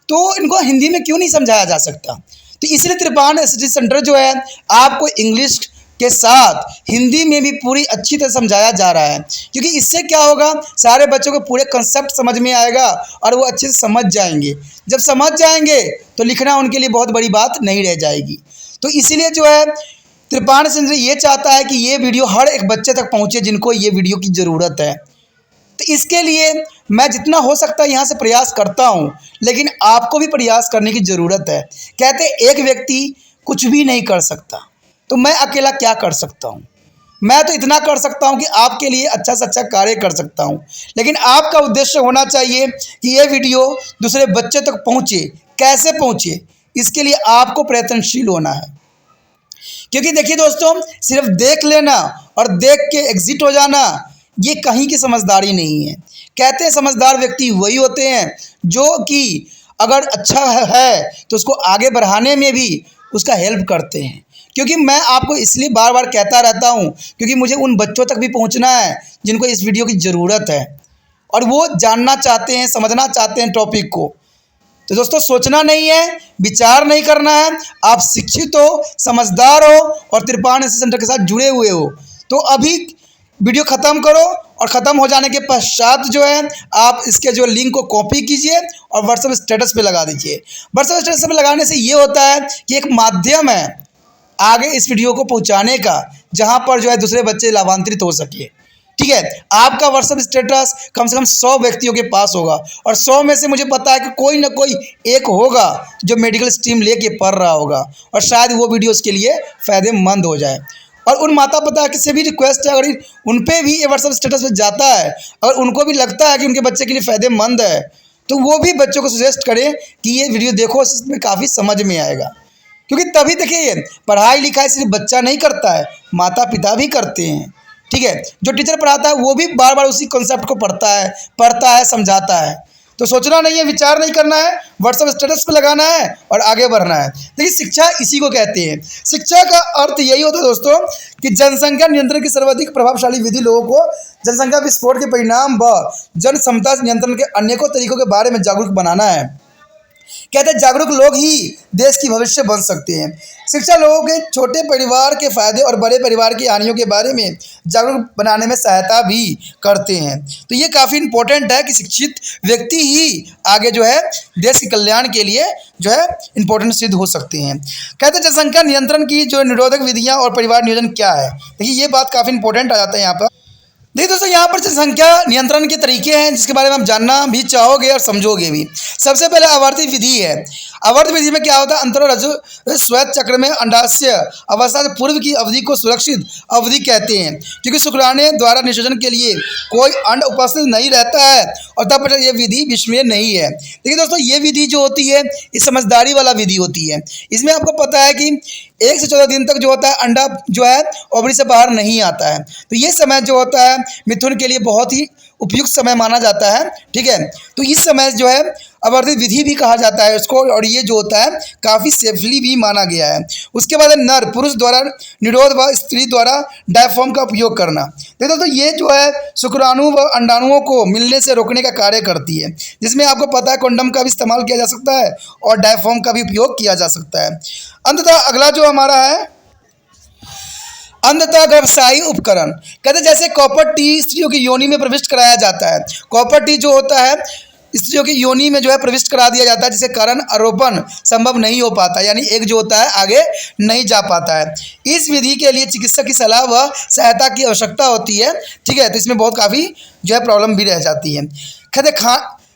तो इनको हिंदी में क्यों नहीं समझाया जा सकता? तो इसलिए त्रिपाण स्टडी सेंटर जो है आपको इंग्लिश के साथ हिंदी में भी पूरी अच्छी तरह समझाया जा रहा है, क्योंकि इससे क्या होगा, सारे बच्चों को पूरे कंसेप्ट समझ में आएगा और वो अच्छे से समझ जाएंगे। जब समझ जाएंगे तो लिखना उनके लिए बहुत बड़ी बात नहीं रह जाएगी। तो इसीलिए जो है त्रिपाण सेंटर ये चाहता है कि ये वीडियो हर एक बच्चे तक पहुँचे जिनको ये वीडियो की ज़रूरत है। तो इसके लिए मैं जितना हो सकता है यहाँ से प्रयास करता हूँ, लेकिन आपको भी प्रयास करने की ज़रूरत है। कहते एक व्यक्ति कुछ भी नहीं कर सकता, तो मैं अकेला क्या कर सकता हूँ? मैं तो इतना कर सकता हूँ कि आपके लिए अच्छा से अच्छा कार्य कर सकता हूँ, लेकिन आपका उद्देश्य होना चाहिए कि ये वीडियो दूसरे बच्चे तक पहुँचे। कैसे पहुँचे? इसके लिए आपको प्रयत्नशील होना है। क्योंकि देखिए दोस्तों, सिर्फ देख लेना और देख के एग्जिट हो जाना ये कहीं की समझदारी नहीं है। कहते हैं समझदार व्यक्ति वही होते हैं जो कि अगर अच्छा है तो उसको आगे बढ़ाने में भी उसका हेल्प करते हैं। क्योंकि मैं आपको इसलिए बार बार कहता रहता हूँ क्योंकि मुझे उन बच्चों तक भी पहुँचना है जिनको इस वीडियो की ज़रूरत है और वो जानना चाहते हैं, समझना चाहते हैं टॉपिक को। तो दोस्तों, सोचना नहीं है, विचार नहीं करना है। आप शिक्षित हो, समझदार हो और त्रिपाण स्टडी सेंटर के साथ जुड़े हुए हो, तो अभी वीडियो ख़त्म करो और ख़त्म हो जाने के पश्चात जो है आप इसके जो लिंक को कॉपी कीजिए और व्हाट्सएप स्टेटस पे लगा दीजिए। व्हाट्सएप स्टेटस पे लगाने से ये होता है कि एक माध्यम है आगे इस वीडियो को पहुंचाने का, जहां पर जो है दूसरे बच्चे लाभान्वित हो सके। ठीक है, आपका व्हाट्सएप स्टेटस कम से कम 100 व्यक्तियों के पास होगा और 100 में से मुझे पता है कि कोई ना कोई एक होगा जो मेडिकल स्ट्रीम लेके पढ़ रहा होगा और शायद वो वीडियो उसके लिए फ़ायदेमंद हो जाए। और उन माता पिता से भी रिक्वेस्ट है, अगर उन पे भी ये व्हाट्सएप स्टेटस पे जाता है, अगर उनको भी लगता है कि उनके बच्चे के लिए फ़ायदेमंद है, तो वो भी बच्चों को सजेस्ट करें कि ये वीडियो देखो, इसमें काफ़ी समझ में आएगा। क्योंकि तभी देखिए, पढ़ाई लिखाई सिर्फ बच्चा नहीं करता है, माता पिता भी करते हैं। ठीक है, जो टीचर पढ़ाता है वो भी बार बार उसी कॉन्सेप्ट को पढ़ता है, समझाता है। तो सोचना नहीं है, विचार नहीं करना है, व्हाट्सएप स्टेटस पे लगाना है और आगे बढ़ना है। देखिए, शिक्षा इसी को कहते हैं। शिक्षा का अर्थ यही होता है दोस्तों कि जनसंख्या नियंत्रण की सर्वाधिक प्रभावशाली विधि लोगों को जनसंख्या विस्फोट के परिणाम व जन क्षमता नियंत्रण के अनेकों तरीकों के बारे में जागरूक बनाना है। कहते हैं जागरूक लोग ही देश की भविष्य बन सकते हैं। शिक्षा लोगों के छोटे परिवार के फायदे और बड़े परिवार की हानियों के बारे में जागरूक बनाने में सहायता भी करते हैं। तो ये काफ़ी इम्पोर्टेंट है कि शिक्षित व्यक्ति ही आगे जो है देश के कल्याण के लिए जो है इम्पोर्टेंट सिद्ध हो सकते हैं। कहते हैं जनसंख्या नियंत्रण की जो निरोधक विधियाँ और परिवार नियोजन क्या है। देखिए, ये बात काफ़ी इंपॉर्टेंट आ जाता है यहाँ पर। देखिए दोस्तों, यहाँ पर जनसंख्या नियंत्रण के तरीके हैं जिसके बारे में आप जानना भी चाहोगे और समझोगे भी। सबसे पहले आवर्ती विधि है। आवर्त विधि में क्या होता है, अंतररज्जु श्वेत चक्र में अंडाशय अवस्था से पूर्व की अवधि को सुरक्षित अवधि कहते हैं, क्योंकि शुक्राणु द्वारा निषेचन के लिए कोई अंड उपस्थित नहीं रहता है और तब पर यह विधि विस्मरणीय नहीं है। देखिए दोस्तों, ये विधि जो होती है ये समझदारी वाला विधि होती है। इसमें आपको पता है कि 1 से 14 दिन तक जो होता है अंडा जो है ओवरी से बाहर नहीं आता है। तो ये समय जो होता है मिथुन के लिए बहुत ही उपयुक्त समय माना जाता है। ठीक है, तो इस समय जो है आवर्तित विधि भी कहा जाता है उसको, और ये जो होता है काफ़ी सेफली भी माना गया है। उसके बाद नर पुरुष द्वारा निरोध व स्त्री द्वारा डायफॉर्म का उपयोग करना। देखो तो ये जो है शुक्राणु व अंडाणुओं को मिलने से रोकने का कार्य करती है, जिसमें आपको पता है कंडोम का भी इस्तेमाल किया जा सकता है और डायफॉर्म का भी उपयोग किया जा सकता है। अंततः अगला जो हमारा है अंततः गर्भाशयी उपकरण, कहते हैं जैसे कॉपर टी स्त्रियों की योनि में प्रविष्ट कराया जाता है। कॉपर टी जो होता है स्त्रियों की योनि में जो है प्रविष्ट करा दिया जाता है, जिसके कारण आरोपण संभव नहीं हो पाता, यानी एक जो होता है आगे नहीं जा पाता है। इस विधि के लिए चिकित्सक की सलाह व सहायता की आवश्यकता होती है। ठीक है, तो इसमें बहुत काफ़ी जो है प्रॉब्लम भी रह जाती है। कहते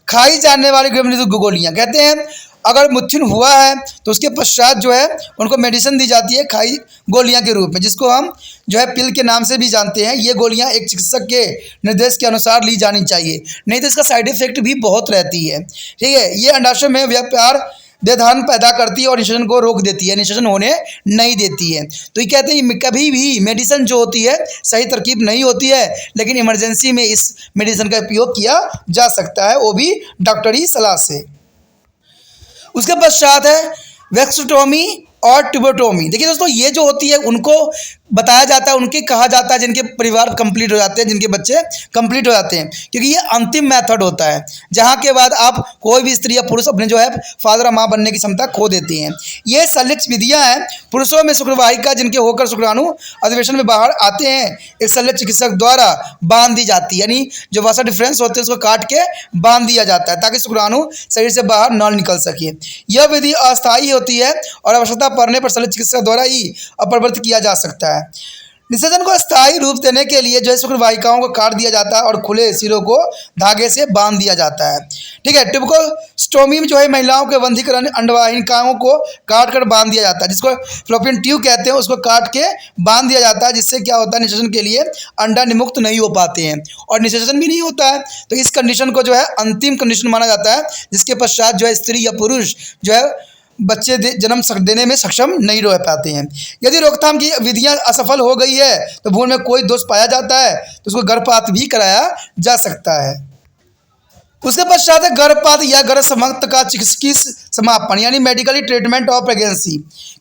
खाई जाने वाली गोलियाँ, कहते हैं अगर मिथुन हुआ है तो उसके पश्चात जो है उनको मेडिसिन दी जाती है खाई गोलियां के रूप में, जिसको हम जो है पिल के नाम से भी जानते हैं। ये गोलियां एक चिकित्सक के निर्देश के अनुसार ली जानी चाहिए, नहीं तो इसका साइड इफेक्ट भी बहुत रहती है। ठीक है, ये अंडाशय में व्यापार व्यवधान पैदा करती है और निषेचन को रोक देती है, निषेचन होने नहीं देती है। तो ये कहते हैं कभी भी मेडिसिन जो होती है सही तरकीब नहीं होती है, लेकिन इमरजेंसी में इस मेडिसिन का उपयोग किया जा सकता है, वो भी डॉक्टरी सलाह से। उसके पश्चात है वैक्सोटोमी और ट्यूबोटोमी। देखिए दोस्तों, ये जो होती है उनको बताया जाता है, उनके कहा जाता है जिनके परिवार कंप्लीट हो जाते हैं, जिनके बच्चे कंप्लीट हो जाते हैं, क्योंकि ये अंतिम मेथड होता है जहाँ के बाद आप कोई भी स्त्री या पुरुष अपने जो है फादर और माँ बनने की क्षमता खो देती हैं। ये शल्यचिकित्सा विधियाँ हैं पुरुषों में शुक्रवाहिका जिनके होकर शुक्राणु अधिवेशन में बाहर आते हैं, एक शल्य चिकित्सक द्वारा बांध दी जाती है, यानी जो वसा डिफरेंस होते हैं उसको काट के बांध दिया जाता है ताकि शुक्राणु शरीर से बाहर न निकल सके। यह विधि अस्थायी होती है और आवश्यकता पड़ने पर शल्य चिकित्सक द्वारा ही अपरिवर्तित किया जा सकता है। निषेचन को स्थायी रूप देने के लिए जो है शुक्रवाहिकाओं को काट दिया जाता है और खुले सिरों को धागे से बांध दिया जाता है। ठीक है, ट्यूबोस्टोमी में जो है महिलाओं के बंधीकरण अंडवाहिकाओं को काट कर बांध दिया जाता है, जिसको फ्लोपियन ट्यूब कहते हैं, उसको काट के बांध दिया जाता है, जिससे क्या होता है निषेचन के लिए अंडा निमुक्त नहीं हो पाते हैं और निषेचन भी नहीं होता है। तो इस कंडीशन को जो है अंतिम कंडीशन माना जाता है, जिसके पश्चात जो है स्त्री या पुरुष जो है बच्चे जन्म देने में सक्षम नहीं रह पाते हैं। यदि रोकथाम की विधियां असफल हो गई है तो भ्रूण में कोई दोष पाया जाता है तो उसको गर्भपात भी कराया जा सकता है। उसके पश्चात है गर्भपात या गर्भ समाप्त का चिकित्सकीय समापन, यानी मेडिकली ट्रीटमेंट ऑफ प्रेगनेंसी।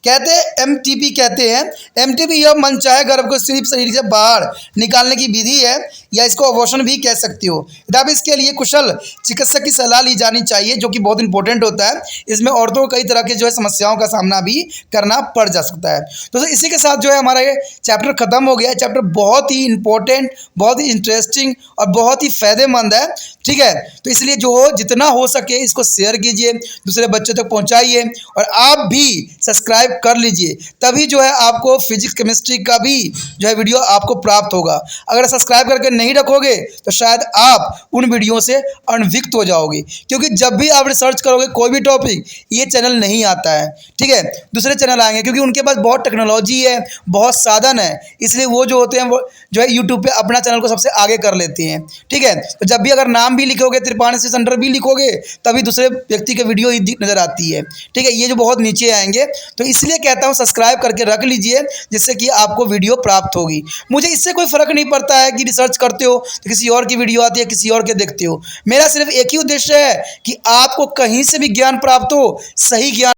कहते हैं एमटीपी कहते हैं। एमटीपी यह मनचाहे गर्भ को सिर्फ शरीर से बाहर निकालने की विधि है, या इसको अबॉर्शन भी कह सकते हो। तब इसके लिए कुशल चिकित्सक की सलाह ली जानी चाहिए, जो कि बहुत इंपॉर्टेंट होता है। इसमें औरतों को कई तरह के जो है समस्याओं का सामना भी करना पड़ जा सकता है। तो इसी के साथ जो है हमारा ये चैप्टर खत्म हो गया। चैप्टर बहुत ही इंपॉर्टेंट, बहुत ही इंटरेस्टिंग और बहुत ही फायदेमंद है। ठीक है, तो इसलिए जो हो जितना हो सके इसको शेयर कीजिए, दूसरे बच्चों तक पहुंचाइए और आप भी सब्सक्राइब कर लीजिए, तभी जो है आपको फिजिक्स केमिस्ट्री का भी जो है वीडियो आपको प्राप्त होगा। अगर सब्सक्राइब करके नहीं रखोगे तो शायद आप उन वीडियो से अनभिज्ञ हो जाओगे, क्योंकि जब भी आप रिसर्च करोगे कोई भी टॉपिक ये चैनल नहीं आता है। ठीक है, दूसरे चैनल आएंगे क्योंकि उनके पास बहुत टेक्नोलॉजी है, बहुत साधन है, इसलिए वो जो होते हैं वो जो है यूट्यूब पे अपना चैनल को सबसे आगे कर लेते हैं। ठीक है, तो जब भी अगर नाम भी लिखोगे त्रिपाणी सेंटर भी लिखोगे तभी दूसरे व्यक्ति के वीडियो ही नज़र आती है। ठीक है, ये जो बहुत नीचे आएंगे, तो इसलिए कहता हूँ सब्सक्राइब करके रख लीजिए, जिससे कि आपको वीडियो प्राप्त होगी। मुझे इससे कोई फ़र्क नहीं पड़ता है कि रिसर्च करते हो तो किसी और की वीडियो आती है, किसी और के देखते हो। मेरा सिर्फ एक ही उद्देश्य है कि आपको कहीं से भी ज्ञान प्राप्त हो, सही ज्ञान।